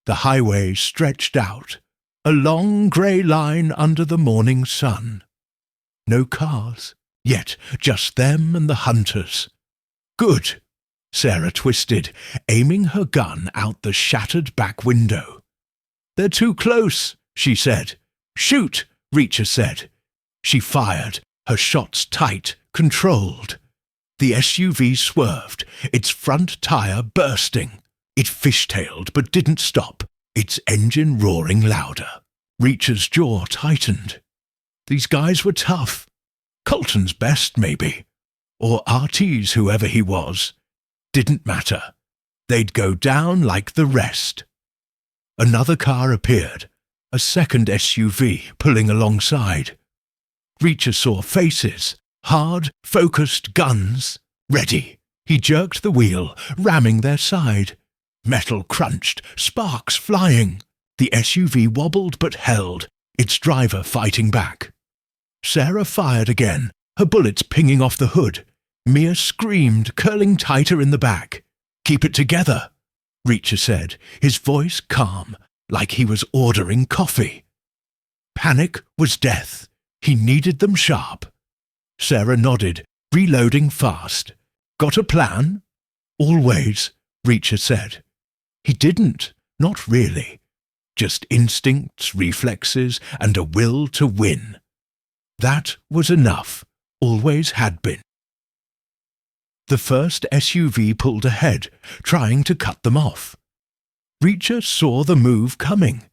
Speaker 1: The highway stretched out, a long grey line under the morning sun. No cars, yet just them and the hunters. Good, Sarah twisted, aiming her gun out the shattered back window. They're too close, she said. Shoot, Reacher said. She fired, her shots tight, controlled. The SUV swerved, its front tire bursting. It fishtailed but didn't stop, its engine roaring louder. Reacher's jaw tightened. These guys were tough. Colton's best, maybe. Or RT's, whoever he was. Didn't matter. They'd go down like the rest. Another car appeared, a second SUV pulling alongside. Reacher saw faces, hard, focused guns. Ready. He jerked the wheel, ramming their side. Metal crunched, sparks flying. The SUV wobbled but held, its driver fighting back. Sarah fired again, her bullets pinging off the hood. Mia screamed, curling tighter in the back. Keep it together, Reacher said, his voice calm, like he was ordering coffee. Panic was death. He needed them sharp. Sarah nodded, reloading fast. Got a plan? Always, Reacher said. He didn't, not really. Just instincts, reflexes, and a will to win. That was enough, always had been. The first SUV pulled ahead, trying to cut them off. Reacher saw the move coming.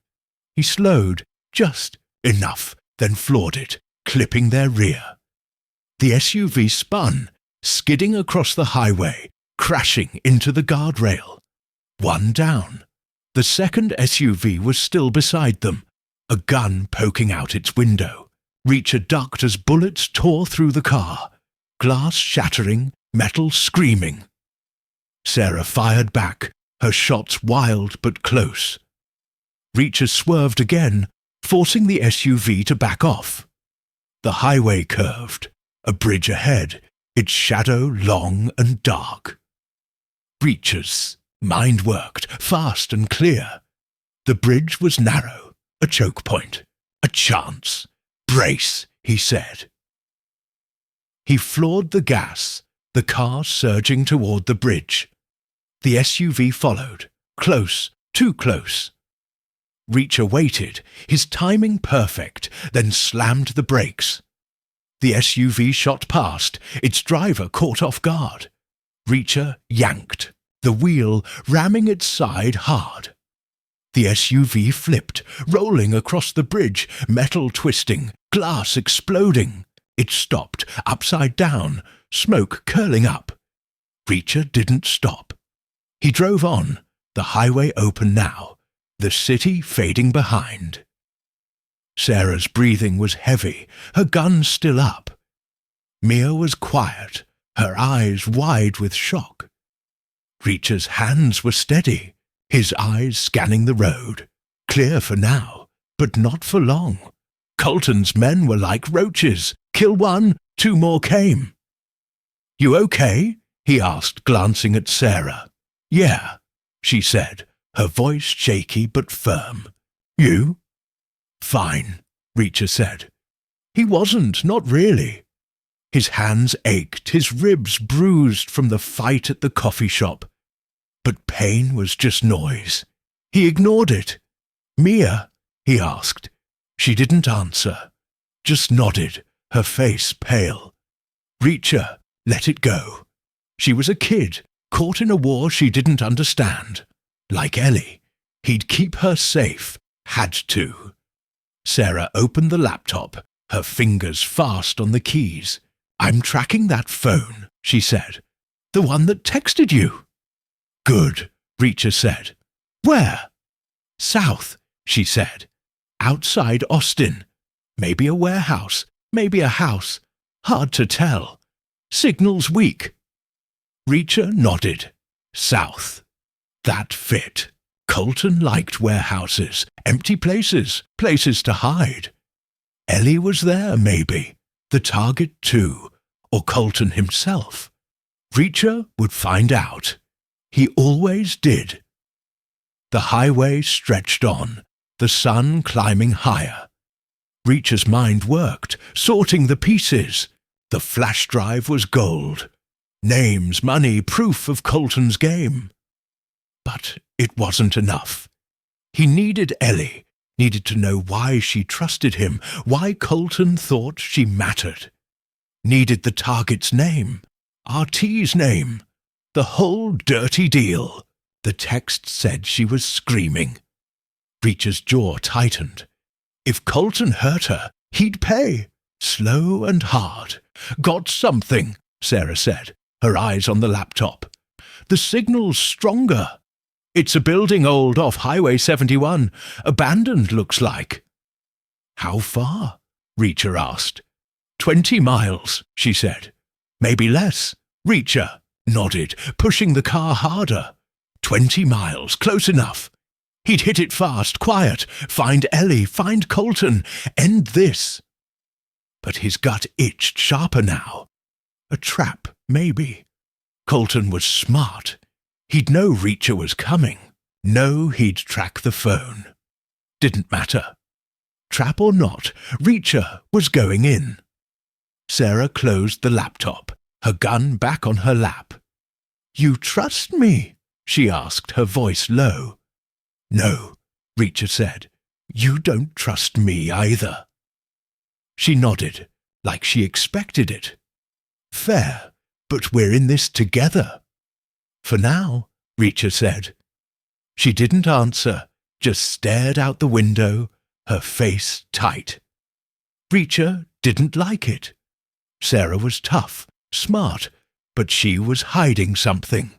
Speaker 1: He slowed, just enough, then floored it, clipping their rear. The SUV spun, skidding across the highway, crashing into the guardrail. One down. The second SUV was still beside them, a gun poking out its window. Reacher ducked as bullets tore through the car, glass shattering, metal screaming. Sarah fired back, her shots wild but close. Reacher swerved again, forcing the SUV to back off. The highway curved, a bridge ahead, its shadow long and dark. Reacher's mind worked, fast and clear. The bridge was narrow, a choke point, a chance. Brace, he said. He floored the gas, the car surging toward the bridge. The SUV followed, close, too close. Reacher waited, his timing perfect, then slammed the brakes. The SUV shot past, its driver caught off guard. Reacher yanked, the wheel ramming its side hard. The SUV flipped, rolling across the bridge, metal twisting, glass exploding. It stopped, upside down, smoke curling up. Reacher didn't stop. He drove on, the highway open now, the city fading behind. Sarah's breathing was heavy, her gun still up. Mia was quiet, her eyes wide with shock. Reacher's hands were steady, his eyes scanning the road. Clear for now, but not for long. Colton's men were like roaches. Kill one, two more came. You okay? He asked, glancing at Sarah. Yeah, she said, her voice shaky but firm. You? Fine, Reacher said. He wasn't, not really. His hands ached, his ribs bruised from the fight at the coffee shop. But pain was just noise. He ignored it. Mia? He asked. She didn't answer, just nodded, her face pale. Reacher let it go. She was a kid, caught in a war she didn't understand. Like Ellie, he'd keep her safe, had to. Sarah opened the laptop, her fingers fast on the keys. I'm tracking that phone, she said. The one that texted you. Good, Reacher said. Where? South, she said. Outside Austin. Maybe a warehouse, maybe a house. Hard to tell. Signal's weak. Reacher nodded. South. That fit. Colton liked warehouses, empty places, places to hide. Ellie was there, maybe. The target too. Or Colton himself. Reacher would find out. He always did. The highway stretched on, the sun climbing higher. Reacher's mind worked, sorting the pieces. The flash drive was gold. Names, money, proof of Colton's game. But it wasn't enough. He needed Ellie, needed to know why she trusted him, why Colton thought she mattered. Needed the target's name, RT's name, the whole dirty deal. The text said she was screaming. Reacher's jaw tightened. If Colton hurt her, he'd pay. Slow and hard. Got something, Sarah said, her eyes on the laptop. The signal's stronger. It's a building old off Highway 71. Abandoned, looks like. How far? Reacher asked. 20 miles, she said. Maybe less. Reacher nodded, pushing the car harder. 20 miles, close enough. He'd hit it fast, quiet. Find Ellie, find Colton. End this. But his gut itched sharper now. A trap, maybe. Colton was smart. He'd know Reacher was coming. Know he'd track the phone. Didn't matter. Trap or not, Reacher was going in. Sarah closed the laptop, her gun back on her lap. You trust me? She asked, her voice low. No, Reacher said. You don't trust me either. She nodded, like she expected it. Fair, but we're in this together. For now, Reacher said. She didn't answer, just stared out the window, her face tight. Reacher didn't like it. Sarah was tough, smart, but she was hiding something.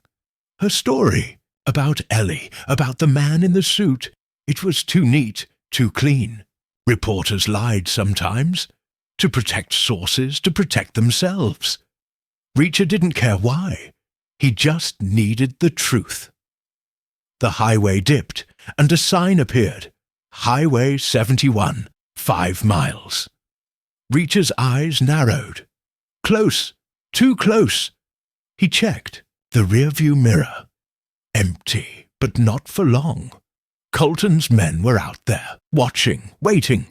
Speaker 1: Her story, about Ellie, about the man in the suit. It was too neat, too clean. Reporters lied sometimes. To protect sources, to protect themselves. Reacher didn't care why. He just needed the truth. The highway dipped, and a sign appeared. Highway 71, 5 miles. Reacher's eyes narrowed. Close, too close. He checked the rearview mirror. Empty, but not for long. Colton's men were out there, watching, waiting.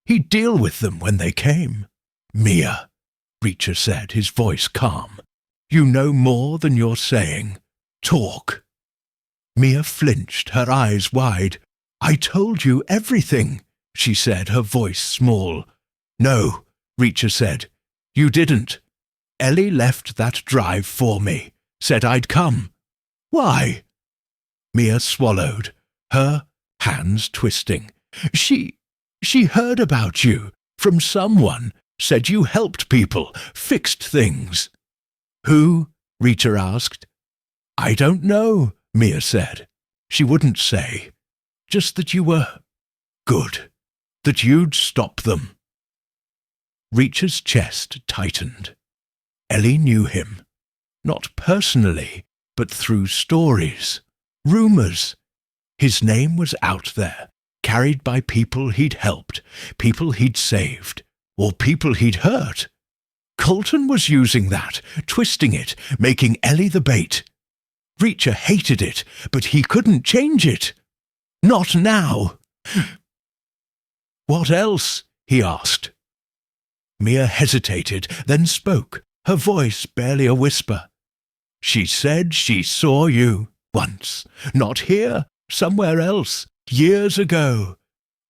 Speaker 1: He'd deal with them when they came. Mia, Reacher said, his voice calm. You know more than you're saying. Talk. Mia flinched, her eyes wide. I told you everything, she said, her voice small. No, Reacher said. You didn't. Ellie left that drive for me. Said I'd come. Why? Mia swallowed, her hands twisting. She heard about you from someone, said you helped people, fixed things. Who? Reacher asked. I don't know, Mia said. She wouldn't say. Just that you were good, that you'd stop them. Reacher's chest tightened. Ellie knew him, not personally, but through stories, rumors. His name was out there, carried by people he'd helped, people he'd saved, or people he'd hurt. Colton was using that, twisting it, making Ellie the bait. Reacher hated it, but he couldn't change it. Not now. What else? He asked. Mia hesitated, then spoke, her voice barely a whisper. She said she saw you once, not here, somewhere else, years ago.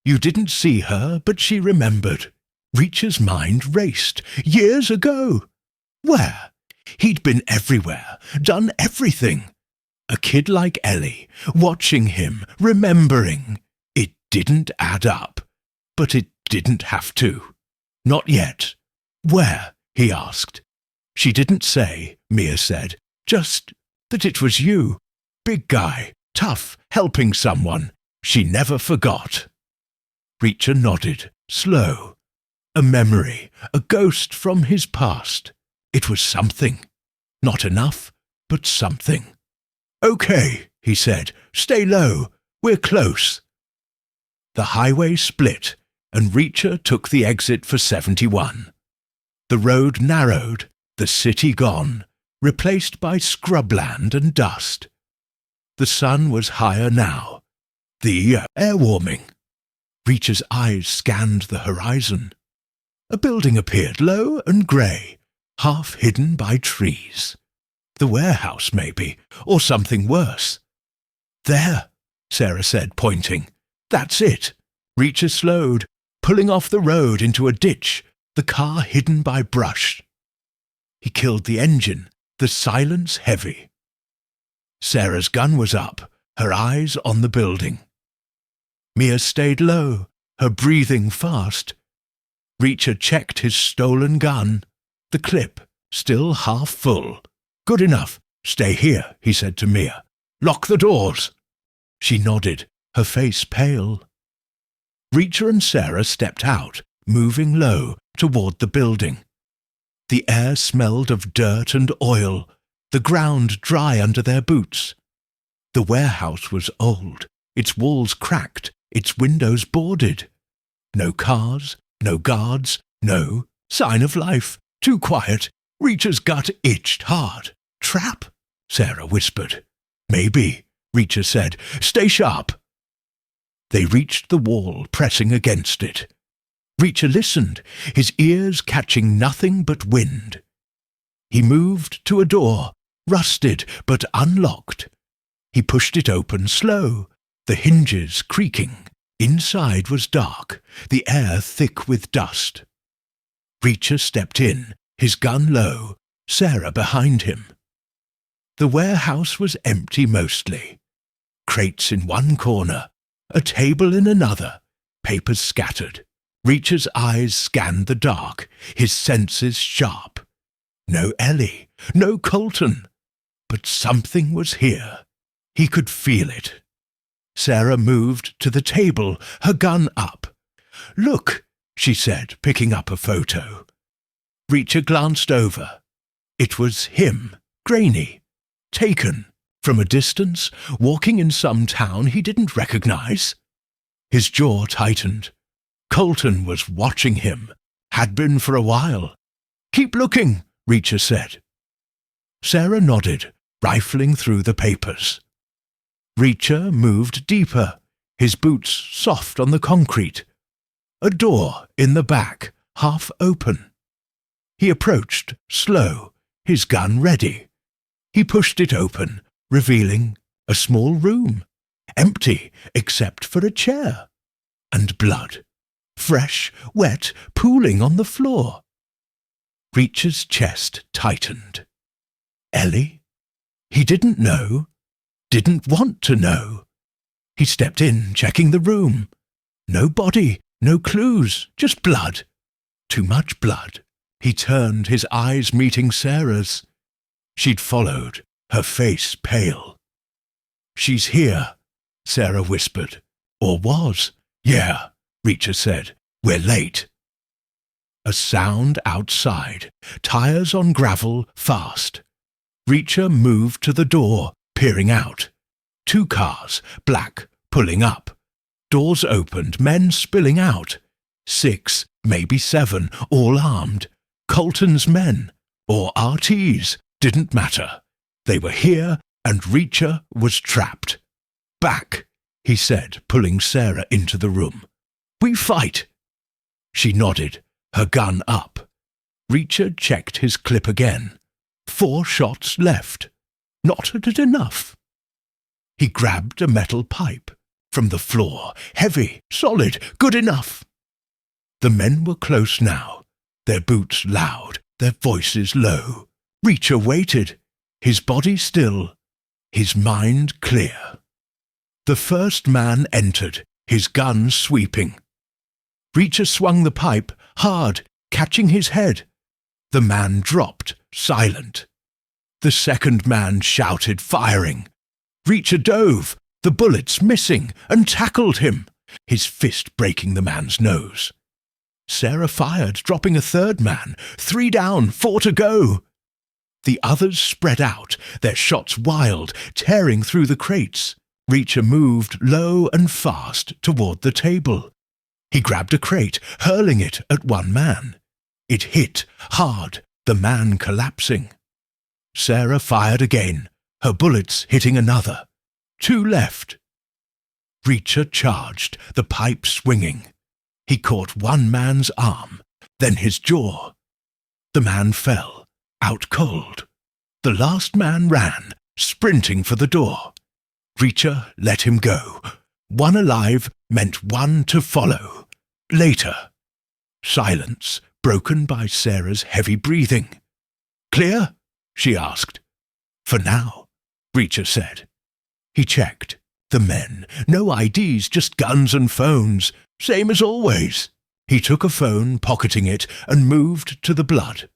Speaker 1: You didn't see her, but she remembered. Reacher's mind raced. Years ago. Where? He'd been everywhere, done everything. A kid like Ellie, watching him, remembering. It didn't add up. But it didn't have to. Not yet. Where? He asked. She didn't say, Mia said, just that it was you. Big guy, tough, helping someone. She never forgot. Reacher nodded, slow. A memory, a ghost from his past. It was something. Not enough, but something. Okay, he said, stay low. We're close. The highway split, and Reacher took the exit for 71. The road narrowed, the city gone, replaced by scrubland and dust. The sun was higher now, The air warming. Reacher's eyes scanned the horizon. A building appeared, low and grey, half hidden by trees. The warehouse, maybe, or something worse. There, Sarah said, pointing. That's it. Reacher slowed, pulling off the road into a ditch, the car hidden by brush. He killed the engine, the silence heavy. Sarah's gun was up, her eyes on the building. Mia stayed low, her breathing fast. Reacher checked his stolen gun, the clip still half full. Good enough. Stay here, he said to Mia. Lock the doors. She nodded, her face pale. Reacher and Sarah stepped out, moving low toward the building. The air smelled of dirt and oil, the ground dry under their boots. The warehouse was old, its walls cracked, its windows boarded. No cars, no guards, no sign of life. Too quiet. Reacher's gut itched hard. Trap, Sarah whispered. Maybe, Reacher said. Stay sharp. They reached the wall, pressing against it. Reacher listened, his ears catching nothing but wind. He moved to a door, rusted but unlocked. He pushed it open slow, the hinges creaking. Inside was dark, the air thick with dust. Reacher stepped in, his gun low, Sarah behind him. The warehouse was empty mostly. Crates in one corner, a table in another, papers scattered. Reacher's eyes scanned the dark, his senses sharp. No Ellie, no Colton. But something was here. He could feel it. Sarah moved to the table, her gun up. Look, she said, picking up a photo. Reacher glanced over. It was him, grainy, taken from a distance, walking in some town he didn't recognize. His jaw tightened. Colton was watching him, had been for a while. Keep looking, Reacher said. Sarah nodded, rifling through the papers. Reacher moved deeper, his boots soft on the concrete. A door in the back, half open. He approached, slow, his gun ready. He pushed it open, revealing a small room, empty except for a chair. And blood, fresh, wet, pooling on the floor. Reacher's chest tightened. Ellie? He didn't know, didn't want to know. He stepped in, checking the room. No body, no clues, just blood. Too much blood. He turned, his eyes meeting Sarah's. She'd followed, her face pale. She's here, Sarah whispered. Or was. Yeah, Reacher said. We're late. A sound outside, tires on gravel, fast. Reacher moved to the door, peering out. 2 cars, black, pulling up. Doors opened, men spilling out. 6, maybe 7, all armed. Colton's men, or RTs, didn't matter. They were here, and Reacher was trapped. Back, he said, pulling Sarah into the room. We fight. She nodded, her gun up. Reacher checked his clip again. 4 shots left. Not enough. He grabbed a metal pipe. From the floor, heavy, solid, good enough. The men were close now, their boots loud, their voices low. Reacher waited, his body still, his mind clear. The first man entered, his gun sweeping. Reacher swung the pipe, hard, catching his head. The man dropped, silent. The second man shouted, firing. Reacher dove, the bullets missing, and tackled him, his fist breaking the man's nose. Sarah fired, dropping a third man. 3 down, 4 to go. The others spread out, their shots wild, tearing through the crates. Reacher moved low and fast toward the table. He grabbed a crate, hurling it at one man. It hit, hard, the man collapsing. Sarah fired again, her bullets hitting another. 2 left. Reacher charged, the pipe swinging. He caught one man's arm, then his jaw. The man fell, out cold. The last man ran, sprinting for the door. Reacher let him go. One alive meant one to follow. Later. Silence, broken by Sarah's heavy breathing. "Clear?" she asked. "For now," Reacher said. He checked. The men. No IDs, just guns and phones. Same as always. He took a phone, pocketing it, and moved to the blood.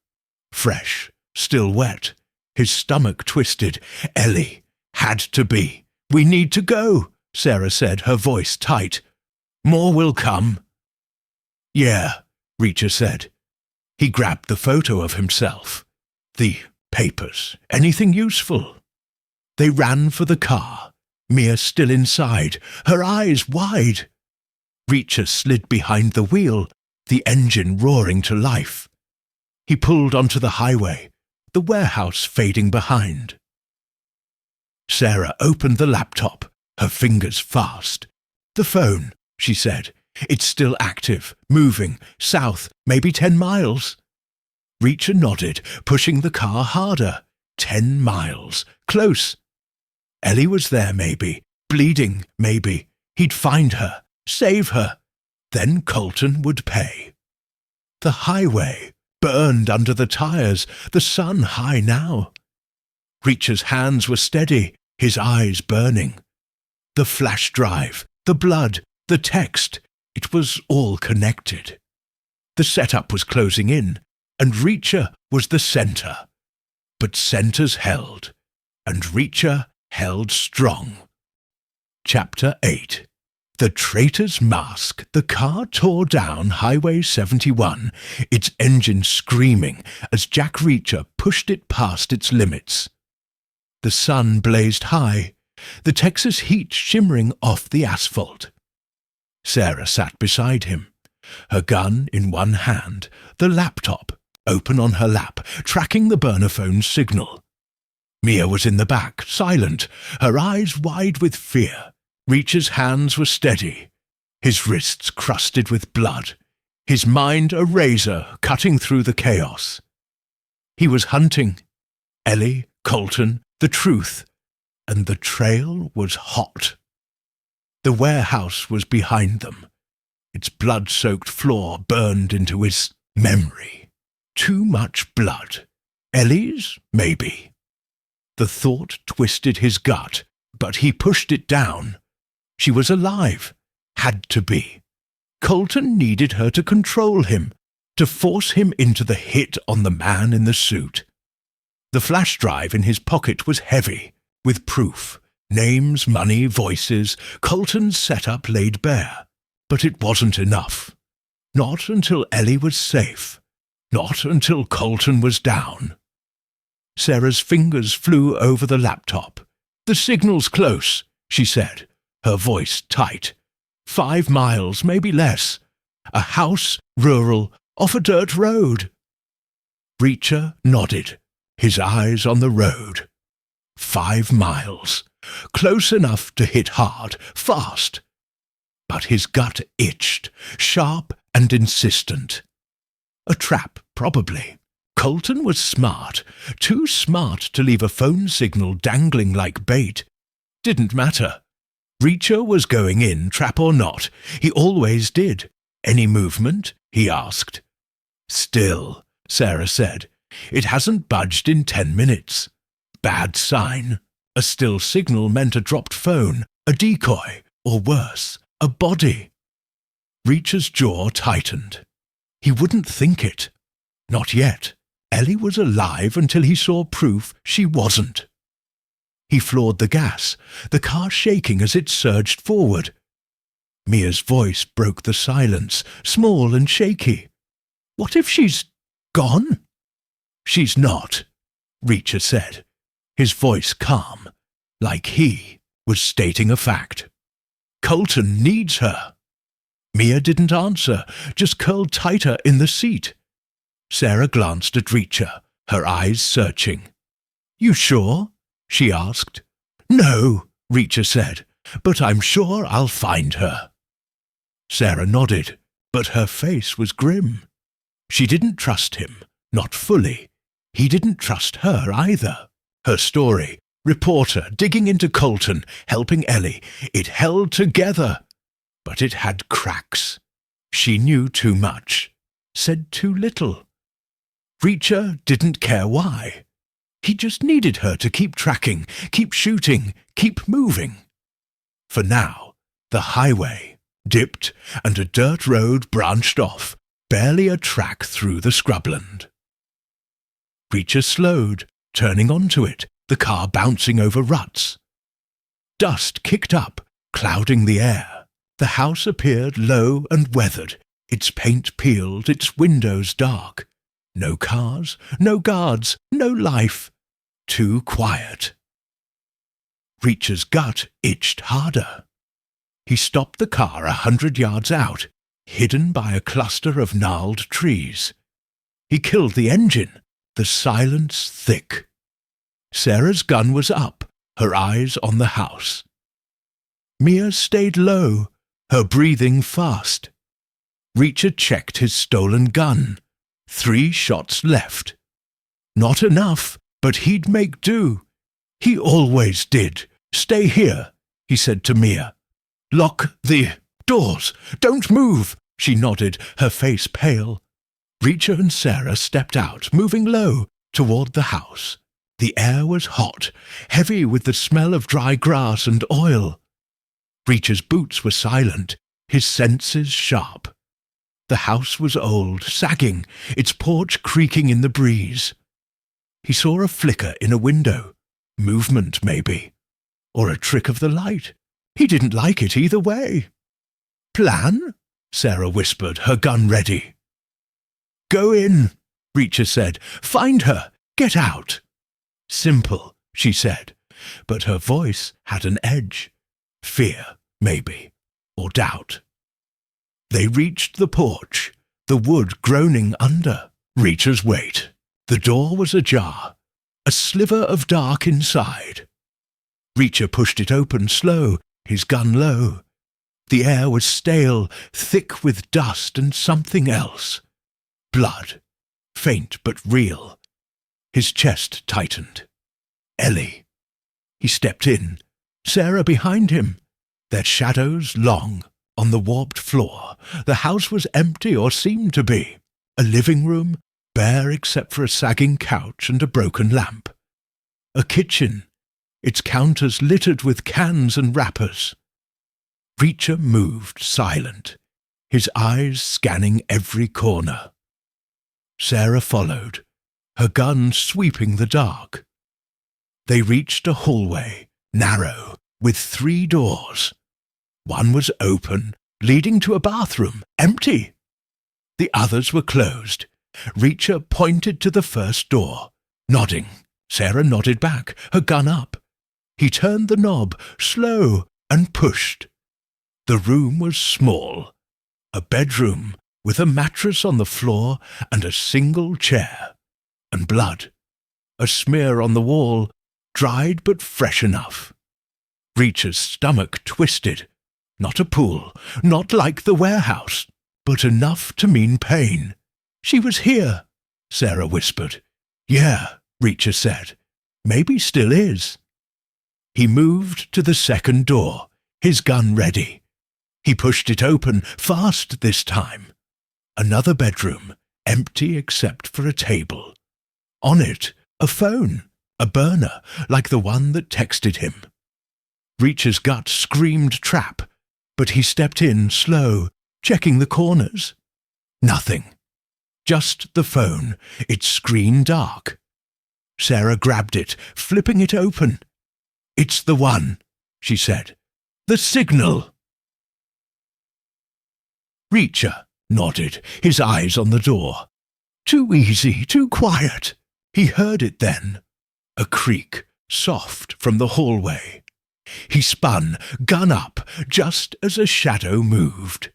Speaker 1: Fresh, still wet. His stomach twisted. Ellie. Had to be. "We need to go," Sarah said, her voice tight. "More will come." "Yeah," Reacher said. He grabbed the photo of himself. The papers. Anything useful. They ran for the car. Mia still inside, her eyes wide. Reacher slid behind the wheel, the engine roaring to life. He pulled onto the highway, the warehouse fading behind. Sarah opened the laptop, her fingers fast. "The phone," she said. "It's still active, moving, south, maybe 10 miles. Reacher nodded, pushing the car harder. 10 miles. Close. Ellie was there, maybe. Bleeding, maybe. He'd find her, save her. Then Colton would pay. The highway burned under the tires, the sun high now. Reacher's hands were steady, his eyes burning. The flash drive, the blood, the text, it was all connected. The setup was closing in, and Reacher was the center. But centers held, and Reacher held strong. Chapter 8. The Traitor's Mask. The car tore down Highway 71, its engine screaming as Jack Reacher pushed it past its limits. The sun blazed high, the Texas heat shimmering off the asphalt. Sarah sat beside him, her gun in one hand, the laptop open on her lap, tracking the burner phone's signal. Mia was in the back, silent, her eyes wide with fear. Reacher's hands were steady, his wrists crusted with blood, his mind a razor cutting through the chaos. He was hunting. Ellie, Colton, the truth, and the trail was hot. The warehouse was behind them. Its blood-soaked floor burned into his memory. Too much blood. Ellie's, maybe. The thought twisted his gut, but he pushed it down. She was alive. Had to be. Colton needed her to control him, to force him into the hit on the man in the suit. The flash drive in his pocket was heavy, with proof. Names, money, voices, Colton's setup laid bare. But it wasn't enough. Not until Ellie was safe. Not until Colton was down. Sarah's fingers flew over the laptop. "The signal's close," she said, her voice tight. 5 miles, maybe less. A house, rural, off a dirt road. Reacher nodded, his eyes on the road. 5 miles. Close enough to hit hard, fast. But his gut itched, sharp and insistent. A trap, probably. Colton was smart, too smart to leave a phone signal dangling like bait. Didn't matter. Reacher was going in, trap or not. He always did. "Any movement?" he asked. "Still," Sarah said. "It hasn't budged in 10 minutes. Bad sign. A still signal meant a dropped phone, a decoy, or worse, a body." Reacher's jaw tightened. He wouldn't think it. Not yet. Ellie was alive until he saw proof she wasn't. He floored the gas, the car shaking as it surged forward. Mia's voice broke the silence, small and shaky. "What if she's gone?" "She's not," Reacher said, his voice calm, like he was stating a fact. "Colton needs her." Mia didn't answer, just curled tighter in the seat. Sarah glanced at Reacher, her eyes searching. "You sure?" she asked. "No," Reacher said, but I'm sure I'll find her." Sarah nodded, but her face was grim. She didn't trust him, not fully. He didn't trust her either. Her story, reporter digging into Colton, helping Ellie, it held together. But it had cracks. She knew too much, said too little. Reacher didn't care why. He just needed her to keep tracking, keep shooting, keep moving. For now, the highway dipped and a dirt road branched off, barely a track through the scrubland. Reacher slowed, turning onto it, the car bouncing over ruts. Dust kicked up, clouding the air. The house appeared low and weathered, its paint peeled, its windows dark. No cars, no guards, no life. Too quiet. Reacher's gut itched harder. He stopped the car 100 yards out, hidden by a cluster of gnarled trees. He killed the engine, the silence thick. Sarah's gun was up, her eyes on the house. Mia stayed low, her breathing fast. Reacher checked his stolen gun. 3 shots left. Not enough, but he'd make do. He always did. "Stay here," he said to Mia. "Lock the doors. Don't move." She nodded, her face pale. Reacher and Sarah stepped out, moving low, toward the house. The air was hot, heavy with the smell of dry grass and oil. Reacher's boots were silent, his senses sharp. The house was old, sagging, its porch creaking in the breeze. He saw a flicker in a window. Movement, maybe. Or a trick of the light. He didn't like it either way. "Plan?" Sarah whispered, her gun ready. "Go in," Reacher said. "Find her. Get out." Simple, she said, but her voice had an edge. Fear, maybe, or doubt. They reached the porch, the wood groaning under. Reacher's weight. The door was ajar, a sliver of dark inside. Reacher pushed it open slow, his gun low. The air was stale, thick with dust and something else. Blood, faint but real. His chest tightened. Ellie. He stepped in, Sarah behind him, their shadows long. On the warped floor, the house was empty or seemed to be. A living room, bare except for a sagging couch and a broken lamp. A kitchen, its counters littered with cans and wrappers. Reacher moved, silent, his eyes scanning every corner. Sarah followed, her gun sweeping the dark. They reached a hallway, narrow, with 3 doors. One was open, leading to a bathroom, empty. The others were closed. Reacher pointed to the first door, nodding. Sarah nodded back, her gun up. He turned the knob, slow, and pushed. The room was small. A bedroom with a mattress on the floor and a single chair. And blood. A smear on the wall, dried but fresh enough. Reacher's stomach twisted. Not a pool, not like the warehouse, but enough to mean pain. "She was here," Sarah whispered. "Yeah," Reacher said. "Maybe still is." He moved to the second door, his gun ready. He pushed it open, fast this time. Another bedroom, empty except for a table. On it, a phone, a burner, like the one that texted him. Reacher's gut screamed trap, but he stepped in slow, checking the corners. Nothing. Just the phone, its screen dark. Sarah grabbed it, flipping it open. "It's the one," she said. "The signal." Reacher nodded, his eyes on the door. Too easy, too quiet. He heard it then. A creak, soft from the hallway. He spun, gun up, just as a shadow moved.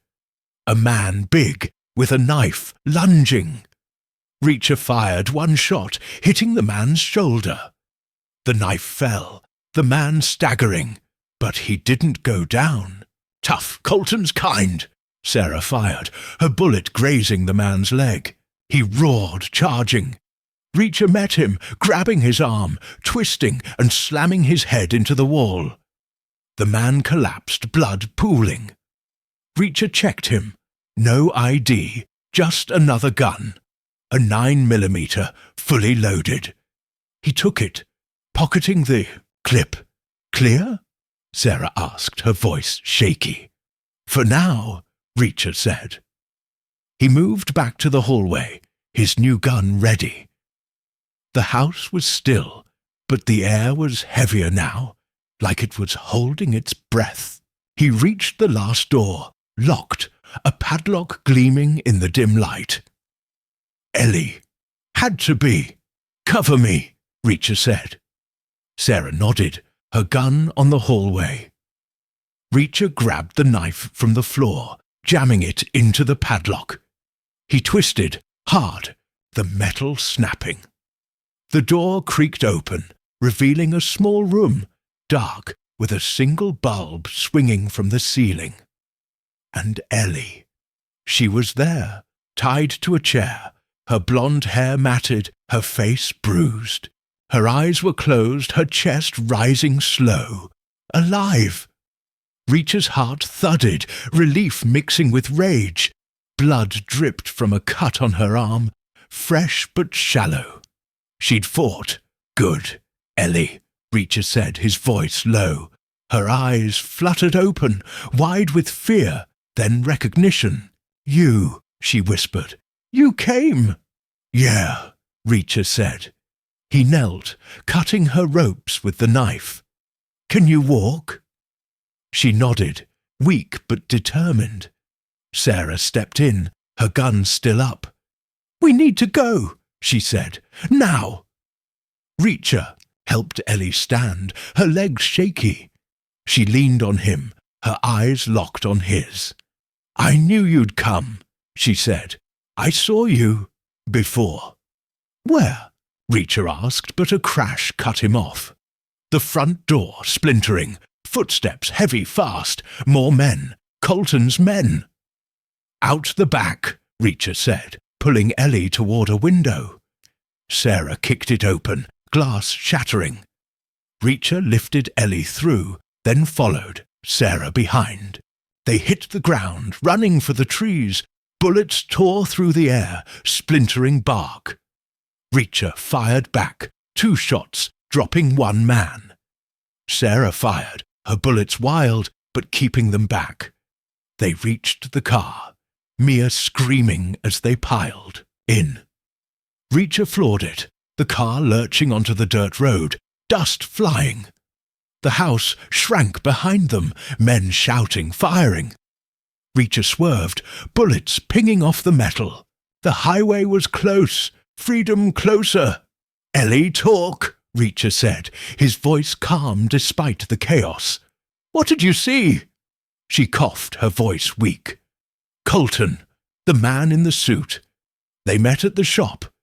Speaker 1: A man big, with a knife, lunging. Reacher fired one shot, hitting the man's shoulder. The knife fell, the man staggering. But he didn't go down. "Tough, Colton's kind," Sarah fired, her bullet grazing the man's leg. He roared, charging. Reacher met him, grabbing his arm, twisting and slamming his head into the wall. The man collapsed, blood pooling. Reacher checked him. No ID, just another gun. A 9mm, fully loaded. He took it, pocketing the clip. "Clear?" Sarah asked, her voice shaky. "For now," Reacher said. He moved back to the hallway, his new gun ready. The house was still, but the air was heavier now, like it was holding its breath. He reached the last door, locked, a padlock gleaming in the dim light. "Ellie. Had to be. Cover me," Reacher said. Sarah nodded, her gun on the hallway. Reacher grabbed the knife from the floor, jamming it into the padlock. He twisted, hard, the metal snapping. The door creaked open, revealing a small room, dark, with a single bulb swinging from the ceiling. And Ellie. She was there, tied to a chair, her blonde hair matted, her face bruised. Her eyes were closed, her chest rising slow. Alive! Reacher's heart thudded, relief mixing with rage. Blood dripped from a cut on her arm, fresh but shallow. She'd fought. "Good, Ellie," Reacher said, his voice low. Her eyes fluttered open, wide with fear, then recognition. "You," she whispered. "You came." "Yeah," Reacher said. He knelt, cutting her ropes with the knife. "Can you walk?" She nodded, weak but determined. Sarah stepped in, her gun still up. "We need to go," she said. "Now." Reacher helped Ellie stand, her legs shaky. She leaned on him, her eyes locked on his. "I knew you'd come," she said. "I saw you before." "Where?" Reacher asked, but a crash cut him off. The front door splintering, footsteps heavy fast, more men, Colton's men. "Out the back," Reacher said, pulling Ellie toward a window. Sarah kicked it open, glass shattering. Reacher lifted Ellie through, then followed, Sarah behind. They hit the ground, running for the trees. Bullets tore through the air, splintering bark. Reacher fired back, 2 shots, dropping 1 man. Sarah fired, her bullets wild, but keeping them back. They reached the car, Mia screaming as they piled in. Reacher floored it, the car lurching onto the dirt road, dust flying. The house shrank behind them, men shouting, firing. Reacher swerved, bullets pinging off the metal. The highway was close, freedom closer. "Ellie, talk," Reacher said, his voice calm despite the chaos. "What did you see?" She coughed, her voice weak. "Colton, the man in the suit. They met at the shop,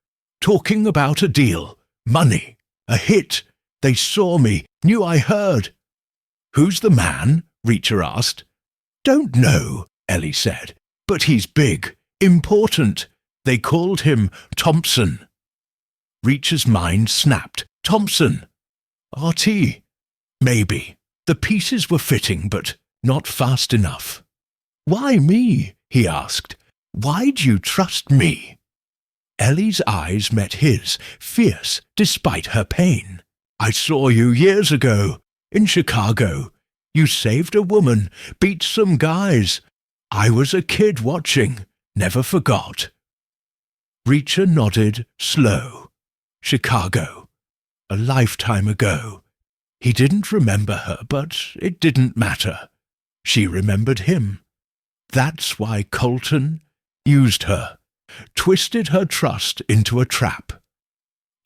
Speaker 1: talking about a deal, money, a hit. They saw me, knew I heard." "Who's the man?" Reacher asked. "Don't know," Ellie said, "but he's big, important. They called him Thompson." Reacher's mind snapped. "Thompson? RT? Maybe." The pieces were fitting, but not fast enough. "Why me?" he asked. "Why'd you trust me?" Ellie's eyes met his, fierce despite her pain. "I saw you years ago, in Chicago. You saved a woman, beat some guys. I was a kid watching, never forgot." Reacher nodded, slow. Chicago. A lifetime ago. He didn't remember her, but it didn't matter. She remembered him. That's why Colton used her, twisted her trust into a trap.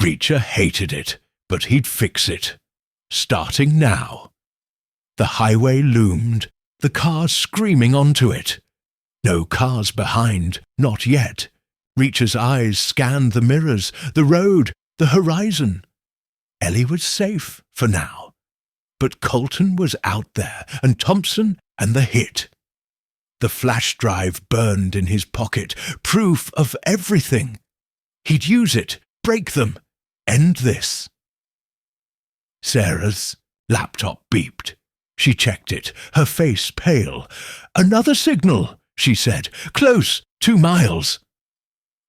Speaker 1: Reacher hated it, but he'd fix it. Starting now. The highway loomed, the cars screaming onto it. No cars behind, not yet. Reacher's eyes scanned the mirrors, the road, the horizon. Ellie was safe for now. but Colton was out there, and Thompson and the hit. The flash drive burned in his pocket, proof of everything. He'd use it, break them, end this. Sarah's laptop beeped. She checked it, her face pale. "Another signal," she said. "Close, 2 miles."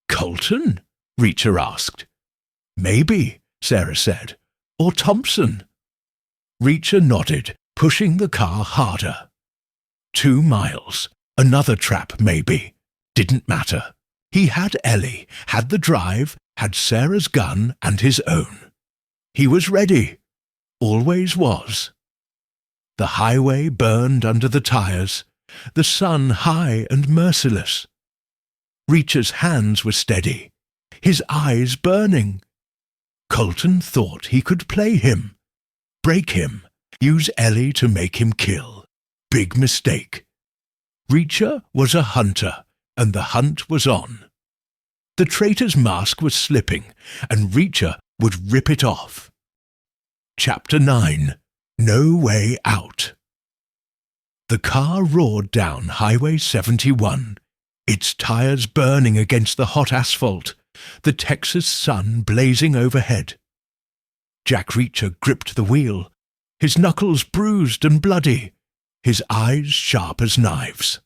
Speaker 1: "Colton?" Reacher asked. "Maybe," Sarah said. "Or Thompson." Reacher nodded, pushing the car harder. 2 miles. Another trap, maybe. Didn't matter. He had Ellie, had the drive, had Sarah's gun and his own. He was ready. Always was. The highway burned under the tires, the sun high and merciless. Reacher's hands were steady, his eyes burning. Colton thought he could play him, break him, use Ellie to make him kill. Big mistake. Reacher was a hunter, and the hunt was on. The traitor's mask was slipping, and Reacher would rip it off. Chapter 9. No Way Out. The car roared down Highway 71, its tires burning against the hot asphalt, the Texas sun blazing overhead. Jack Reacher gripped the wheel, his knuckles bruised and bloody, his eyes sharp as knives.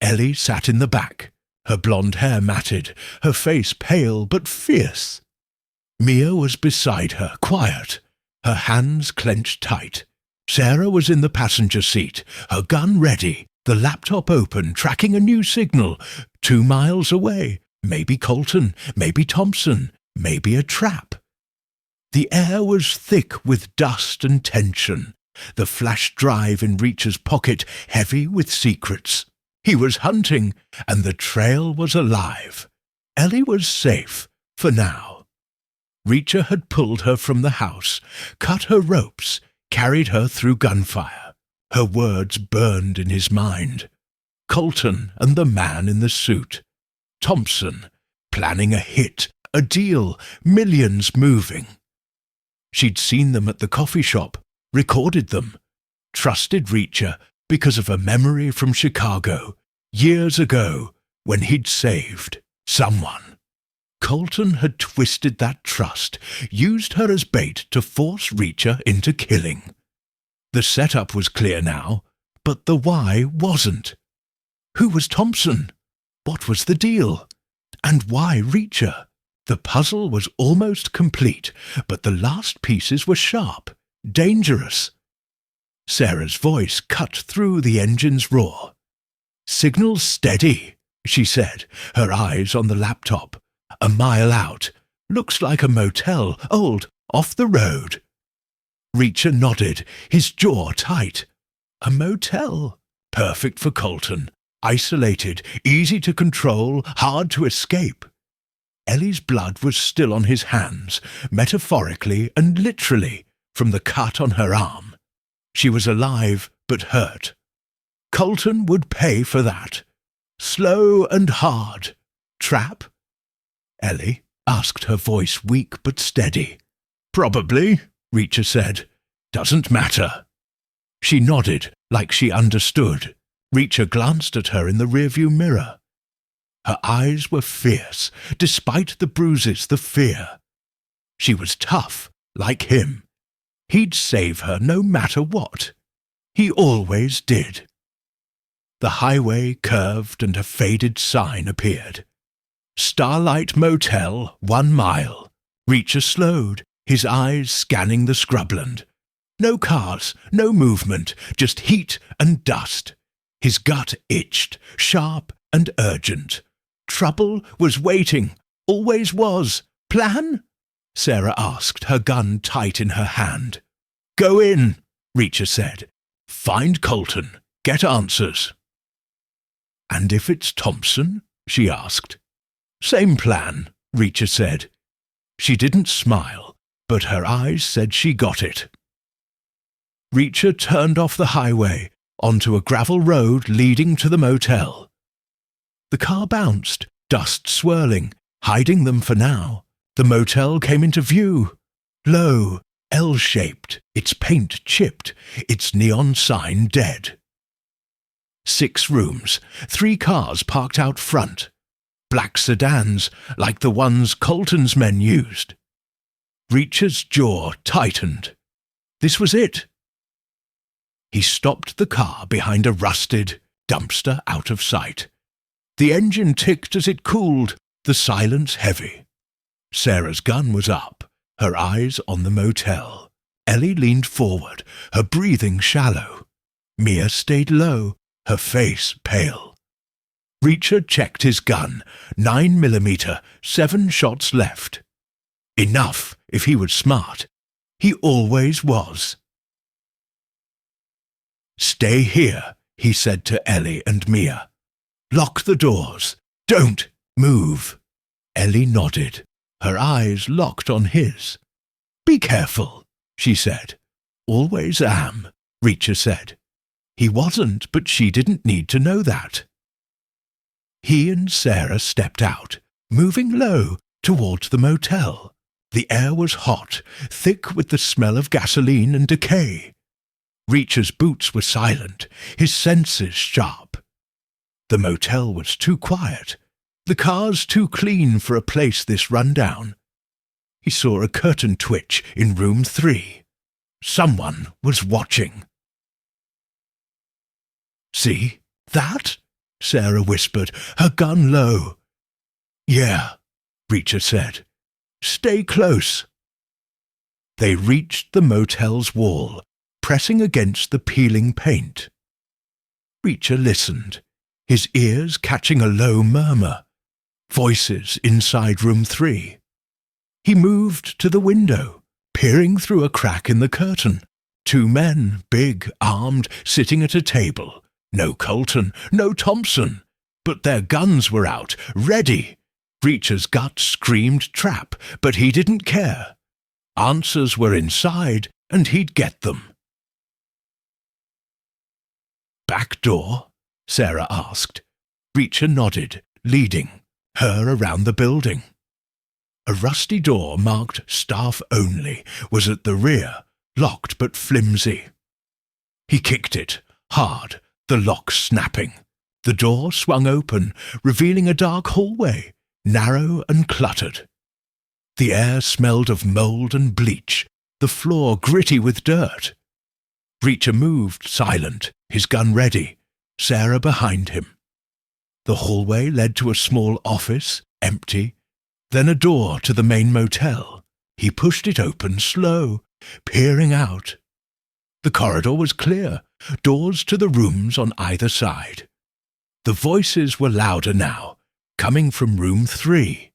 Speaker 1: Ellie sat in the back, her blonde hair matted, her face pale but fierce. Mia was beside her, quiet, her hands clenched tight. Sarah was in the passenger seat, her gun ready, the laptop open, tracking a new signal. 2 miles away, maybe Colton, maybe Thompson, maybe a trap. The air was thick with dust and tension, the flash drive in Reacher's pocket heavy with secrets. He was hunting, and the trail was alive. Ellie was safe, for now. Reacher had pulled her from the house, cut her ropes, carried her through gunfire. Her words burned in his mind. Colton and the man in the suit. Thompson, planning a hit, a deal, millions moving. She'd seen them at the coffee shop, recorded them, trusted Reacher because of a memory from Chicago, years ago, when he'd saved someone. Colton had twisted that trust, used her as bait to force Reacher into killing. The setup was clear now, but the why wasn't. Who was Thompson? What was the deal? And why Reacher? The puzzle was almost complete, but the last pieces were sharp, dangerous. Sarah's voice cut through the engine's roar. "Signal steady," she said, her eyes on the laptop. "A mile out. Looks like a motel, old, off the road." Reacher nodded, his jaw tight. A motel. Perfect for Colton. Isolated, easy to control, hard to escape. Ellie's blood was still on his hands, metaphorically and literally, from the cut on her arm. She was alive, but hurt. Colton would pay for that. Slow and hard. Trap? Ellie asked, her voice weak but steady. "Probably," Reacher said. "Doesn't matter." She nodded, like she understood. Reacher glanced at her in the rearview mirror. Her eyes were fierce, despite the bruises, the fear. She was tough, like him. He'd save her no matter what. He always did. The highway curved and a faded sign appeared. Starlight Motel, 1 mile. Reacher slowed, his eyes scanning the scrubland. No cars, no movement, just heat and dust. His gut itched, sharp and urgent. Trouble was waiting, always was. Plan? Sarah asked, her gun tight in her hand. "Go in," Reacher said. "Find Colton. Get answers." "And if it's Thompson?" she asked. "Same plan," Reacher said. She didn't smile, but her eyes said she got it. Reacher turned off the highway, onto a gravel road leading to the motel. The car bounced, dust swirling, hiding them for now. The motel came into view. Low, L-shaped, its paint chipped, its neon sign dead. 6 rooms, 3 cars parked out front, black sedans like the ones Colton's men used. Reacher's jaw tightened. This was it. He stopped the car behind a rusted dumpster out of sight. The engine ticked as it cooled, the silence heavy. Sarah's gun was up, her eyes on the motel. Ellie leaned forward, her breathing shallow. Mia stayed low, her face pale. Reacher checked his gun, 9mm, 7 shots left. Enough, if he was smart. He always was. "Stay here," he said to Ellie and Mia. "Lock the doors. Don't move." Ellie nodded, her eyes locked on his. "Be careful," she said. "Always am," Reacher said. He wasn't, but she didn't need to know that. He and Sarah stepped out, moving low towards the motel. The air was hot, thick with the smell of gasoline and decay. Reacher's boots were silent, his senses sharp. The motel was too quiet, the cars too clean for a place this rundown. He saw a curtain twitch in room 3. Someone was watching. "See that?" Sarah whispered, her gun low. "Yeah," Reacher said. "Stay close." They reached the motel's wall, pressing against the peeling paint. Reacher listened, his ears catching a low murmur. Voices inside room 3. He moved to the window, peering through a crack in the curtain. 2 men, big, armed, sitting at a table. No Colton, no Thompson, but their guns were out, ready. Reacher's gut screamed trap, but he didn't care. Answers were inside, and he'd get them. "Back door?" Sarah asked. Reacher nodded, leading her around the building. A rusty door marked "Staff Only" was at the rear, locked but flimsy. He kicked it, hard, the lock snapping. The door swung open, revealing a dark hallway, narrow and cluttered. The air smelled of mold and bleach, the floor gritty with dirt. Reacher moved, silent, his gun ready, Sarah behind him. The hallway led to a small office, empty, then a door to the main motel. He pushed it open, slow, peering out. The corridor was clear, doors to the rooms on either side. The voices were louder now, coming from room 3.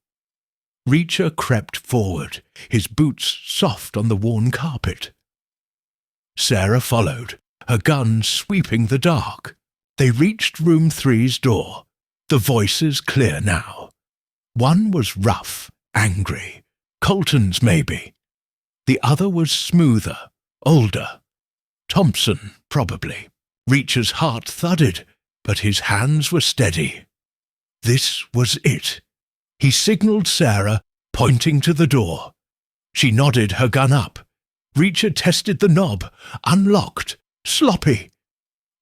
Speaker 1: Reacher crept forward, his boots soft on the worn carpet. Sarah followed, her gun sweeping the dark. They reached room 3's door, the voices clear now. One was rough, angry, Colton's maybe. The other was smoother, older. Thompson, probably. Reacher's heart thudded, but his hands were steady. This was it. He signaled Sarah, pointing to the door. She nodded, her gun up. Reacher tested the knob, unlocked, sloppy.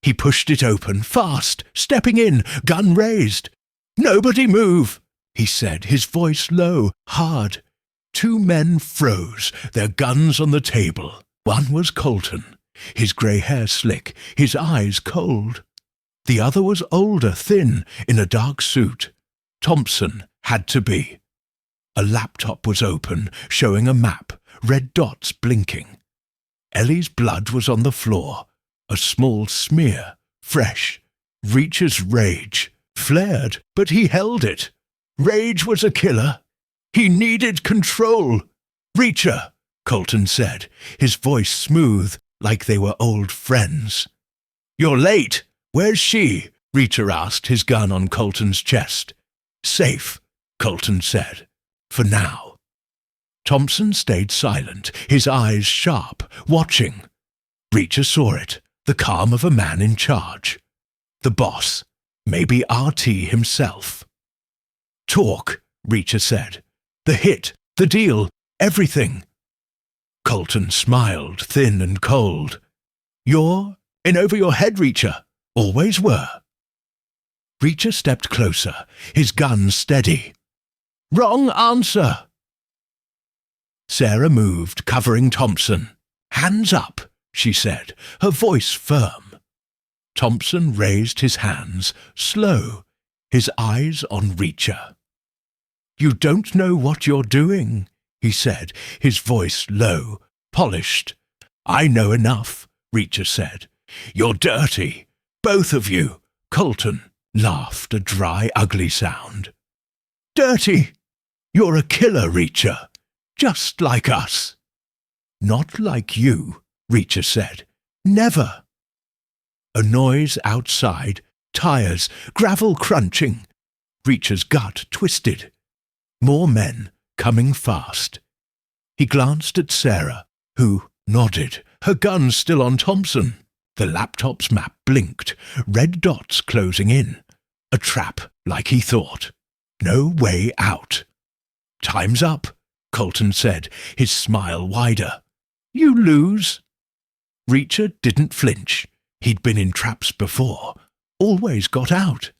Speaker 1: He pushed it open, fast, stepping in, gun raised. "Nobody move," he said, his voice low, hard. 2 men froze, their guns on the table. One was Colton, his grey hair slick, his eyes cold. The other was older, thin, in a dark suit. Thompson had to be. A laptop was open, showing a map, red dots blinking. Ellie's blood was on the floor, a small smear, fresh. Reacher's rage flared, but he held it. Rage was a killer. He needed control. "Reacher," Colton said, his voice smooth, like they were old friends. "You're late. Where's she?" Reacher asked, his gun on Colton's chest. "Safe," Colton said, "for now." Thompson stayed silent, his eyes sharp, watching. Reacher saw it, the calm of a man in charge. The boss, maybe RT himself. "Talk," Reacher said. "The hit, the deal, everything." Colton smiled, thin and cold. "You're in over your head, Reacher. Always were." Reacher stepped closer, his gun steady. "Wrong answer." Sarah moved, covering Thompson. "Hands up," she said, her voice firm. Thompson raised his hands, slow, his eyes on Reacher. "You don't know what you're doing," he said, his voice low, polished. "I know enough," Reacher said. "You're dirty, both of you." Colton laughed, a dry, ugly sound. "Dirty? You're a killer, Reacher, just like us." "Not like you," Reacher said. "Never." A noise outside, tires, gravel crunching. Reacher's gut twisted. More men coming fast. He glanced at Sarah, who nodded, her gun still on Thompson. The laptop's map blinked, red dots closing in. A trap, like he thought. No way out. "Time's up," Colton said, his smile wider. "You lose." Reacher didn't flinch. He'd been in traps before. Always got out.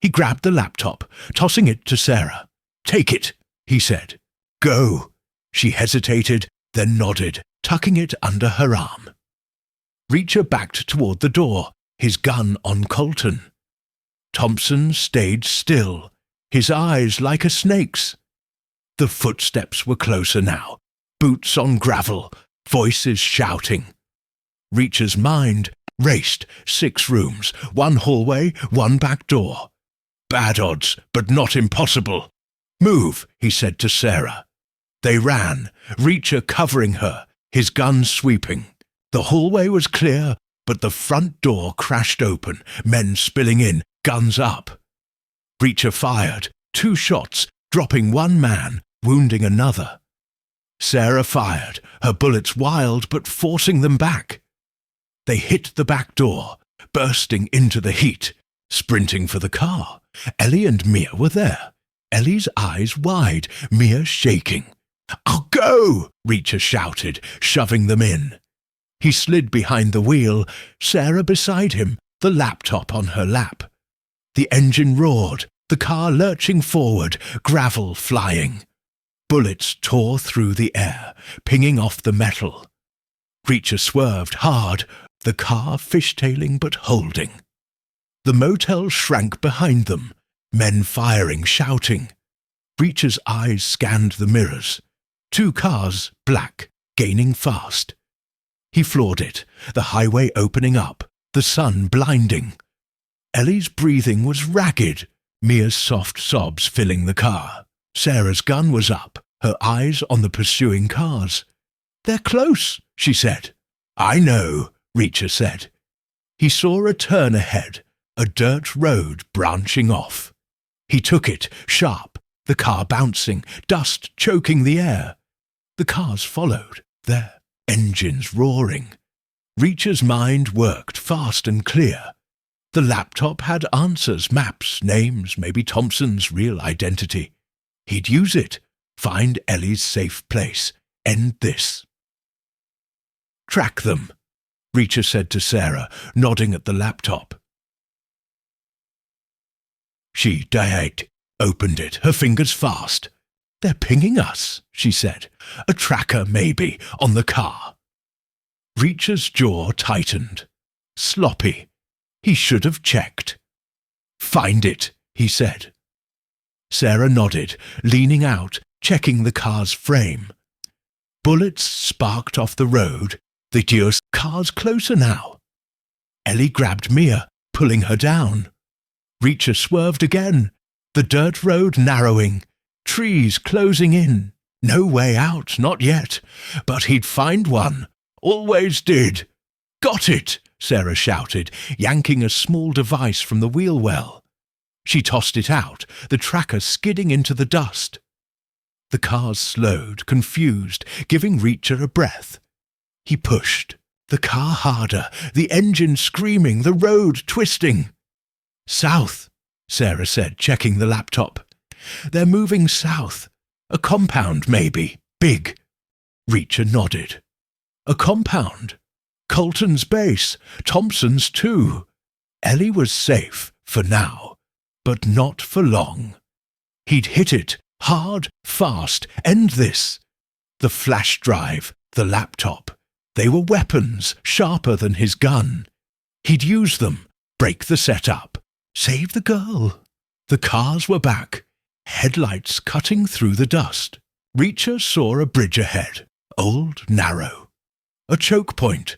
Speaker 1: He grabbed the laptop, tossing it to Sarah. "Take it," he said. "Go." She hesitated, then nodded, tucking it under her arm. Reacher backed toward the door, his gun on Colton. Thompson stayed still, his eyes like a snake's. The footsteps were closer now, boots on gravel, voices shouting. Reacher's mind raced 6 rooms, 1 hallway, 1 back door. "Bad odds, but not impossible." "Move," he said to Sarah. They ran, Reacher covering her, his gun sweeping. The hallway was clear, but the front door crashed open, men spilling in, guns up. Reacher fired, 2 shots, dropping 1 man, wounding another. Sarah fired, her bullets wild but forcing them back. They hit the back door, bursting into the heat, sprinting for the car. Ellie and Mia were there, Ellie's eyes wide, Mia shaking. "I'll go!" Reacher shouted, shoving them in. He slid behind the wheel, Sarah beside him, the laptop on her lap. The engine roared, the car lurching forward, gravel flying. Bullets tore through the air, pinging off the metal. Reacher swerved hard, the car fishtailing but holding. The motel shrank behind them, men firing, shouting. Reacher's eyes scanned the mirrors. 2 cars, black, gaining fast. He floored it, the highway opening up, the sun blinding. Ellie's breathing was ragged, Mia's soft sobs filling the car. Sarah's gun was up, her eyes on the pursuing cars. "They're close," she said. "I know," Reacher said. He saw a turn ahead, a dirt road branching off. He took it, sharp, the car bouncing, dust choking the air. The cars followed, their engines roaring. Reacher's mind worked fast and clear. The laptop had answers, maps, names, maybe Thompson's real identity. He'd use it, find Ellie's safe place, end this. "Track them," Reacher said to Sarah, nodding at the laptop. She opened it, her fingers fast. "They're pinging us," she said. "A tracker, maybe, on the car." Reacher's jaw tightened. Sloppy. He should have checked. "Find it," he said. Sarah nodded, leaning out, checking the car's frame. Bullets sparked off the road. The car's closer now. Ellie grabbed Mia, pulling her down. Reacher swerved again, the dirt road narrowing, trees closing in. No way out, not yet. But he'd find one. Always did. "Got it!" Sarah shouted, yanking a small device from the wheel well. She tossed it out, the tracker skidding into the dust. The cars slowed, confused, giving Reacher a breath. He pushed, the car harder, the engine screaming, the road twisting. "South," Sarah said, checking the laptop. "They're moving south. A compound, maybe. Big." Reacher nodded. A compound. Colton's base, Thompson's too. Ellie was safe, for now, but not for long. He'd hit it, hard, fast, end this. The flash drive, the laptop, they were weapons sharper than his gun. He'd use them, break the setup, save the girl. The cars were back, headlights cutting through the dust. Reacher saw a bridge ahead, old, narrow. A choke point.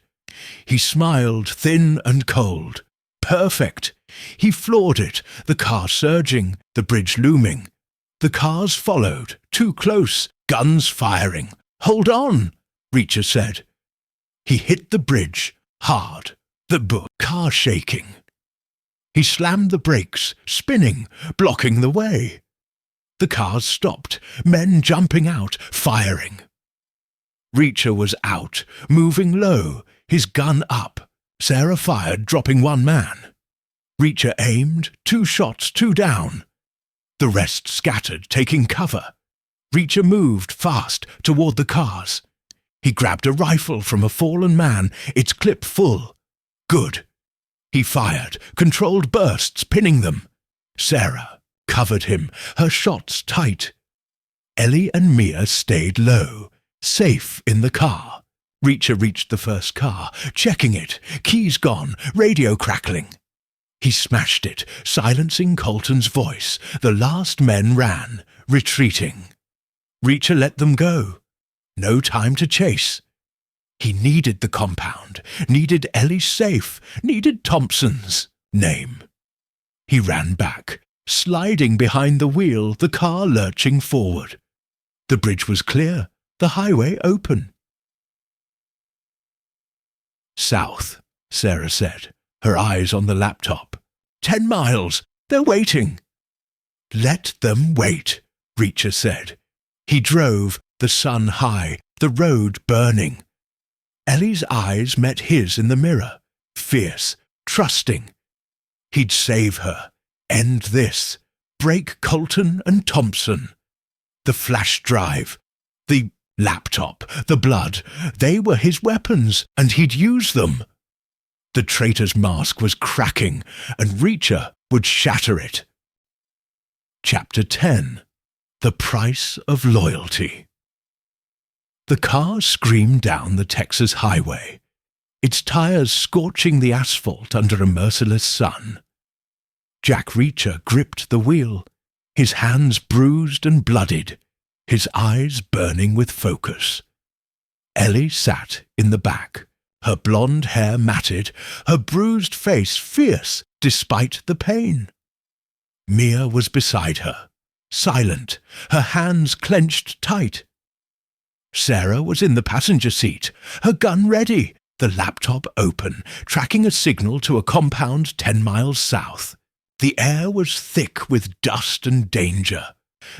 Speaker 1: He smiled, thin and cold. Perfect. He floored it, the car surging, the bridge looming. The cars followed, too close, guns firing. "Hold on," Reacher said. He hit the bridge, hard, the car shaking. He slammed the brakes, spinning, blocking the way. The cars stopped, men jumping out, firing. Reacher was out, moving low, his gun up. Sarah fired, dropping one man. Reacher aimed, 2 shots, 2 down. The rest scattered, taking cover. Reacher moved fast toward the cars. He grabbed a rifle from a fallen man, its clip full. Good. He fired, controlled bursts, pinning them. Sarah covered him, her shots tight. Ellie and Mia stayed low, safe in the car. Reacher reached the first car, checking it, keys gone, radio crackling. He smashed it, silencing Colton's voice. The last men ran, retreating. Reacher let them go. No time to chase. He needed the compound, needed Ellie safe, needed Thompson's name. He ran back, sliding behind the wheel, the car lurching forward. The bridge was clear, the highway open. "South," Sarah said, her eyes on the laptop. 10 miles. They're waiting." "Let them wait," Reacher said. He drove, the sun high, the road burning. Ellie's eyes met his in the mirror, fierce, trusting. He'd save her, end this, break Colton and Thompson. The flash drive, the laptop, the blood, they were his weapons, and he'd use them. The traitor's mask was cracking, and Reacher would shatter it. Chapter 10. The Price of Loyalty. The car screamed down the Texas highway, its tires scorching the asphalt under a merciless sun. Jack Reacher gripped the wheel, his hands bruised and bloodied, his eyes burning with focus. Ellie sat in the back, her blonde hair matted, her bruised face fierce despite the pain. Mia was beside her, silent, her hands clenched tight. Sarah was in the passenger seat, her gun ready, the laptop open, tracking a signal to a compound 10 miles south. The air was thick with dust and danger.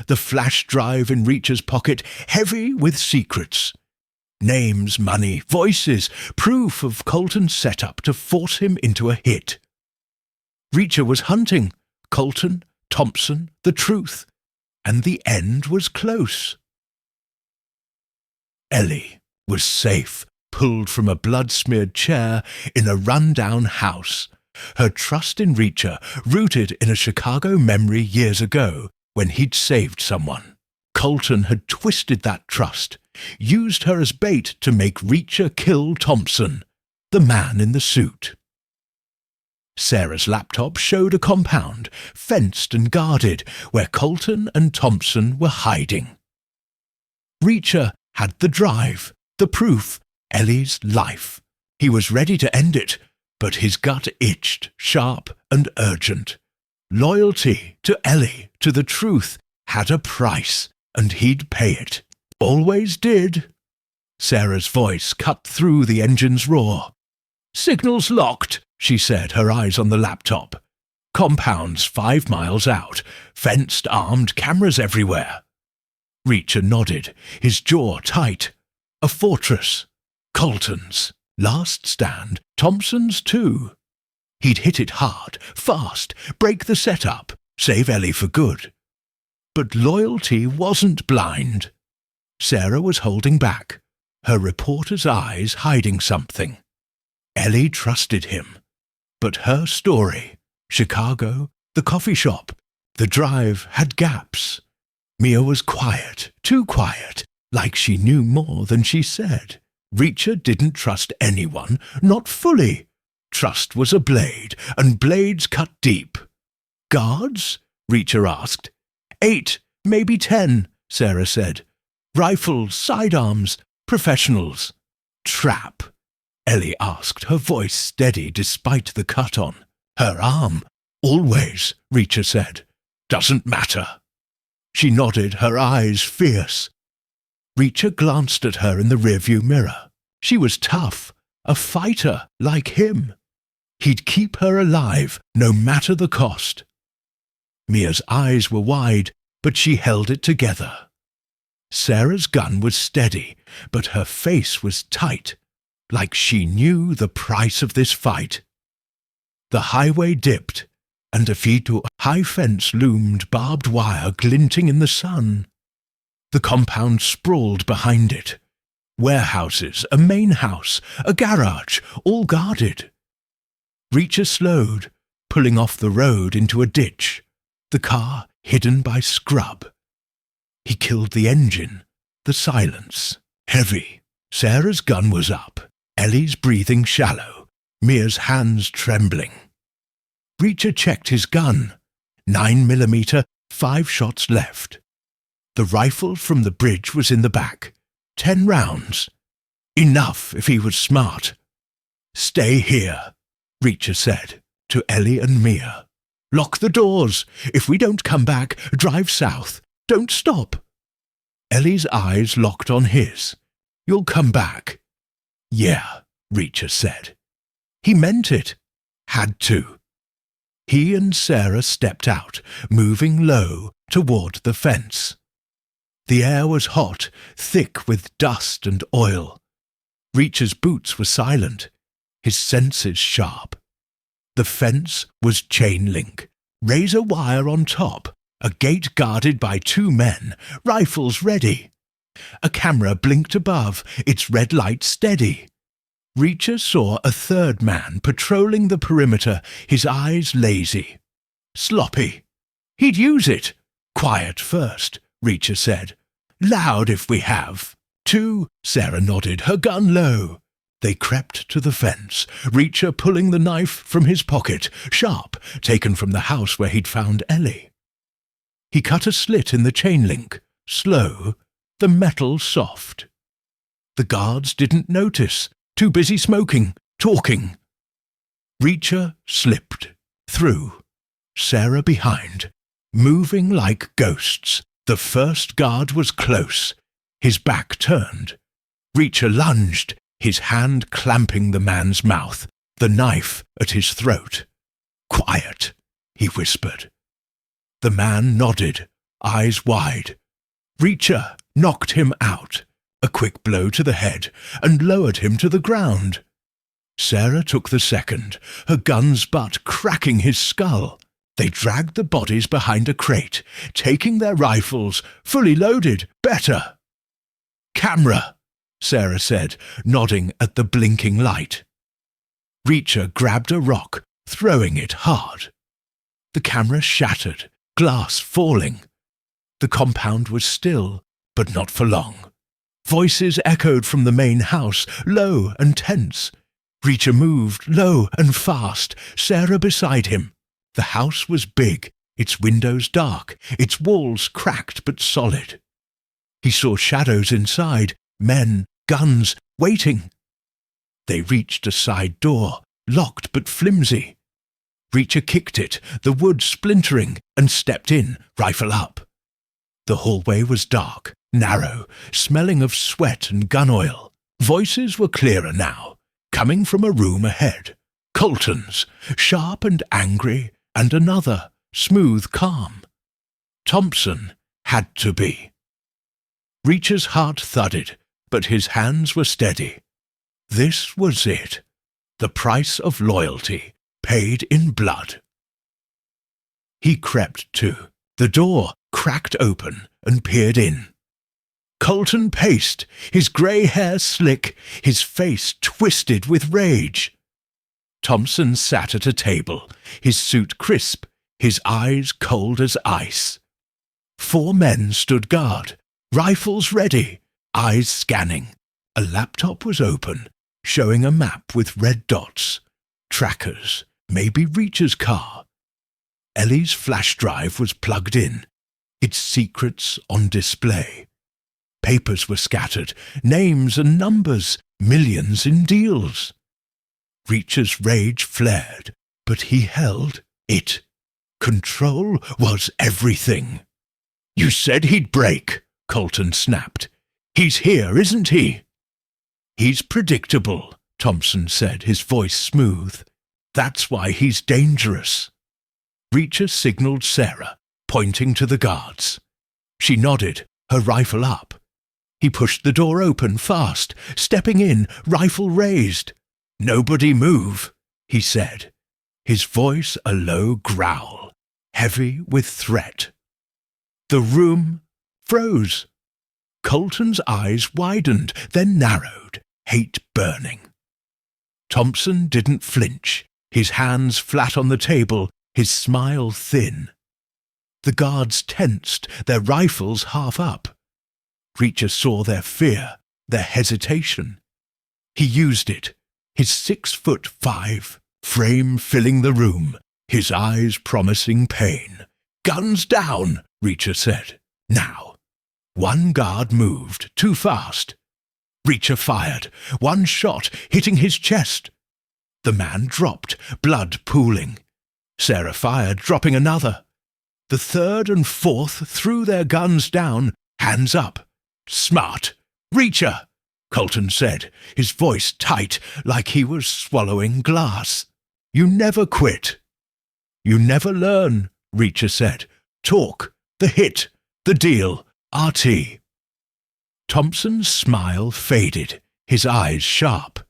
Speaker 1: The flash drive in Reacher's pocket heavy with secrets. Names, money, voices, proof of Colton's setup to force him into a hit. Reacher was hunting Colton, Thompson, the truth, and the end was close. Ellie was safe, pulled from a blood-smeared chair in a run-down house, her trust in Reacher rooted in a Chicago memory years ago when he'd saved someone. Colton had twisted that trust, used her as bait to make Reacher kill Thompson, the man in the suit. Sarah's laptop showed a compound, fenced and guarded, where Colton and Thompson were hiding. Reacher had the drive, the proof, Ellie's life. He was ready to end it, but his gut itched, sharp and urgent. Loyalty to Ellie, to the truth, had a price, and he'd pay it. Always did. Sarah's voice cut through the engine's roar. "Signal's locked," she said, her eyes on the laptop. "Compound's 5 miles out, fenced, armed, cameras everywhere." Reacher nodded, his jaw tight. A fortress. Colton's. Last stand, Thompson's too. He'd hit it hard, fast, break the setup, save Ellie for good. But loyalty wasn't blind. Sarah was holding back, her reporter's eyes hiding something. Ellie trusted him. But her story, Chicago, the coffee shop, the drive had gaps. Mia was quiet, too quiet, like she knew more than she said. Reacher didn't trust anyone, not fully. Trust was a blade, and blades cut deep. Guards? Reacher asked. 8, maybe 10, Sarah said. Rifles, sidearms, professionals. Trap? Ellie asked, her voice steady despite the cut on. Her arm? Always, Reacher said. Doesn't matter. She nodded, her eyes fierce. Reacher glanced at her in the rearview mirror. She was tough, a fighter like him. He'd keep her alive, no matter the cost. Mia's eyes were wide, but she held it together. Sarah's gun was steady, but her face was tight, like she knew the price of this fight. The highway dipped, and a feet-high fence loomed, barbed wire glinting in the sun. The compound sprawled behind it. Warehouses, a main house, a garage, all guarded. Reacher slowed, pulling off the road into a ditch, the car hidden by scrub. He killed the engine, the silence, heavy. Sarah's gun was up, Ellie's breathing shallow, Mia's hands trembling. Reacher checked his gun. 9mm, 5 shots left. The rifle from the bridge was in the back. 10 rounds. Enough if he was smart. Stay here, Reacher said to Ellie and Mia. Lock the doors. If we don't come back, drive south. Don't stop. Ellie's eyes locked on his. You'll come back. Yeah, Reacher said. He meant it. Had to. He and Sarah stepped out, moving low toward the fence. The air was hot, thick with dust and oil. Reacher's boots were silent, his senses sharp. The fence was chain link, razor wire on top, a gate guarded by 2 men, rifles ready. A camera blinked above, its red light steady. Reacher saw a 3rd man patrolling the perimeter, his eyes lazy. Sloppy. He'd use it. Quiet first, Reacher said. Loud if we have. 2, Sarah nodded, her gun low. They crept to the fence, Reacher pulling the knife from his pocket, sharp, taken from the house where he'd found Ellie. He cut a slit in the chain link, slow, the metal soft. The guards didn't notice, too busy smoking, talking. Reacher slipped, through, Sarah behind, moving like ghosts. The first guard was close, his back turned. Reacher lunged, his hand clamping the man's mouth, the knife at his throat. Quiet, he whispered. The man nodded, eyes wide. Reacher knocked him out, a quick blow to the head, and lowered him to the ground. Sarah took the second, her gun's butt cracking his skull. They dragged the bodies behind a crate, taking their rifles, fully loaded, better. Camera, Sarah said, nodding at the blinking light. Reacher grabbed a rock, throwing it hard. The camera shattered, glass falling. The compound was still, but not for long. Voices echoed from the main house, low and tense. Reacher moved, low and fast, Sarah beside him. The house was big, its windows dark, its walls cracked but solid. He saw shadows inside, men, guns, waiting. They reached a side door, locked but flimsy. Reacher kicked it, the wood splintering, and stepped in, rifle up. The hallway was dark, narrow, smelling of sweat and gun oil. Voices were clearer now, coming from a room ahead. Colton's, sharp and angry, and another, smooth, calm. Thompson had to be. Reacher's heart thudded, but his hands were steady. This was it, the price of loyalty, paid in blood. He crept to. The door cracked open and peered in. Colton paced, his grey hair slick, his face twisted with rage. Thompson sat at a table, his suit crisp, his eyes cold as ice. 4 men stood guard, rifles ready, eyes scanning. A laptop was open, showing a map with red dots. Trackers, maybe Reacher's car. Ellie's flash drive was plugged in, its secrets on display. Papers were scattered, names and numbers, millions in deals. Reacher's rage flared, but he held it. Control was everything. "You said he'd break," Colton snapped. "He's here, isn't he?" "He's predictable," Thompson said, his voice smooth. "That's why he's dangerous." Reacher signaled Sarah, pointing to the guards. She nodded, her rifle up. He pushed the door open fast, stepping in, rifle raised. "Nobody move," he said, his voice a low growl, heavy with threat. The room froze. Colton's eyes widened, then narrowed, hate burning. Thompson didn't flinch, his hands flat on the table, his smile thin. The guards tensed, their rifles half up. Reacher saw their fear, their hesitation. He used it, his 6'5" frame filling the room, his eyes promising pain. "Guns down," Reacher said. "Now." One guard moved, too fast. Reacher fired, one shot hitting his chest. The man dropped, blood pooling. Sarah fired, dropping another. The third and fourth threw their guns down, hands up. "Smart. Reacher," Colton said, his voice tight like he was swallowing glass. "You never quit." "You never learn," Reacher said. "Talk, the hit, the deal, RT." Thompson's smile faded, his eyes sharp.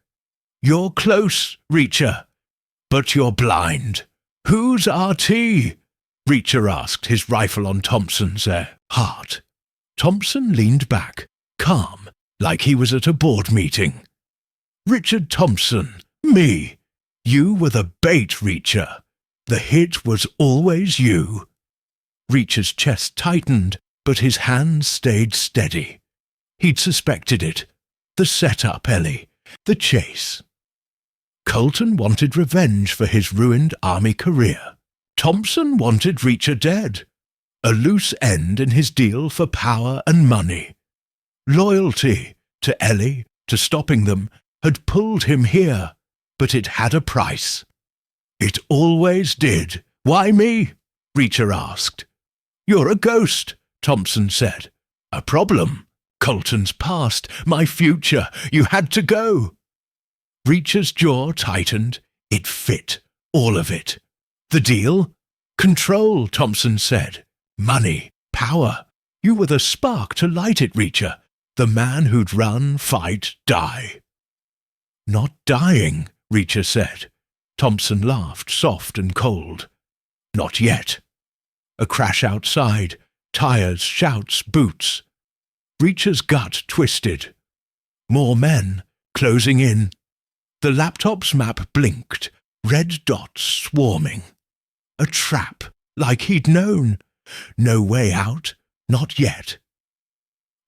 Speaker 1: "You're close, Reacher, but you're blind. Who's RT?" Reacher asked, his rifle on Thompson's heart. Thompson leaned back, calm, like he was at a board meeting. "Richard Thompson, me. You were the bait, Reacher. The hit was always you." Reacher's chest tightened, but his hands stayed steady. He'd suspected it. The setup, Ellie. The chase. Colton wanted revenge for his ruined army career. Thompson wanted Reacher dead. A loose end in his deal for power and money. Loyalty to Ellie, to stopping them, had pulled him here, but it had a price. "It always did. Why me?" Reacher asked. "You're a ghost," Thompson said. "A problem. Colton's past, my future. You had to go." Reacher's jaw tightened. It fit, all of it. "The deal?" "Control," Thompson said. "Money, power. You were the spark to light it, Reacher. The man who'd run, fight, die." "Not dying," Reacher said. Thompson laughed, soft and cold. "Not yet." A crash outside. Tires, shouts, boots. Reacher's gut twisted. More men, closing in. The laptop's map blinked, red dots swarming. A trap, like he'd known. No way out, not yet.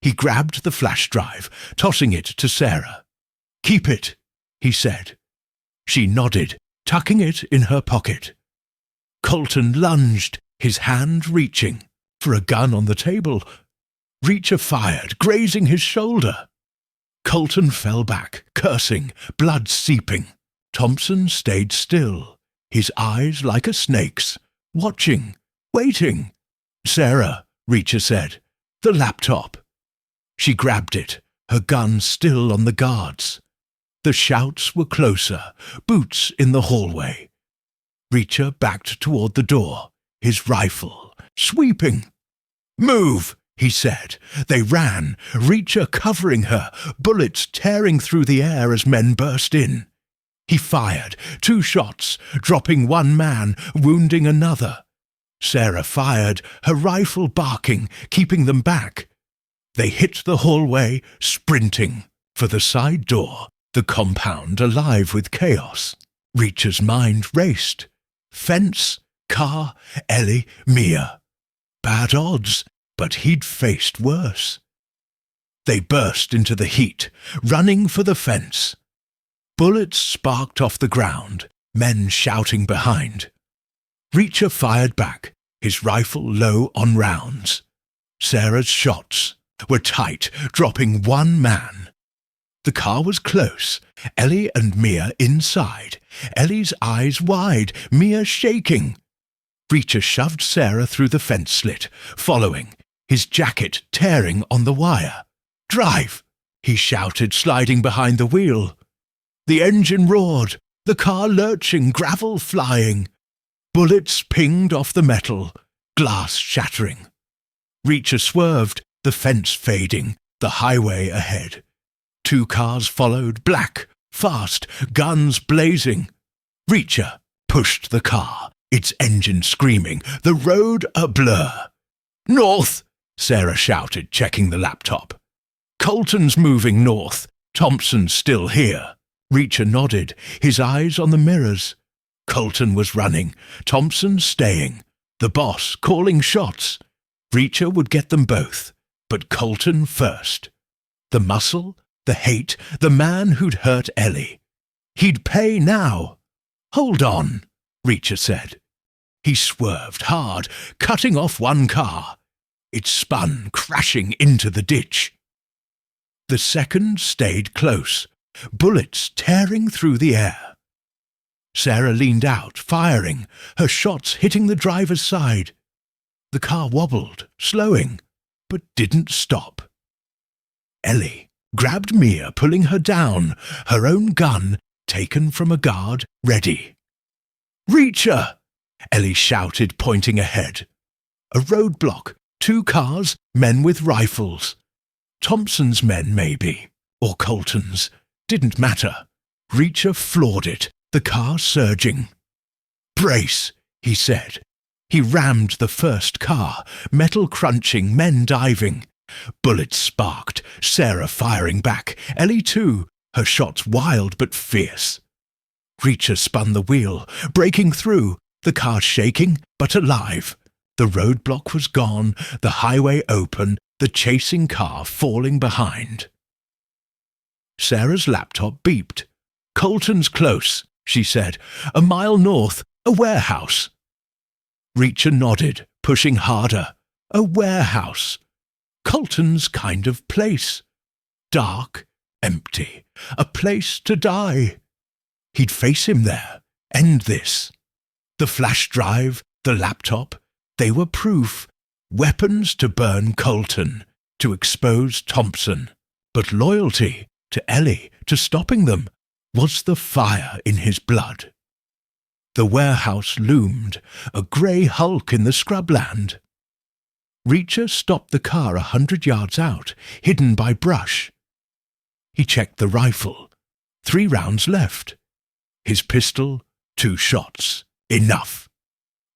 Speaker 1: He grabbed the flash drive, tossing it to Sarah. "Keep it," he said. She nodded, tucking it in her pocket. Colton lunged, his hand reaching for a gun on the table. Reacher fired, grazing his shoulder. Colton fell back, cursing, blood seeping. Thompson stayed still, his eyes like a snake's, watching, waiting. "Sarah," Reacher said, "the laptop." She grabbed it, her gun still on the guards. The shouts were closer, boots in the hallway. Reacher backed toward the door, his rifle, sweeping. "Move," he said. They ran, Reacher covering her, bullets tearing through the air as men burst in. He fired, 2 shots, dropping one man, wounding another. Sarah fired, her rifle barking, keeping them back. They hit the hallway, sprinting for the side door, the compound alive with chaos. Reacher's mind raced. Fence, car, Ellie, Mia. Bad odds, but he'd faced worse. They burst into the heat, running for the fence. Bullets sparked off the ground, men shouting behind. Reacher fired back, his rifle low on rounds. Sarah's shots were tight, dropping one man. The car was close, Ellie and Mia inside. Ellie's eyes wide, Mia shaking. Reacher shoved Sarah through the fence slit, following, his jacket tearing on the wire. "Drive!" he shouted, sliding behind the wheel. The engine roared, the car lurching, gravel flying. Bullets pinged off the metal, glass shattering. Reacher swerved, the fence fading, the highway ahead. 2 cars followed, black, fast, guns blazing. Reacher pushed the car, its engine screaming, the road a blur. "North!" Sarah shouted, checking the laptop. "Colton's moving north. Thompson's still here." Reacher nodded, his eyes on the mirrors. Colton was running, Thompson staying. The boss calling shots. Reacher would get them both, but Colton first. The muscle, the hate, the man who'd hurt Ellie. He'd pay now. "Hold on," Reacher said. He swerved hard, cutting off one car. It spun, crashing into the ditch. The second stayed close, bullets tearing through the air. Sarah leaned out, firing, her shots hitting the driver's side. The car wobbled, slowing, but didn't stop. Ellie grabbed Mia, pulling her down, her own gun taken from a guard, ready. "Reacher!" Ellie shouted, pointing ahead. A roadblock, 2 cars, men with rifles. Thompson's men, maybe, or Colton's. Didn't matter. Reacher floored it, the car surging. "Brace," he said. He rammed the first car, metal crunching, men diving. Bullets sparked, Sarah firing back, Ellie too, her shots wild but fierce. Reacher spun the wheel, breaking through, the car shaking but alive. The roadblock was gone, the highway open, the chasing car falling behind. Sarah's laptop beeped. "Colton's close," she said. "A mile north, a warehouse." Reacher nodded, pushing harder. A warehouse. Colton's kind of place. Dark, empty, a place to die. He'd face him there, end this. The flash drive, the laptop, they were proof. Weapons to burn Colton, to expose Thompson. But loyalty to Ellie, to stopping them, was the fire in his blood. The warehouse loomed, a grey hulk in the scrubland. Reacher stopped the car 100 yards out, hidden by brush. He checked the rifle. 3 rounds left. His pistol, 2 shots. Enough.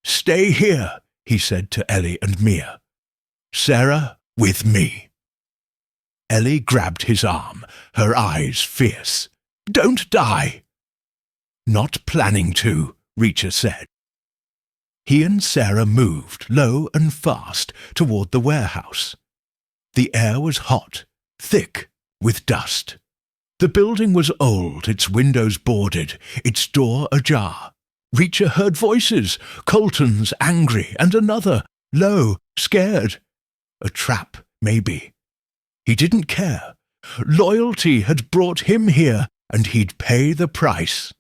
Speaker 1: "Stay here," he said to Ellie and Mia. "Sarah, with me." Ellie grabbed his arm, her eyes fierce. "Don't die." "Not planning to," Reacher said. He and Sarah moved, low and fast, toward the warehouse. The air was hot, thick, with dust. The building was old, its windows boarded, its door ajar. Reacher heard voices, Colton's angry, and another, low, scared. A trap, maybe. He didn't care. Loyalty had brought him here, and he'd pay the price.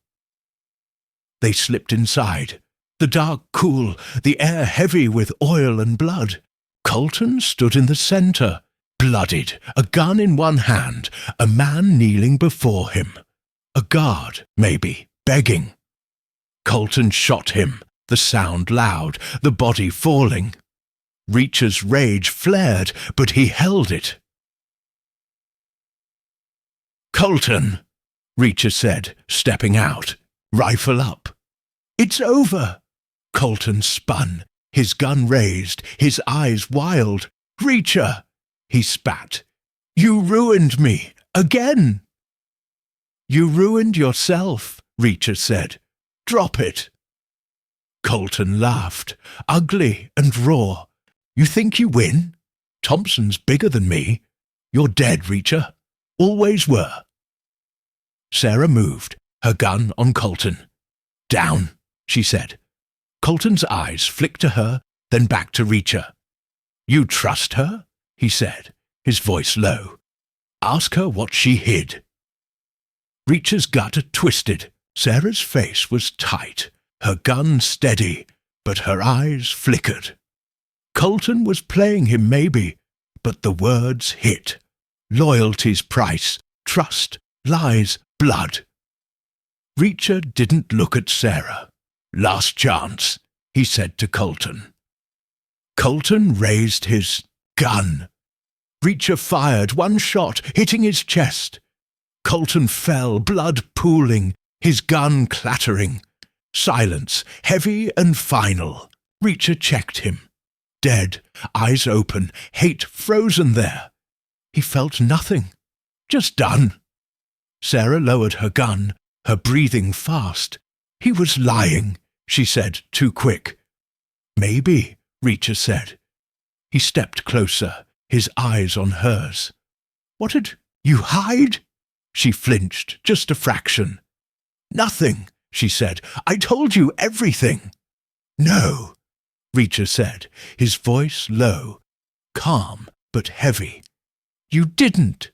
Speaker 1: They slipped inside. The dark cool, the air heavy with oil and blood. Colton stood in the center, bloodied, a gun in one hand, a man kneeling before him. A guard, maybe, begging. Colton shot him, the sound loud, the body falling. Reacher's rage flared, but he held it. "Colton," Reacher said, stepping out, rifle up. "It's over." Colton spun, his gun raised, his eyes wild. "Reacher!" he spat. "You ruined me, again." "You ruined yourself," Reacher said. "Drop it." Colton laughed, ugly and raw. "You think you win? Thompson's bigger than me. You're dead, Reacher. Always were." Sarah moved, her gun on Colton. "Down," she said. Colton's eyes flicked to her, then back to Reacher. "You trust her?" he said, his voice low. "Ask her what she hid." Reacher's gut twisted. Sarah's face was tight, her gun steady, but her eyes flickered. Colton was playing him maybe, but the words hit. Loyalty's price, trust, lies, blood. Reacher didn't look at Sarah. "Last chance," he said to Colton. Colton raised his gun. Reacher fired one shot, hitting his chest. Colton fell, blood pooling, his gun clattering. Silence, heavy and final. Reacher checked him. Dead, eyes open, hate frozen there. He felt nothing. Just done. Sarah lowered her gun, her breathing fast. "He was lying," she said, too quick. "Maybe," Reacher said. He stepped closer, his eyes on hers. "What'd you hide?" She flinched, just a fraction. "Nothing," she said. "I told you everything." "No," Reacher said, his voice low, calm but heavy. "You didn't."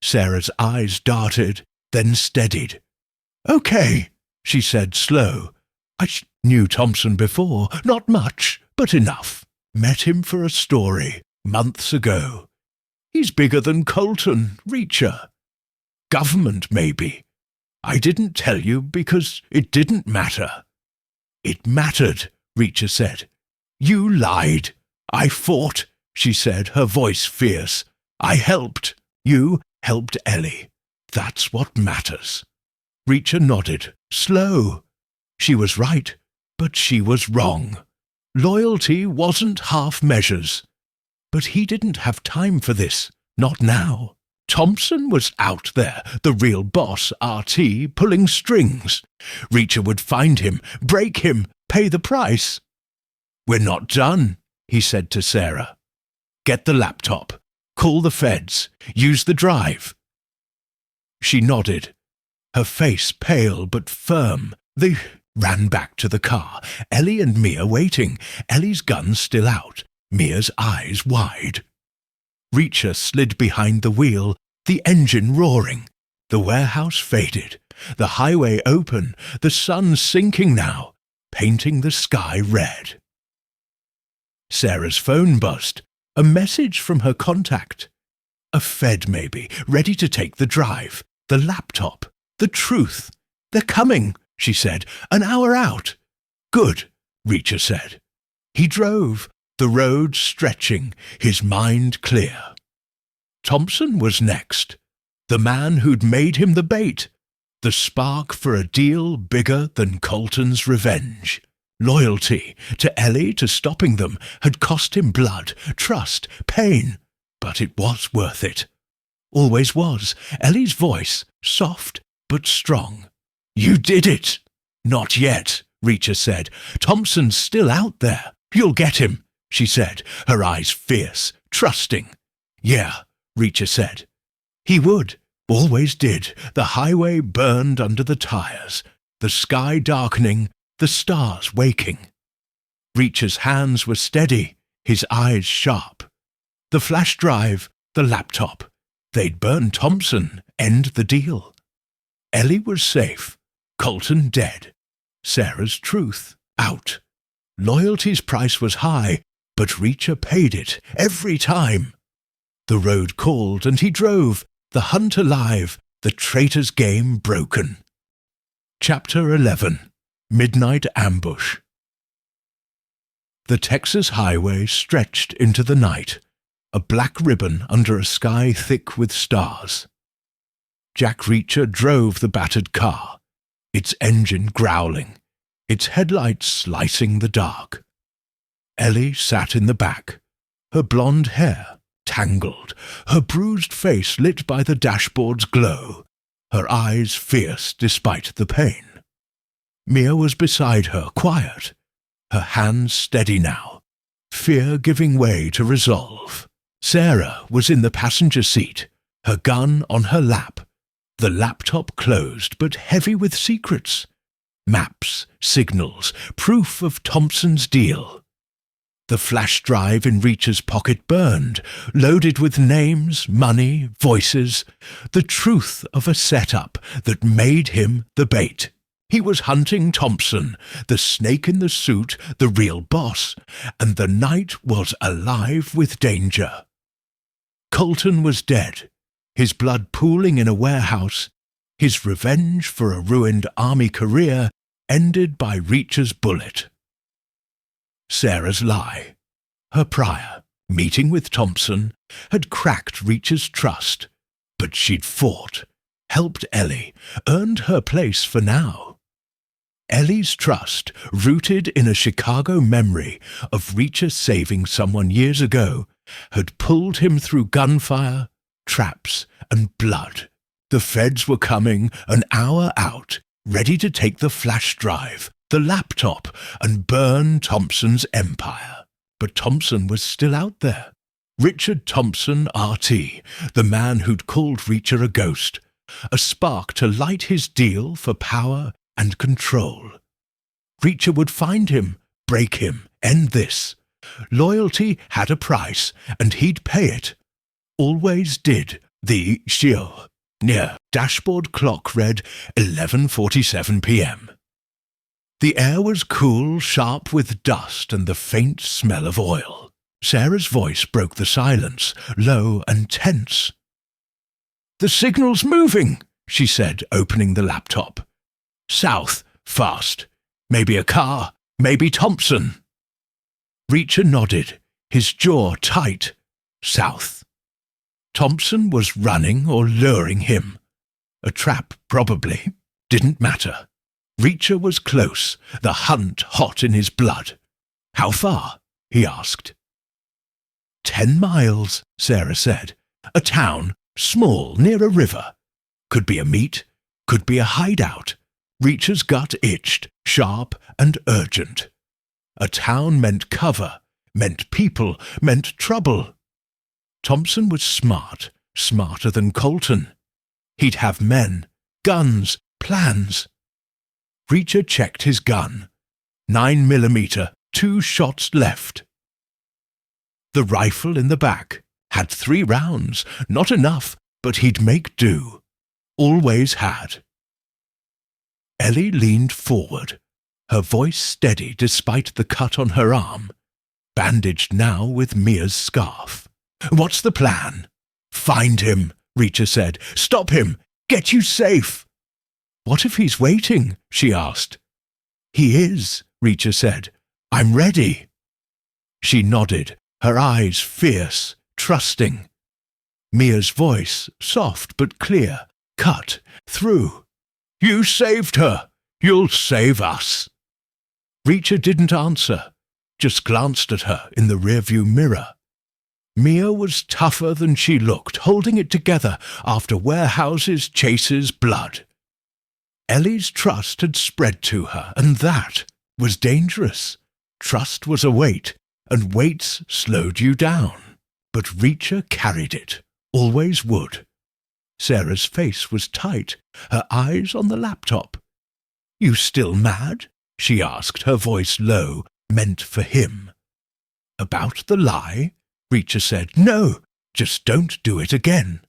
Speaker 1: Sarah's eyes darted, then steadied. "Okay," she said slow. "I knew Thompson before, not much, but enough. Met him for a story, months ago. He's bigger than Colton, Reacher. Government, maybe. I didn't tell you because it didn't matter." "It mattered," Reacher said. "You lied. I fought," she said, her voice fierce. "I helped. You helped Ellie. That's what matters." Reacher nodded, slow. She was right, but she was wrong. Loyalty wasn't half measures. But he didn't have time for this, not now. Thompson was out there, the real boss, RT, pulling strings. Reacher would find him, break him, pay the price. "We're not done," he said to Sarah. "Get the laptop. Call the feds. Use the drive." She nodded, her face pale but firm. They ran back to the car, Ellie and Mia waiting, Ellie's gun still out, Mia's eyes wide. Reacher slid behind the wheel, the engine roaring. The warehouse faded, the highway open, the sun sinking now, painting the sky red. Sarah's phone buzzed, a message from her contact. A Fed, maybe, ready to take the drive, the laptop, the truth. "They're coming," she said, "an hour out." "Good," Reacher said. He drove, the road stretching, his mind clear. Thompson was next, the man who'd made him the bait, the spark for a deal bigger than Colton's revenge. Loyalty to Ellie, to stopping them, had cost him blood, trust, pain, but it was worth it. Always was. Ellie's voice, soft but strong. "You did it." "Not yet," Reacher said. "Thompson's still out there. You'll get him," she said, her eyes fierce, trusting. "Yeah," Reacher said. He would, always did. The highway burned under the tires, the sky darkening, the stars waking. Reacher's hands were steady, his eyes sharp. The flash drive, the laptop. They'd burn Thompson, end the deal. Ellie was safe, Colton dead. Sarah's truth out. Loyalty's price was high, but Reacher paid it every time. The road called and he drove, the hunt alive, the traitor's game broken. Chapter 11. Midnight Ambush. The Texas highway stretched into the night, a black ribbon under a sky thick with stars. Jack Reacher drove the battered car, its engine growling, its headlights slicing the dark. Ellie sat in the back, her blonde hair tangled, her bruised face lit by the dashboard's glow, her eyes fierce despite the pain. Mia was beside her, quiet, her hands steady now, fear giving way to resolve. Sarah was in the passenger seat, her gun on her lap, the laptop closed but heavy with secrets. Maps, signals, proof of Thompson's deal. The flash drive in Reacher's pocket burned, loaded with names, money, voices, the truth of a setup that made him the bait. He was hunting Thompson, the snake in the suit, the real boss, and the night was alive with danger. Colton was dead, his blood pooling in a warehouse, his revenge for a ruined army career ended by Reacher's bullet. Sarah's lie. Her prior, meeting with Thompson, had cracked Reacher's trust, but she'd fought, helped Ellie, earned her place for now. Ellie's trust, rooted in a Chicago memory of Reacher saving someone years ago, had pulled him through gunfire, traps, and blood. The feds were coming an hour out, ready to take the flash drive, the laptop, and burn Thompson's empire. But Thompson was still out there. Richard Thompson, RT, the man who'd called Reacher a ghost, a spark to light his deal for power and control. Reacher would find him, break him, end this. Loyalty had a price, and he'd pay it. Always did. The Shio. Near dashboard clock read 11:47 p.m. The air was cool, sharp with dust and the faint smell of oil. Sarah's voice broke the silence, low and tense. "The signal's moving," she said, opening the laptop. "South, fast. Maybe a car, maybe Thompson." Reacher nodded, his jaw tight. South. Thompson was running or luring him. A trap, probably. Didn't matter. Reacher was close, the hunt hot in his blood. "How far?" he asked. 10 miles, Sarah said. "A town, small, near a river. Could be a meet, could be a hideout." Reacher's gut itched, sharp and urgent. A town meant cover, meant people, meant trouble. Thompson was smart, smarter than Colton. He'd have men, guns, plans. Reacher checked his gun. 9mm, 2 shots left. The rifle in the back had 3 rounds, not enough, but he'd make do. Always had. Ellie leaned forward, her voice steady despite the cut on her arm, bandaged now with Mia's scarf. "What's the plan?" "Find him," Reacher said. "Stop him. Get you safe." "What if he's waiting?" she asked. "He is," Reacher said. "I'm ready." She nodded, her eyes fierce, trusting. Mia's voice, soft but clear, cut through. "You saved her. You'll save us." Reacher didn't answer, just glanced at her in the rearview mirror. Mia was tougher than she looked, holding it together after warehouses, chases, blood. Ellie's trust had spread to her, and that was dangerous. Trust was a weight, and weights slowed you down. But Reacher carried it, always would. Sarah's face was tight, her eyes on the laptop. "You still mad?" she asked, her voice low, meant for him. "About the lie?" Reacher said. "No, just don't do it again."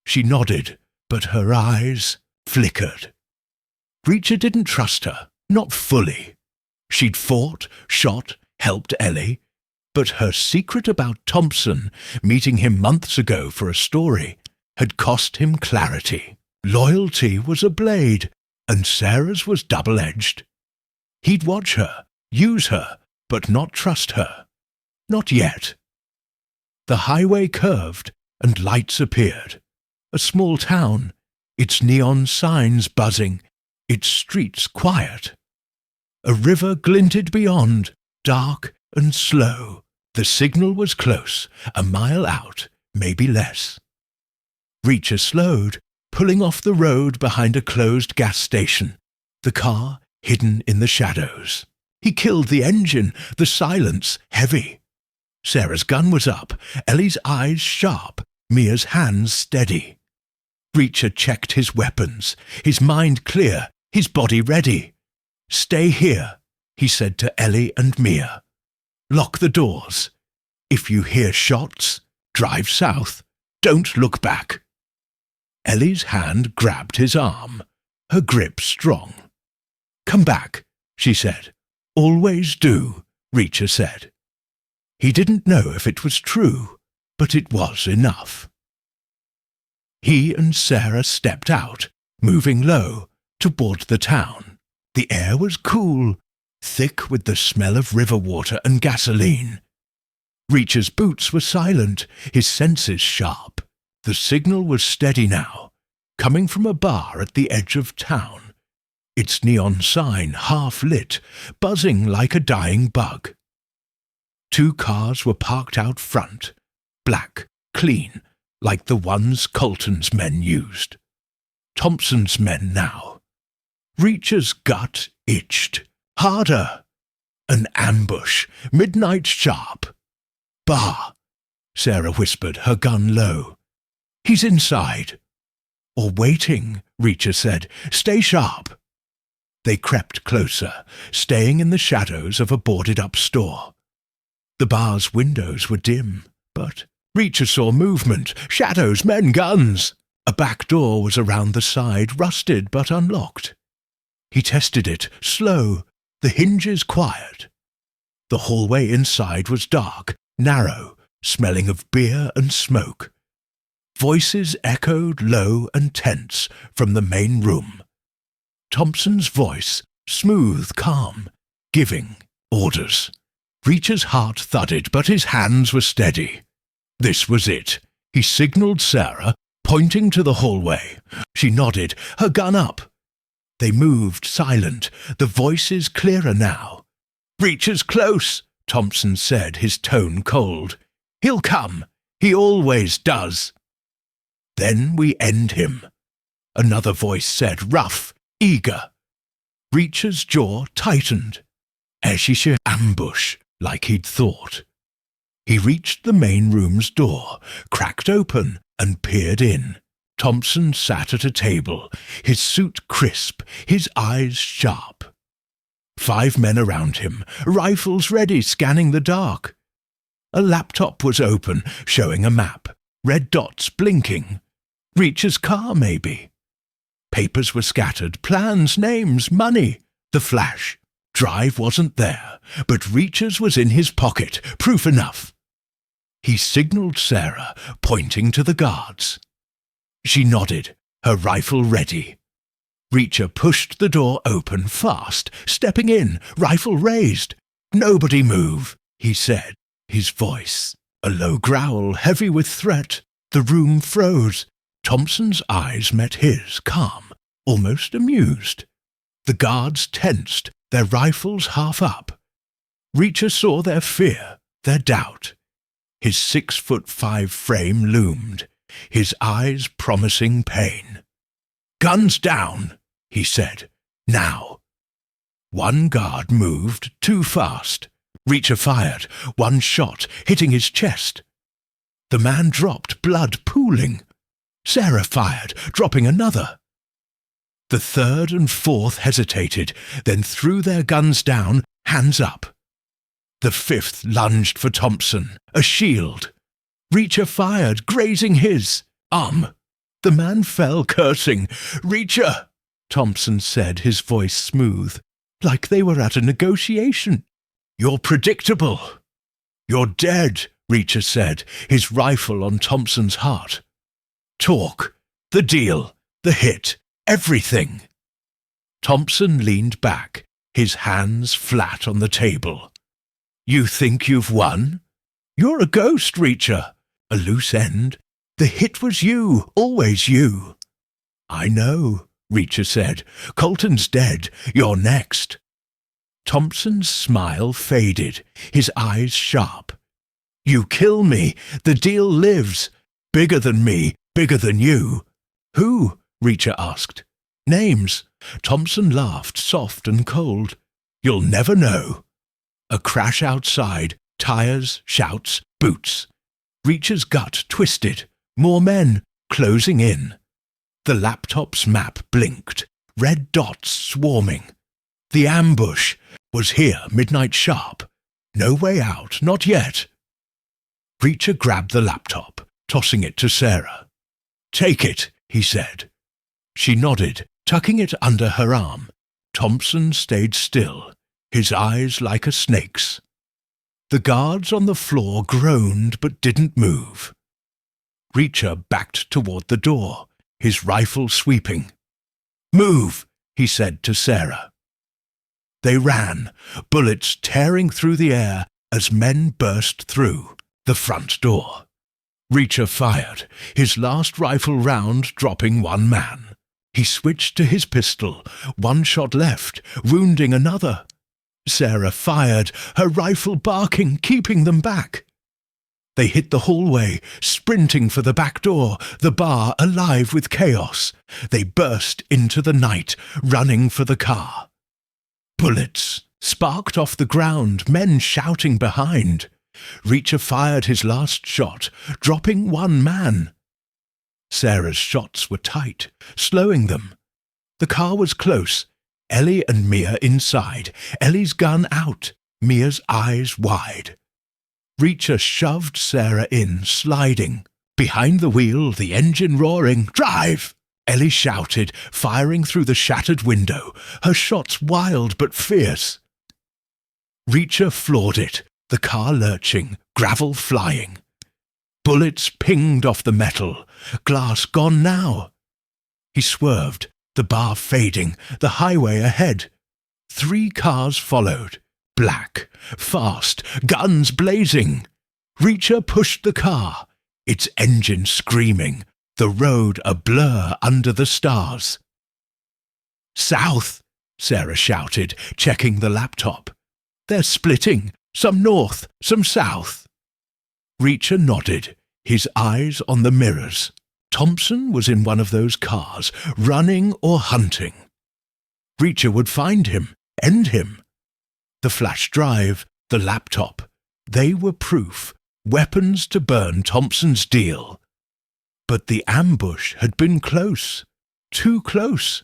Speaker 1: She nodded, but her eyes flickered. Reacher didn't trust her, not fully. She'd fought, shot, helped Ellie, but her secret about Thompson, meeting him months ago for a story, had cost him clarity. Loyalty was a blade, and Sarah's was double-edged. He'd watch her, use her, but not trust her. Not yet. The highway curved, and lights appeared. A small town, its neon signs buzzing, its streets quiet. A river glinted beyond, dark and slow, The signal was close, a mile out, maybe less. Reacher slowed, pulling off the road behind a closed gas station, the car hidden in the shadows. He killed the engine, the silence heavy. Sarah's gun was up, Ellie's eyes sharp, Mia's hands steady. Reacher checked his weapons, his mind clear, his body ready. "Stay here," he said to Ellie and Mia. "Lock the doors. If you hear shots, drive south. Don't look back." Ellie's hand grabbed his arm, her grip strong. "Come back," she said. "Always do," Reacher said. He didn't know if it was true, but it was enough. He and Sarah stepped out, moving low, toward the town. The air was cool, thick with the smell of river water and gasoline. Reacher's boots were silent, his senses sharp. The signal was steady now, coming from a bar at the edge of town, its neon sign half lit, buzzing like a dying bug. 2 cars were parked out front, black, clean, like the ones Colton's men used. Thompson's men now. Reacher's gut itched. Harder. An ambush, midnight sharp. "Bar," Sarah whispered, her gun low. "He's inside." "Or waiting," Reacher said. "Stay sharp." They crept closer, staying in the shadows of a boarded-up store. The bar's windows were dim, but Reacher saw movement, shadows, men, guns. A back door was around the side, rusted but unlocked. He tested it, slow, the hinges quiet. The hallway inside was dark, narrow, smelling of beer and smoke. Voices echoed low and tense from the main room. Thompson's voice, smooth, calm, giving orders. Reacher's heart thudded, but his hands were steady. This was it. He signaled Sarah, pointing to the hallway. She nodded, her gun up. They moved, silent, the voices clearer now. "Reacher's close," Thompson said, his tone cold. "He'll come. He always does." "Then we end him," another voice said, rough, eager. Reacher's jaw tightened. Eshisha ambush, like he'd thought. He reached the main room's door, cracked open, and peered in. Thompson sat at a table, his suit crisp, his eyes sharp. 5 men around him, rifles ready, scanning the dark. A laptop was open, showing a map, red dots blinking. Reacher's car, maybe. Papers were scattered, plans, names, money. The flash. Drive wasn't there, but Reacher's was in his pocket, proof enough. He signaled Sarah, pointing to the guards. She nodded, her rifle ready. Reacher pushed the door open fast, stepping in, rifle raised. "Nobody move," he said, his voice a low growl, heavy with threat. The room froze. Thompson's eyes met his, calm, almost amused. The guards tensed, their rifles half up. Reacher saw their fear, their doubt. His 6'5" frame loomed, his eyes promising pain. "Guns down," he said. "Now." One guard moved too fast. Reacher fired, one shot hitting his chest. The man dropped, blood pooling. Sarah fired, dropping another. The 3rd and 4th hesitated, then threw their guns down, hands up. The 5th lunged for Thompson, a shield. Reacher fired, grazing his arm. The man fell, cursing. "Reacher," Thompson said, his voice smooth, like they were at a negotiation. "You're predictable." "You're dead," Reacher said, his rifle on Thompson's heart. "Talk. The deal. The hit. Everything." Thompson leaned back, his hands flat on the table. "You think you've won? You're a ghost, Reacher. A loose end. The hit was you, always you." "I know," Reacher said. "Colton's dead. You're next." Thompson's smile faded, his eyes sharp. You kill me. The deal lives. Bigger than me, bigger than you. Who? Reacher asked. Names. Thompson laughed, soft and cold. You'll never know. A crash outside, tires, shouts, boots. Reacher's gut twisted. More men, closing in. The laptop's map blinked, red dots swarming. The ambush was here, midnight sharp. No way out, not yet. Reacher grabbed the laptop, tossing it to Sarah. Take it, he said. She nodded, tucking it under her arm. Thompson stayed still, his eyes like a snake's. The guards on the floor groaned but didn't move. Reacher backed toward the door, his rifle sweeping. Move, he said to Sarah. They ran, bullets tearing through the air as men burst through the front door. Reacher fired, his last rifle round dropping one man. He switched to his pistol, one shot left, wounding another. Sarah fired, her rifle barking, keeping them back. They hit the hallway, sprinting for the back door, the bar alive with chaos. They burst into the night, running for the car. Bullets sparked off the ground, men shouting behind. Reacher fired his last shot, dropping one man. Sarah's shots were tight, slowing them. The car was close, Ellie and Mia inside, Ellie's gun out, Mia's eyes wide. Reacher shoved Sarah in, sliding. Behind the wheel, the engine roaring. Drive! Ellie shouted, firing through the shattered window, her shots wild but fierce. Reacher floored it, the car lurching, gravel flying. Bullets pinged off the metal, glass gone now. He swerved, the bar fading, the highway ahead. 3 cars followed, black, fast, guns blazing. Reacher pushed the car, its engine screaming, the road a blur under the stars. South, Sarah shouted, checking the laptop. They're splitting, some north, some south. Reacher nodded, his eyes on the mirrors. Thompson was in one of those cars, running or hunting. Reacher would find him, end him. The flash drive, the laptop, they were proof, weapons to burn Thompson's deal. But the ambush had been close, too close.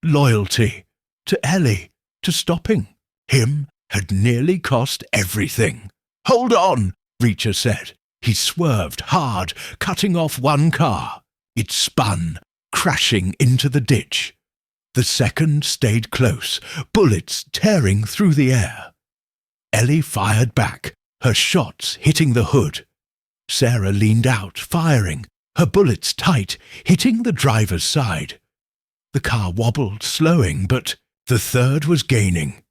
Speaker 1: Loyalty to Ellie, to stopping him, had nearly cost everything. Hold on, Reacher said. He swerved hard, cutting off one car. It spun, crashing into the ditch. The second stayed close, bullets tearing through the air. Ellie fired back, her shots hitting the hood. Sarah leaned out, firing, her bullets tight, hitting the driver's side. The car wobbled, slowing, but the third was gaining.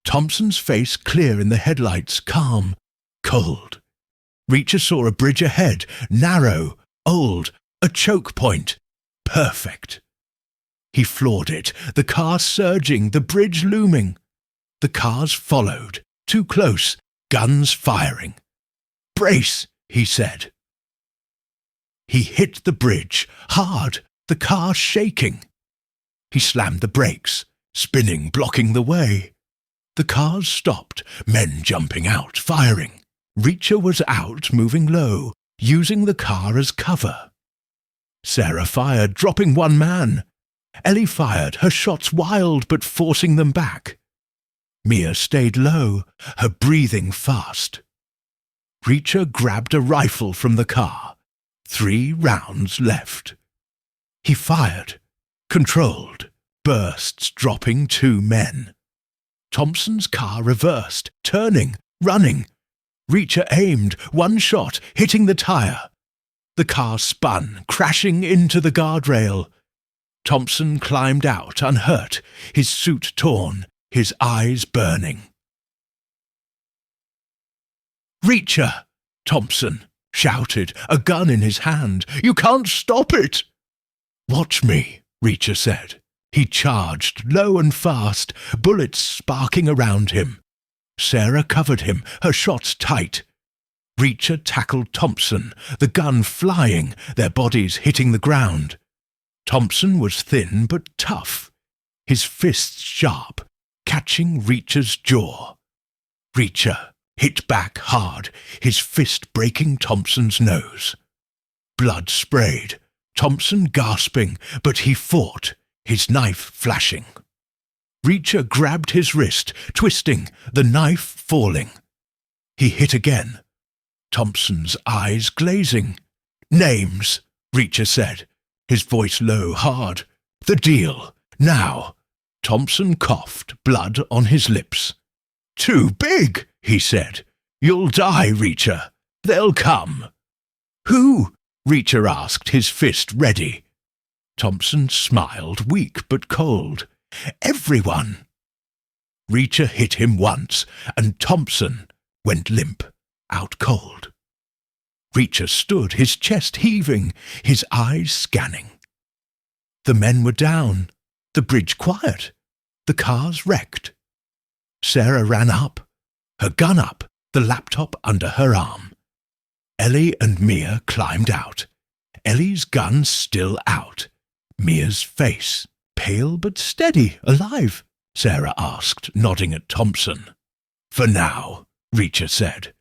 Speaker 1: Thompson's face clear in the headlights, calm, cold. Reacher saw a bridge ahead, narrow, old, a choke point. Perfect. He floored it, the car surging, the bridge looming. The cars followed, too close, guns firing. Brace, he said. He hit the bridge, hard, the car shaking. He slammed the brakes, spinning, blocking the way. The cars stopped, men jumping out, firing. Reacher was out, moving low, using the car as cover. Sarah fired, dropping one man. Ellie fired, her shots wild but forcing them back. Mia stayed low, her breathing fast. Reacher grabbed a rifle from the car. 3 rounds left. He fired, controlled, bursts dropping 2 men. Thompson's car reversed, turning, running. Reacher aimed, one shot, hitting the tire. The car spun, crashing into the guardrail. Thompson climbed out, unhurt, his suit torn, his eyes burning. Reacher! Thompson shouted, a gun in his hand. You can't stop it! Watch me, Reacher said. He charged, low and fast, bullets sparking around him. Sarah covered him, her shots tight. Reacher tackled Thompson, the gun flying, their bodies hitting the ground. Thompson was thin but tough, his fists sharp, catching Reacher's jaw. Reacher hit back hard, his fist breaking Thompson's nose. Blood sprayed, Thompson gasping, but he fought, his knife flashing. Reacher grabbed his wrist, twisting, the knife falling. He hit again, Thompson's eyes glazing. "Names," Reacher said, his voice low, hard. "The deal, now." Thompson coughed, blood on his lips. "Too big," he said. "You'll die, Reacher. They'll come." "Who?" Reacher asked, his fist ready. Thompson smiled, weak but cold. "Everyone." Reacher hit him once, and Thompson went limp, out cold. Reacher stood, his chest heaving, his eyes scanning. The men were down, the bridge quiet, the cars wrecked. Sarah ran up, her gun up, the laptop under her arm. Ellie and Mia climbed out, Ellie's gun still out. Mia's face, pale but steady, alive, Sarah asked, nodding at Thompson. "For now," Reacher said.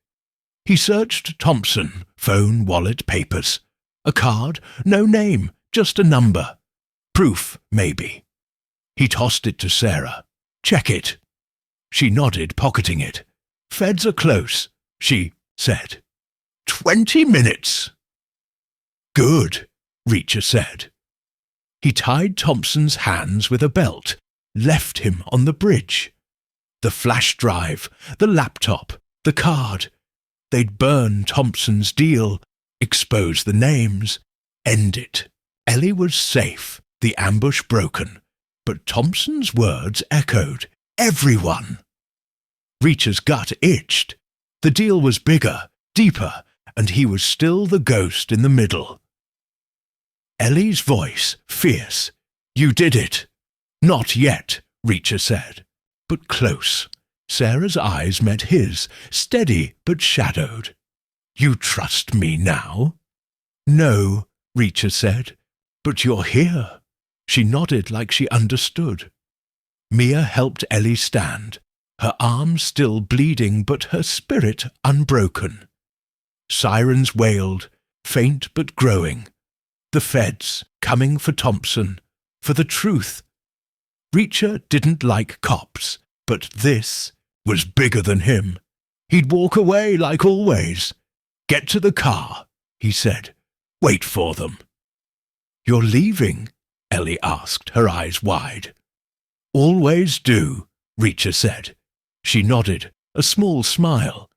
Speaker 1: He searched Thompson, phone, wallet, papers. A card, no name, just a number. Proof, maybe. He tossed it to Sarah. "Check it." She nodded, pocketing it. "Feds are close," she said. 20 minutes. "Good," Reacher said. He tied Thompson's hands with a belt, left him on the bridge. The flash drive, the laptop, the card. They'd burn Thompson's deal, expose the names, end it. Ellie was safe, the ambush broken, but Thompson's words echoed, "Everyone." Reacher's gut itched. The deal was bigger, deeper, and he was still the ghost in the middle. Ellie's voice, fierce. "You did it." "Not yet," Reacher said, but close. Sarah's eyes met his, steady but shadowed. "You trust me now?" "No," Reacher said, "but you're here." She nodded like she understood. Mia helped Ellie stand, her arm still bleeding but her spirit unbroken. Sirens wailed, faint but growing. The feds, coming for Thompson, for the truth. Reacher didn't like cops, but this was bigger than him. He'd walk away like always. "Get to the car," he said. "Wait for them." "You're leaving?" Ellie asked, her eyes wide. "Always do," Reacher said. She nodded, a small smile.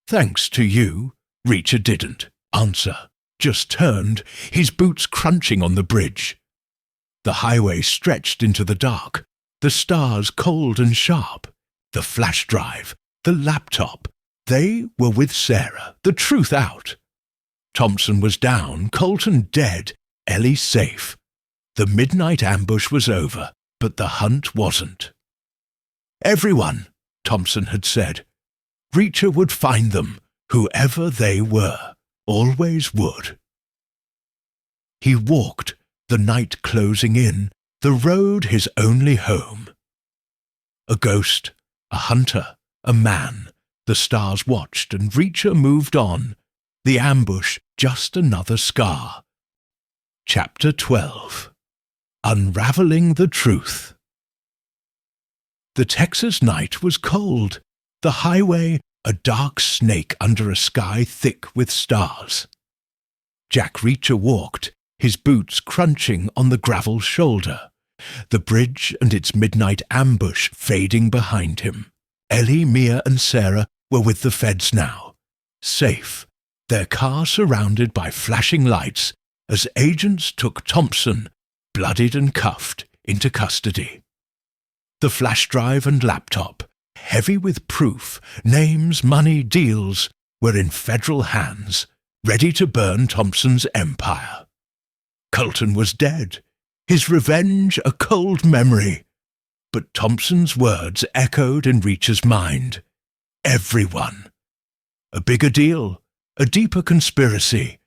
Speaker 1: "Thanks to you." Reacher didn't answer, just turned, his boots crunching on the bridge. The highway stretched into the dark, the stars cold and sharp. The flash drive, the laptop, they were with Sarah, the truth out. Thompson was down, Colton dead, Ellie safe. The midnight ambush was over, but the hunt wasn't. "Everyone," Thompson had said. Reacher would find them, whoever they were, always would. He walked, the night closing in, the road his only home. A ghost, a hunter, a man, the stars watched and Reacher moved on, the ambush just another scar. Chapter 12. Unraveling the Truth. The Texas night was cold, the highway a dark snake under a sky thick with stars. Jack Reacher walked, his boots crunching on the gravel shoulder, the bridge and its midnight ambush fading behind him. Ellie, Mia and Sarah were with the feds now, safe, their car surrounded by flashing lights as agents took Thompson, bloodied and cuffed, into custody. The flash drive and laptop, heavy with proof, names, money, deals, were in federal hands, ready to burn Thompson's empire. Colton was dead, his revenge a cold memory, but Thompson's words echoed in Reacher's mind. Everyone. A bigger deal, a deeper conspiracy,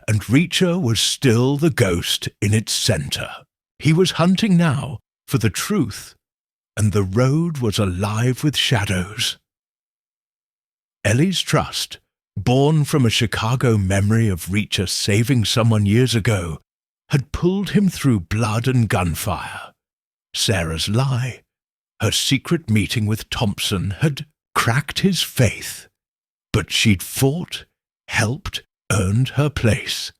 Speaker 1: and Reacher was still the ghost in its centre. He was hunting now for the truth, and the road was alive with shadows. Ellie's trust, born from a Chicago memory of Reacher saving someone years ago, had pulled him through blood and gunfire. Sarah's lie, her secret meeting with Thompson, had cracked his faith. But she'd fought, helped, earned her place.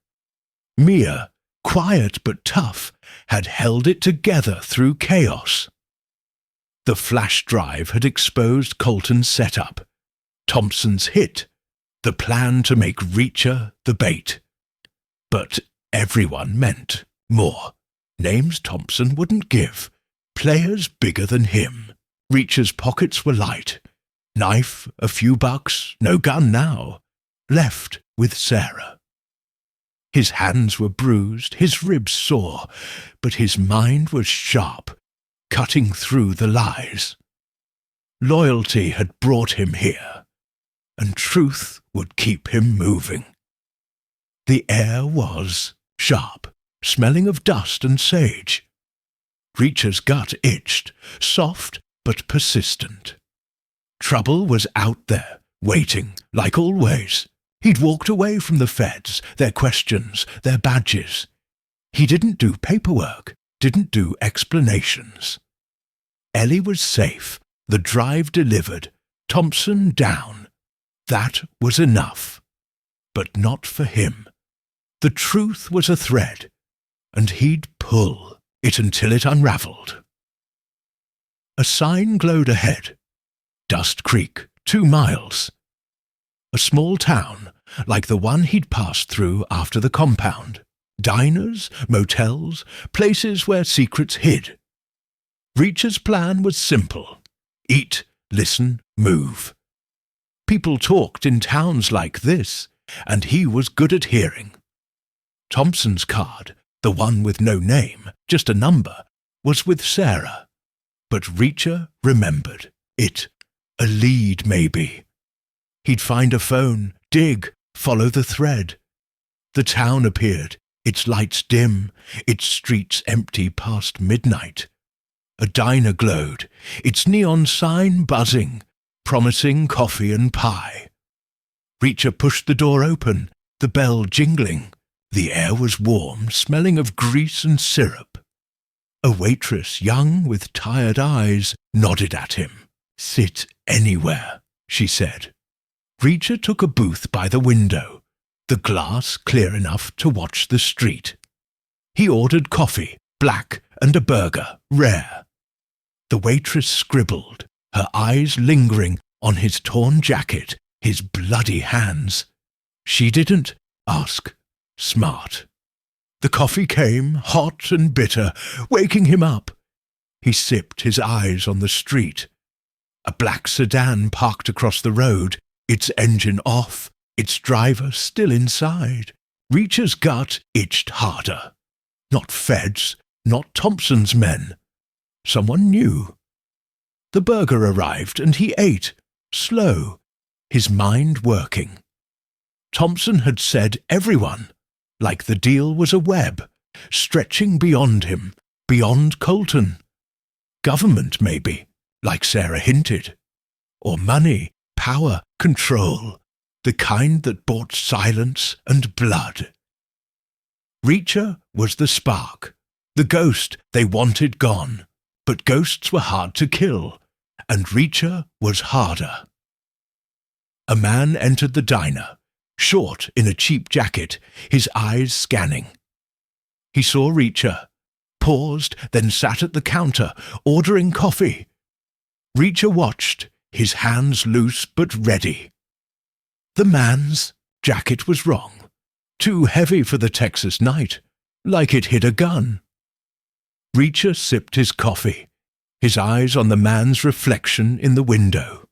Speaker 1: Mia, quiet but tough, had held it together through chaos. The flash drive had exposed Colton's setup, Thompson's hit, the plan to make Reacher the bait. But everyone meant more. Names Thompson wouldn't give, players bigger than him. Reacher's pockets were light. Knife, a few bucks, no gun now. Left with Sarah. His hands were bruised, his ribs sore, but his mind was sharp, cutting through the lies. Loyalty had brought him here, and truth would keep him moving. The air was sharp, smelling of dust and sage. Reacher's gut itched, soft but persistent. Trouble was out there, waiting, like always. He'd walked away from the feds, their questions, their badges. He didn't do paperwork, didn't do explanations. Ellie was safe, the drive delivered, Thompson down. That was enough. But not for him. The truth was a thread, and he'd pull it until it unraveled. A sign glowed ahead. Dust Creek, 2 miles. A small town, like the one he'd passed through after the compound. Diners, motels, places where secrets hid. Reacher's plan was simple. Eat, listen, move. People talked in towns like this, and he was good at hearing. Thompson's card, the one with no name, just a number, was with Sarah. But Reacher remembered it. A lead, maybe. He'd find a phone, dig, follow the thread. The town appeared, its lights dim, its streets empty past midnight. A diner glowed, its neon sign buzzing, promising coffee and pie. Reacher pushed the door open, the bell jingling. The air was warm, smelling of grease and syrup. A waitress, young with tired eyes, nodded at him. "Sit anywhere," she said. Reacher took a booth by the window, the glass clear enough to watch the street. He ordered coffee, black, and a burger, rare. The waitress scribbled, her eyes lingering on his torn jacket, his bloody hands. She didn't ask. Smart. The coffee came, hot and bitter, waking him up. He sipped, his eyes on the street. A black sedan parked across the road, its engine off, its driver still inside. Reacher's gut itched harder. Not feds, not Thompson's men. Someone new. The burger arrived, and he ate, slow, his mind working. Thompson had said everyone, like the deal was a web, stretching beyond him, beyond Colton. Government, maybe, like Sarah hinted. Or money, power, control, the kind that bought silence and blood. Reacher was the spark, the ghost they wanted gone. But ghosts were hard to kill, and Reacher was harder. A man entered the diner, short in a cheap jacket, his eyes scanning. He saw Reacher, paused, then sat at the counter, ordering coffee. Reacher watched, his hands loose but ready. The man's jacket was wrong, too heavy for the Texas night, like it hid a gun. Reacher sipped his coffee, his eyes on the man's reflection in the window.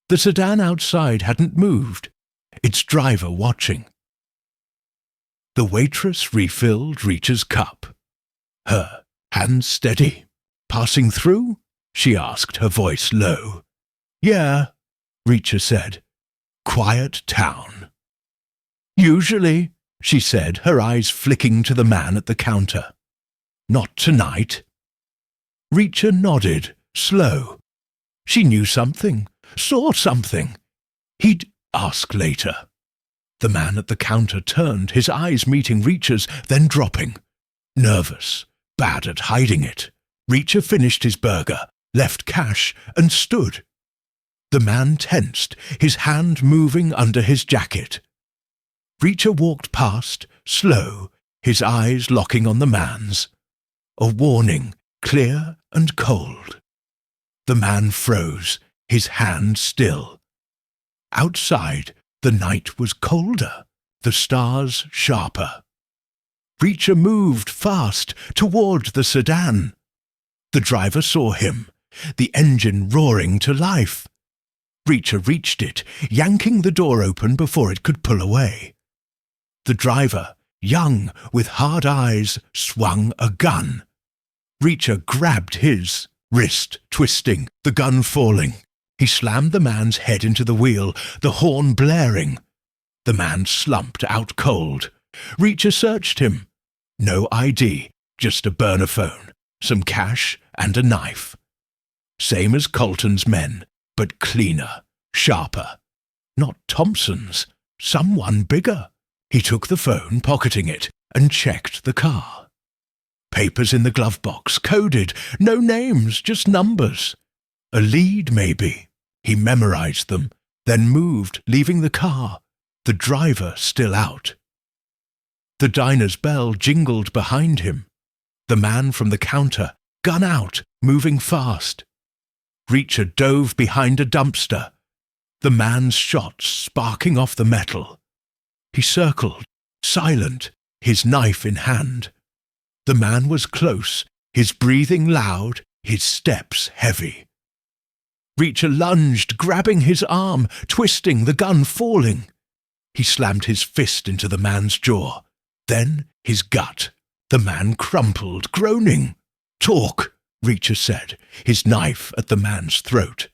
Speaker 1: The sedan outside hadn't moved, its driver watching. The waitress refilled Reacher's cup. Her hands steady. "Passing through?" she asked, her voice low. "Yeah," Reacher said. "Quiet town." Usually, she said, her eyes flicking to the man at the counter. Not tonight. Reacher nodded, slow. She knew something, saw something. He'd ask later. The man at the counter turned, his eyes meeting Reacher's, then dropping. Nervous, bad at hiding it. Reacher finished his burger, left cash, and stood. The man tensed, his hand moving under his jacket. Reacher walked past, slow, his eyes locking on the man's. A warning, clear and cold. The man froze, his hand still. Outside, the night was colder, the stars sharper. Reacher moved fast toward the sedan. The driver saw him, the engine roaring to life. Reacher reached it, yanking the door open before it could pull away. The driver, young, with hard eyes, swung a gun. Reacher grabbed his, wrist twisting, the gun falling. He slammed the man's head into the wheel, the horn blaring. The man slumped out cold. Reacher searched him. No ID, just a burner phone, some cash and a knife. Same as Colton's men, but cleaner, sharper. Not Thompson's, someone bigger. He took the phone, pocketing it, and checked the car. Papers in the glove box, coded, no names, just numbers. A lead, maybe. He memorized them, then moved, leaving the car, the driver still out. The diner's bell jingled behind him. The man from the counter, gun out, moving fast. Reacher dove behind a dumpster, the man's shot sparking off the metal. He circled, silent, his knife in hand. The man was close, his breathing loud, his steps heavy. Reacher lunged, grabbing his arm, twisting, the gun falling. He slammed his fist into the man's jaw, then his gut. The man crumpled, groaning. "Talk," Reacher said, his knife at the man's throat.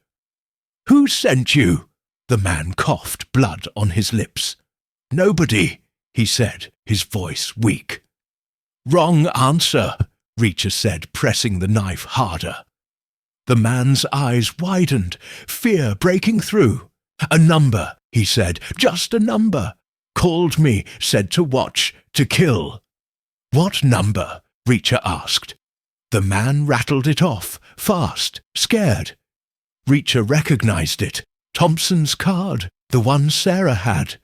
Speaker 1: "Who sent you?" The man coughed, blood on his lips. "Nobody," he said, his voice weak. "Wrong answer," Reacher said, pressing the knife harder. The man's eyes widened, fear breaking through. "A number," he said, "just a number. Called me, said to watch, to kill." "What number?" Reacher asked. The man rattled it off, fast, scared. Reacher recognized it. Thompson's card, the one Sarah had.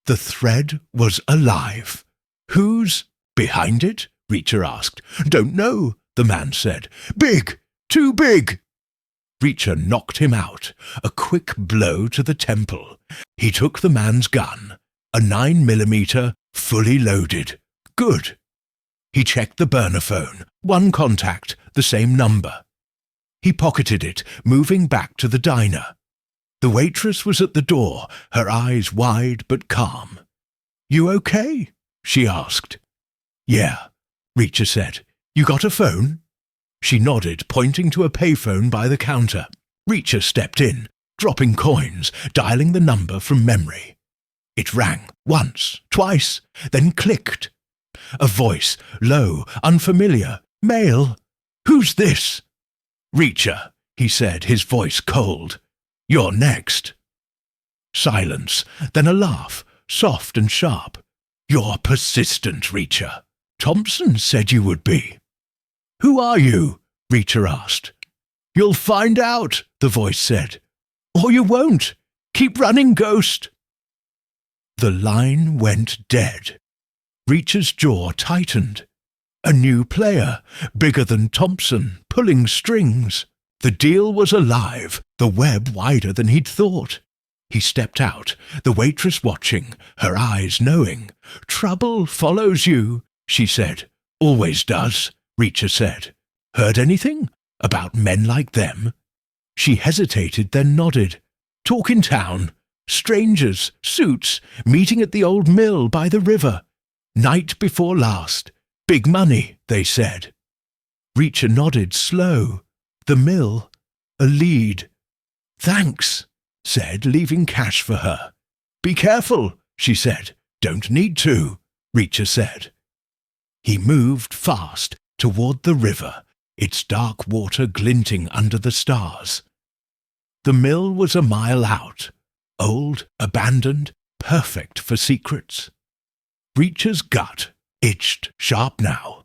Speaker 1: The thread was alive. "Who's behind it?" Reacher asked. "Don't know," the man said. "Big! Too big!" Reacher knocked him out, a quick blow to the temple. He took the man's gun, a 9mm, fully loaded. Good. He checked the burner phone, one contact, the same number. He pocketed it, moving back to the diner. The waitress was at the door, her eyes wide but calm. "You okay?" she asked. "Yeah," Reacher said. "You got a phone?" She nodded, pointing to a payphone by the counter. Reacher stepped in, dropping coins, dialing the number from memory. It rang, once, twice, then clicked. A voice, low, unfamiliar. "Male? Who's this?" "Reacher," he said, his voice cold. "You're next." Silence, then a laugh, soft and sharp. "You're persistent, Reacher. Thompson said you would be." "Who are you?" Reacher asked. "You'll find out," the voice said. "Or you won't. Keep running, ghost." The line went dead. Reacher's jaw tightened. A new player, bigger than Thompson, pulling strings. The deal was alive, the web wider than he'd thought. He stepped out, the waitress watching, her eyes knowing. "Trouble follows you," she said. "Always does," Reacher said. "Heard anything? About men like them?" She hesitated, then nodded. "Talk in town. Strangers, suits, meeting at the old mill by the river. Night before last. Big money, they said." Reacher nodded, slow. The mill. A lead. "Thanks," said, leaving cash for her. "Be careful," she said. Don't need to, Reacher said. He moved fast toward the river, its dark water glinting under the stars. The mill was a mile out, old, abandoned, perfect for secrets. Reacher's gut itched sharp now.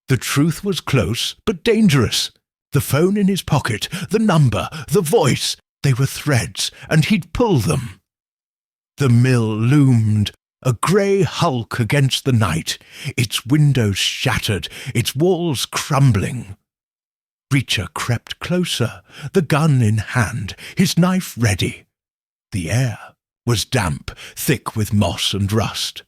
Speaker 1: The truth was close, but dangerous. The phone in his pocket, the number, the voice, they were threads, and he'd pull them. The mill loomed, a grey hulk against the night, its windows shattered, its walls crumbling. Reacher crept closer, the gun in hand, his knife ready. The air was damp, thick with moss and rust.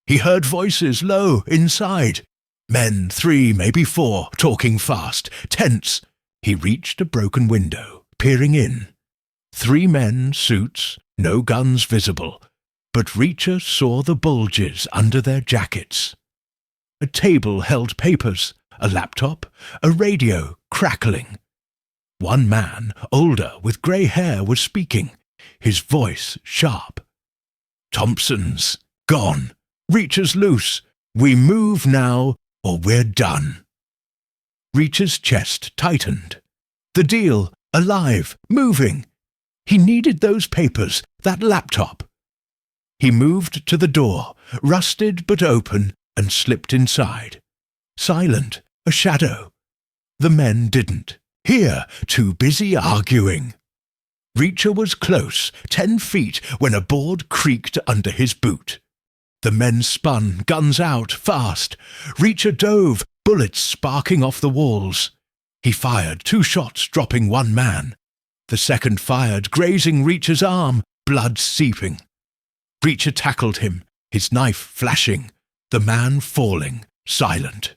Speaker 1: He heard voices low inside. Men, 3, maybe 4, talking fast, tense. He reached a broken window, peering in. 3 men, suits, no guns visible, but Reacher saw the bulges under their jackets. A table held papers, a laptop, a radio crackling. One man, older, with grey hair, was speaking, his voice sharp. "Thompson's gone. Reacher's loose. We move now, or we're done." Reacher's chest tightened. The deal, alive, moving. He needed those papers, that laptop. He moved to the door, rusted but open, and slipped inside. Silent, a shadow. The men didn't. Here, too busy arguing. Reacher was close, 10 feet, when a board creaked under his boot. The men spun, guns out, fast. Reacher dove, bullets sparking off the walls. He fired, 2 shots, dropping 1 man. The second fired, grazing Reacher's arm, blood seeping. Reacher tackled him, his knife flashing, the man falling, silent.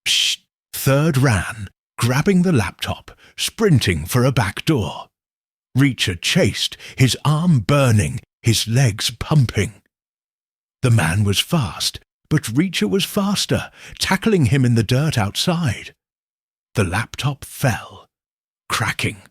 Speaker 1: Shh! Third ran, grabbing the laptop, sprinting for a back door. Reacher chased, his arm burning, his legs pumping. The man was fast, but Reacher was faster, tackling him in the dirt outside. The laptop fell, cracking.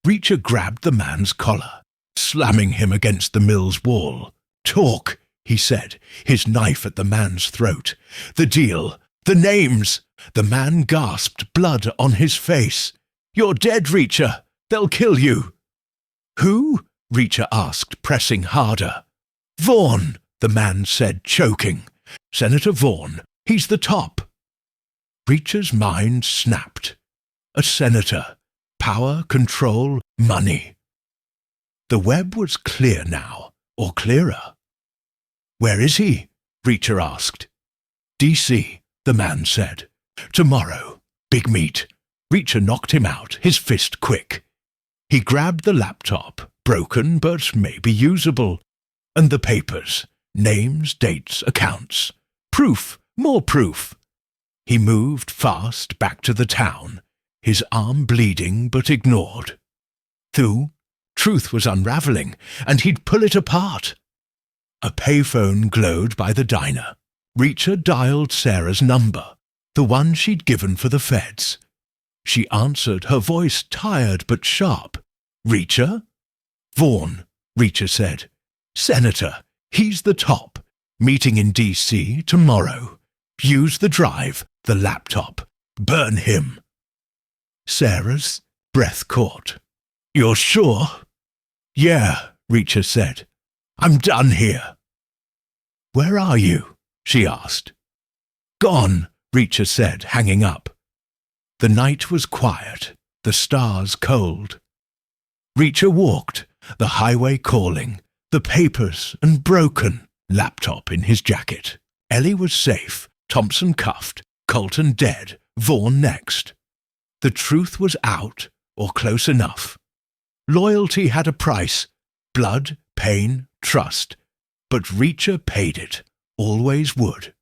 Speaker 1: Reacher grabbed the man's collar, slamming him against the mill's wall. "Talk," he said, his knife at the man's throat. "The deal, the names." The man gasped, blood on his face. "You're dead, Reacher. They'll kill you." "Who?" Reacher asked, pressing harder. "Vaughn," the man said, choking. "Senator Vaughn. He's the top." Reacher's mind snapped. A senator. Power, control, money. The web was clear now, or clearer. "Where is he?" Reacher asked. "D.C., the man said. "Tomorrow. Big meet." Reacher knocked him out, his fist quick. He grabbed the laptop, broken but maybe usable, and the papers, names, dates, accounts. Proof, more proof. He moved fast back to the town, his arm bleeding but ignored. Truth was unraveling, and he'd pull it apart. A payphone glowed by the diner. Reacher dialed Sarah's number, the one she'd given for the feds. She answered, her voice tired but sharp. "Reacher?" "Vaughn," Reacher said. "Senator, he's the top. Meeting in D.C. tomorrow. Use the drive, the laptop. Burn him." Sarah's breath caught. "You're sure?" "Yeah," Reacher said. "I'm done here." "Where are you?" she asked. "Gone," Reacher said, hanging up. The night was quiet, the stars cold. Reacher walked, the highway calling, the papers and broken, laptop in his jacket. Ellie was safe, Thompson cuffed, Colton dead, Vaughn next. The truth was out, or close enough. Loyalty had a price, blood, pain, trust, but Reacher paid it, always would.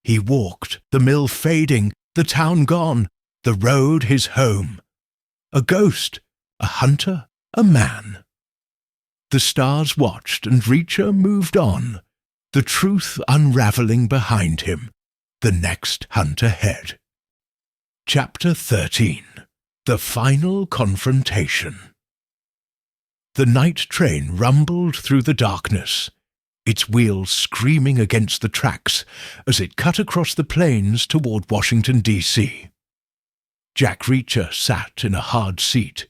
Speaker 1: He walked, the mill fading, the town gone, the road his home. A ghost, a hunter, a man. The stars watched and Reacher moved on, the truth unraveling behind him, the next hunt ahead. Chapter 13. The Final Confrontation. The night train rumbled through the darkness. its wheels screaming against the tracks as it cut across the plains toward Washington, D.C. Jack Reacher sat in a hard seat,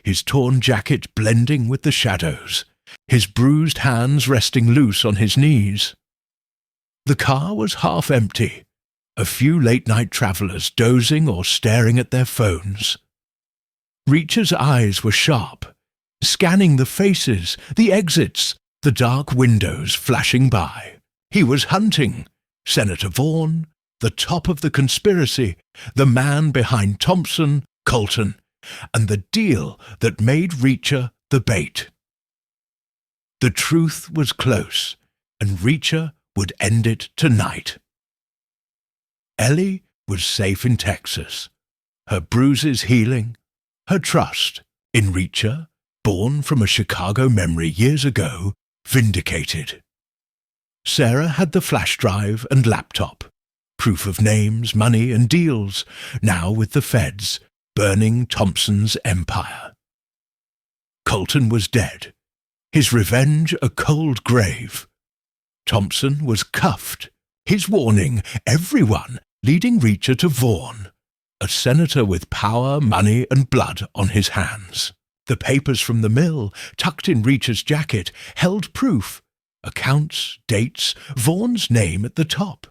Speaker 1: his torn jacket blending with the shadows, his bruised hands resting loose on his knees. The car was half empty, a few late-night travelers dozing or staring at their phones. Reacher's eyes were sharp, scanning the faces, the exits, the dark windows flashing by. He was hunting Senator Vaughn, the top of the conspiracy, the man behind Thompson, Colton, and the deal that made Reacher the bait. The truth was close, and Reacher would end it tonight. Ellie was safe in Texas, her bruises healing, her trust in Reacher, born from a Chicago memory years ago, vindicated. Sarah had the flash drive and laptop, proof of names, money, and deals, now with the feds, burning Thompson's empire. Colton was dead, his revenge a cold grave. Thompson was cuffed, his warning, everyone, leading Reacher to Vaughn, a senator with power, money, and blood on his hands. The papers from the mill, tucked in Reacher's jacket, held proof, accounts, dates, Vaughn's name at the top.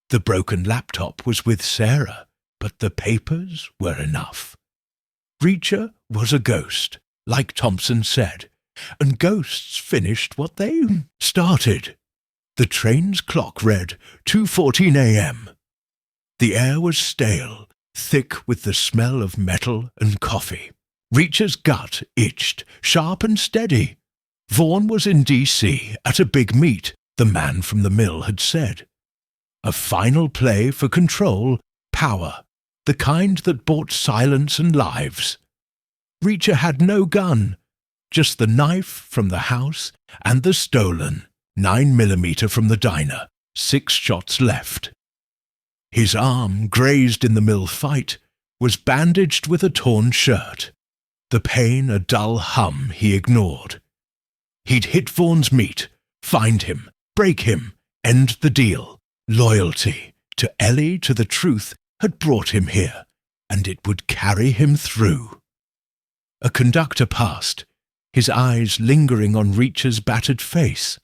Speaker 1: The broken laptop was with Sarah, but the papers were enough. Reacher was a ghost, like Thompson said, and ghosts finished what they started. The train's clock read 2:14 a.m. The air was stale, thick with the smell of metal and coffee. Reacher's gut itched, sharp and steady. Vaughn was in D.C. at a big meet, the man from the mill had said. A final play for control, power, the kind that bought silence and lives. Reacher had no gun, just the knife from the house and the stolen 9mm from the diner, 6 shots left. His arm, grazed in the mill fight, was bandaged with a torn shirt, the pain a dull hum he ignored. He'd hit Vaughn's meat, find him, break him, end the deal. Loyalty to Ellie, to the truth, had brought him here, and it would carry him through. A conductor passed, his eyes lingering on Reacher's battered face.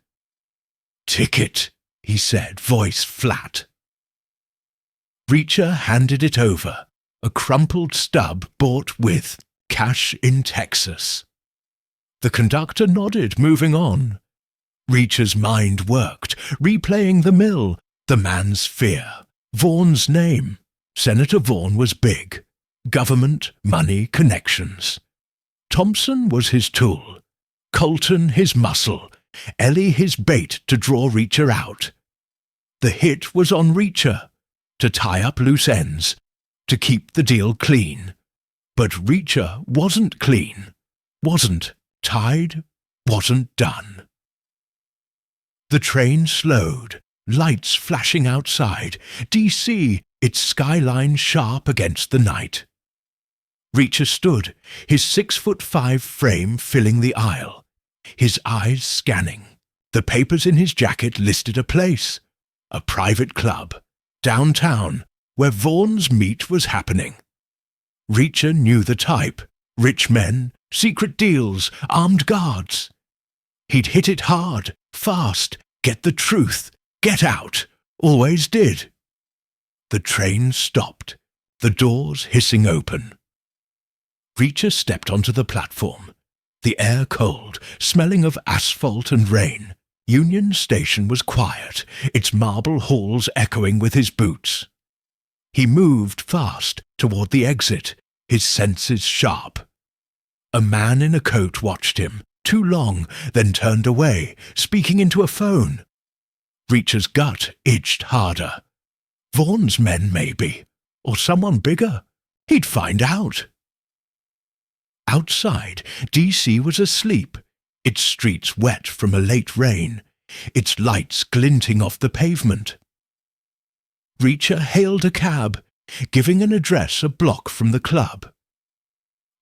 Speaker 1: "Ticket," he said, voice flat. Reacher handed it over, a crumpled stub bought with cash in Texas. The conductor nodded, moving on. Reacher's mind worked, replaying the mill, the man's fear, Vaughn's name. Senator Vaughn was big. Government, money, connections. Thompson was his tool, Colton his muscle, Ellie his bait to draw Reacher out. The hit was on Reacher, to tie up loose ends, to keep the deal clean. But Reacher wasn't clean, wasn't tied, wasn't done. The train slowed, lights flashing outside, D.C., its skyline sharp against the night. Reacher stood, his 6'5" frame filling the aisle, his eyes scanning. The papers in his jacket listed a place, a private club, downtown, where Vaughn's meet was happening. Reacher knew the type, rich men, secret deals, armed guards. He'd hit it hard, fast, get the truth, get out, always did. The train stopped, the doors hissing open. Reacher stepped onto the platform, the air cold, smelling of asphalt and rain. Union Station was quiet, its marble halls echoing with his boots. He moved fast toward the exit, his senses sharp. A man in a coat watched him, too long, then turned away, speaking into a phone. Reacher's gut itched harder. Vaughn's men, maybe, or someone bigger. He'd find out. Outside, D.C. was asleep, its streets wet from a late rain, its lights glinting off the pavement. Reacher hailed a cab, giving an address a block from the club.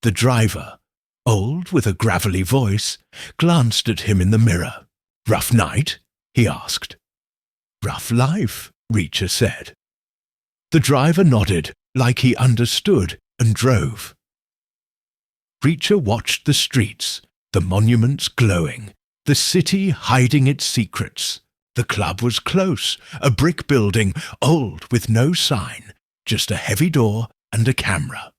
Speaker 1: The driver, old with a gravelly voice, glanced at him in the mirror. Rough night? He asked. Rough life, Reacher said. The driver nodded, like he understood, and drove. Reacher watched the streets, the monuments glowing, the city hiding its secrets. The club was close, a brick building, old with no sign, just a heavy door and a camera.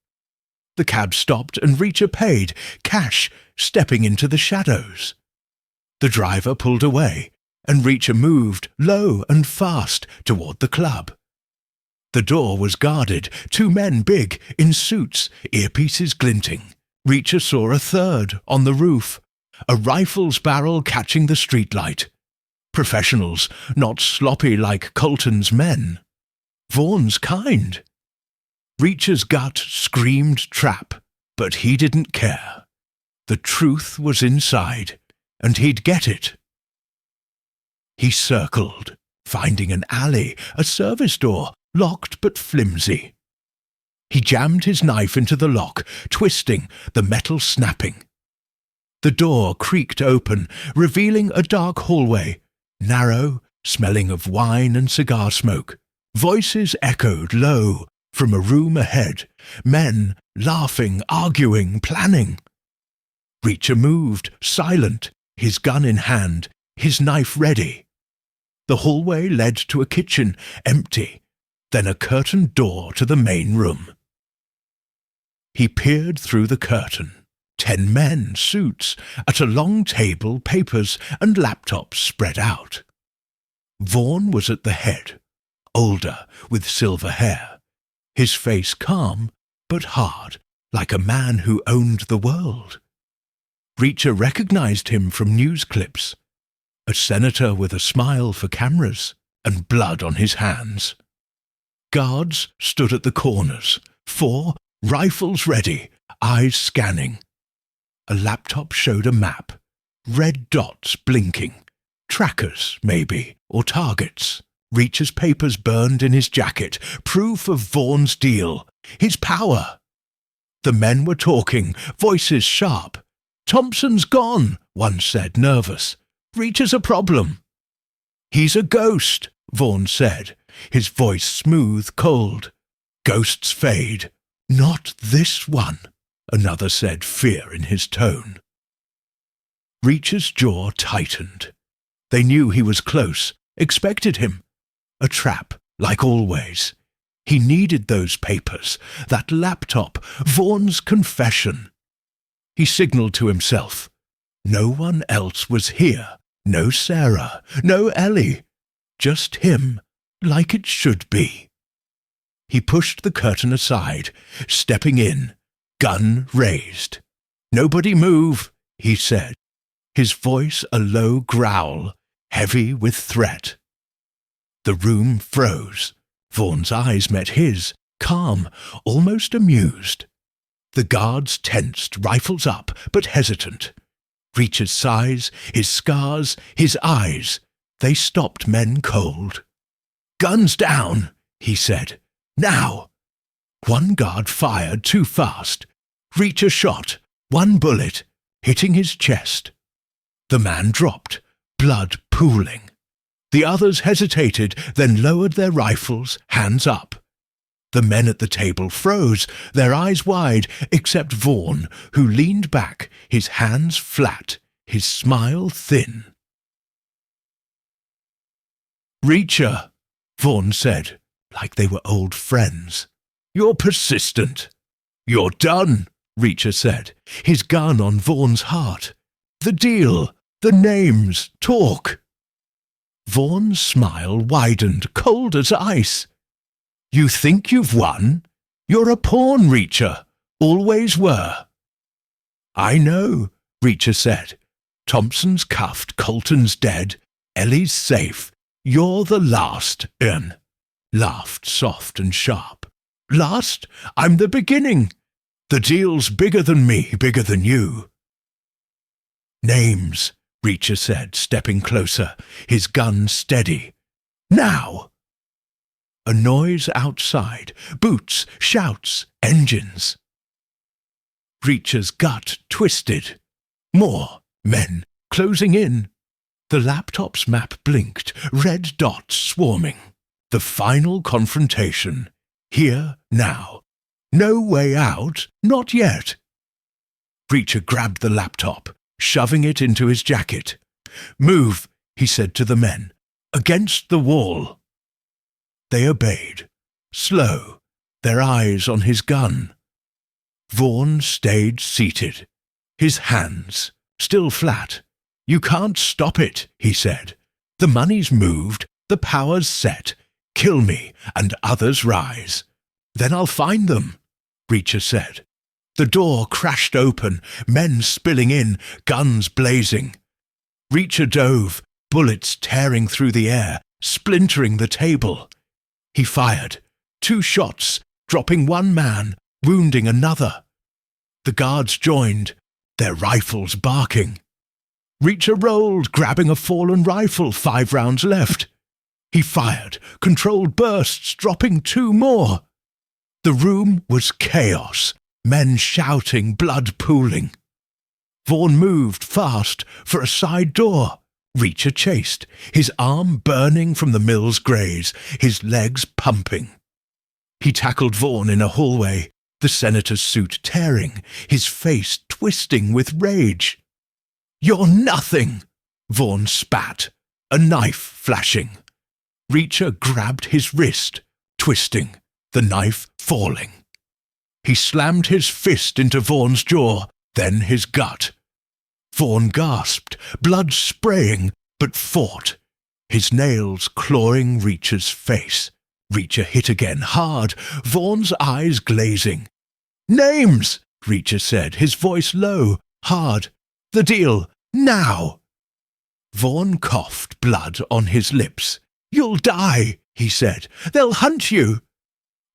Speaker 1: The cab stopped and Reacher paid, cash, stepping into the shadows. The driver pulled away, and Reacher moved, low and fast, toward the club. The door was guarded, 2 men big, in suits, earpieces glinting. Reacher saw a third, on the roof, a rifle's barrel catching the streetlight. Professionals, not sloppy like Colton's men. Vaughan's kind. Reacher's gut screamed trap, but he didn't care. The truth was inside, and he'd get it. He circled, finding an alley, a service door, locked but flimsy. He jammed his knife into the lock, twisting, the metal snapping. The door creaked open, revealing a dark hallway, narrow, smelling of wine and cigar smoke. Voices echoed low from a room ahead, men laughing, arguing, planning. Reacher moved, silent, his gun in hand, his knife ready. The hallway led to a kitchen, empty, then a curtained door to the main room. He peered through the curtain. 10 men, suits, at a long table, papers and laptops spread out. Vaughan was at the head, older, with silver hair, his face calm but hard, like a man who owned the world. Reacher recognized him from news clips, a senator with a smile for cameras and blood on his hands. Guards stood at the corners, 4, rifles ready, eyes scanning. A laptop showed a map, red dots blinking, trackers, maybe, or targets. Reacher's papers burned in his jacket, proof of Vaughan's deal, his power. The men were talking, voices sharp. "Thompson's gone," one said, nervous. "Reacher's a problem." "He's a ghost," Vaughan said, his voice smooth, cold. "Ghosts fade." "Not this one," another said, fear in his tone. Reacher's jaw tightened. They knew he was close, expected him. A trap, like always. He needed those papers, that laptop, Vaughan's confession. He signaled to himself. No one else was here. No Sarah, no Ellie. Just him, like it should be. He pushed the curtain aside, stepping in, gun raised. "Nobody move," he said, his voice a low growl, heavy with threat. The room froze. Vaughan's eyes met his, calm, almost amused. The guards tensed, rifles up, but hesitant. Reacher's size, his scars, his eyes, they stopped men cold. "Guns down," he said. "Now!" One guard fired too fast. Reacher shot, 1 bullet, hitting his chest. The man dropped, blood pooling. The others hesitated, then lowered their rifles, hands up. The men at the table froze, their eyes wide, except Vaughan, who leaned back, his hands flat, his smile thin. "Reacher," Vaughan said, like they were old friends. "You're persistent." "You're done," Reacher said, his gun on Vaughan's heart. "The deal, the names, talk." Vaughan's smile widened, cold as ice. "You think you've won? You're a pawn, Reacher. Always were." "I know," Reacher said. "Thompson's cuffed, Colton's dead, Ellie's safe. You're the last, laughed soft and sharp. "Last? I'm the beginning. The deal's bigger than me, bigger than you." "Names," Reacher said, stepping closer, his gun steady. "Now!" A noise outside, boots, shouts, engines. Reacher's gut twisted. More men, closing in. The laptop's map blinked, red dots swarming. The final confrontation. Here, now. No way out, not yet. Reacher grabbed the laptop, shoving it into his jacket. "Move," he said to the men. "Against the wall." They obeyed, slow, their eyes on his gun. Vaughan stayed seated, his hands still flat. "You can't stop it," he said. "The money's moved, the power's set. Kill me, and others rise. Then I'll find them," Reacher said. The door crashed open, men spilling in, guns blazing. Reacher dove, bullets tearing through the air, splintering the table. He fired, 2 shots, dropping one man, wounding another. The guards joined, their rifles barking. Reacher rolled, grabbing a fallen rifle, 5 rounds left. He fired, controlled bursts, dropping 2 more. The room was chaos, men shouting, blood pooling. Vaughan moved fast for a side door. Reacher chased, his arm burning from the mill's graze, his legs pumping. He tackled Vaughan in a hallway, the senator's suit tearing, his face twisting with rage. "You're nothing!" Vaughan spat, a knife flashing. Reacher grabbed his wrist, twisting, the knife falling. He slammed his fist into Vaughan's jaw, then his gut. Vaughan gasped, blood spraying, but fought, his nails clawing Reacher's face. Reacher hit again, hard, Vaughan's eyes glazing. "Names!" Reacher said, his voice low, hard. "The deal, now!" Vaughan coughed, blood on his lips. "You'll die," he said. "They'll hunt you."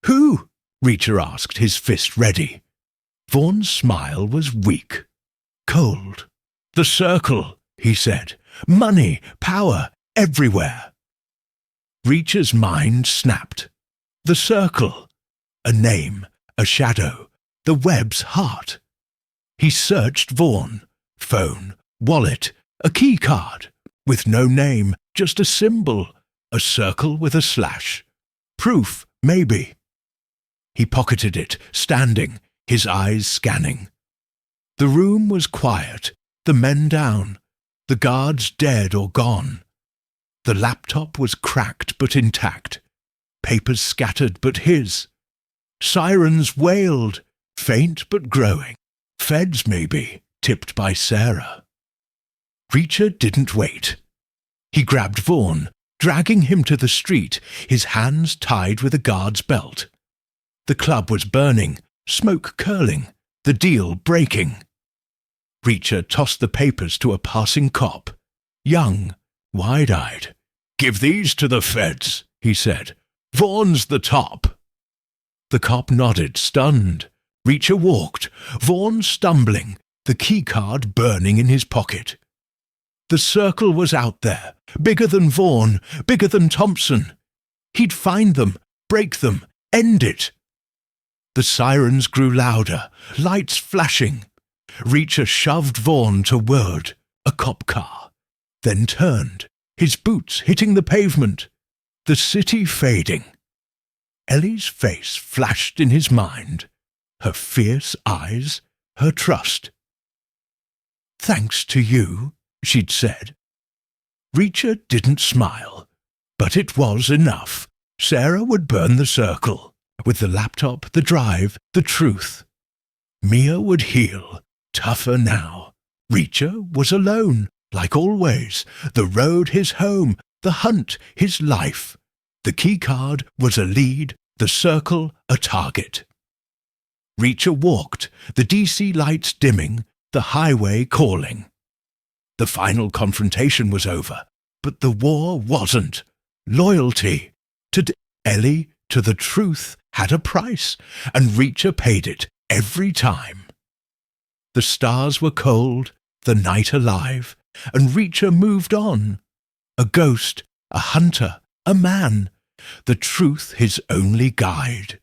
Speaker 1: "Who?" Reacher asked, his fist ready. Vaughan's smile was weak, cold. "The circle," he said. "Money, power, everywhere." Reacher's mind snapped. The circle. A name, a shadow, the web's heart. He searched Vaughan. Phone, wallet, a key card. With no name, just a symbol, a circle with a slash. Proof, maybe. He pocketed it, standing, his eyes scanning. The room was quiet, the men down, the guards dead or gone. The laptop was cracked but intact, papers scattered but his. Sirens wailed, faint but growing, feds maybe, tipped by Sarah. Reacher didn't wait. He grabbed Vaughan, dragging him to the street, his hands tied with a guard's belt. The club was burning, smoke curling, the deal breaking. Reacher tossed the papers to a passing cop, young, wide-eyed. "Give these to the feds," he said. "Vaughan's the top." The cop nodded, stunned. Reacher walked, Vaughan stumbling, the keycard burning in his pocket. The circle was out there, bigger than Vaughan, bigger than Thompson. He'd find them, break them, end it. The sirens grew louder, lights flashing. Reacher shoved Vaughan toward a cop car, then turned, his boots hitting the pavement, the city fading. Ellie's face flashed in his mind, her fierce eyes, her trust. "Thanks to you," she'd said. Reacher didn't smile, but it was enough. Sarah would burn the circle, with the laptop, the drive, the truth. Mia would heal, tougher now. Reacher was alone, like always. The road his home, the hunt his life. The keycard was a lead, the circle a target. Reacher walked, the DC lights dimming, the highway calling. The final confrontation was over, but the war wasn't. Loyalty to Ellie, to the truth, had a price, and Reacher paid it every time. The stars were cold, the night alive, and Reacher moved on. A ghost, a hunter, a man, the truth his only guide.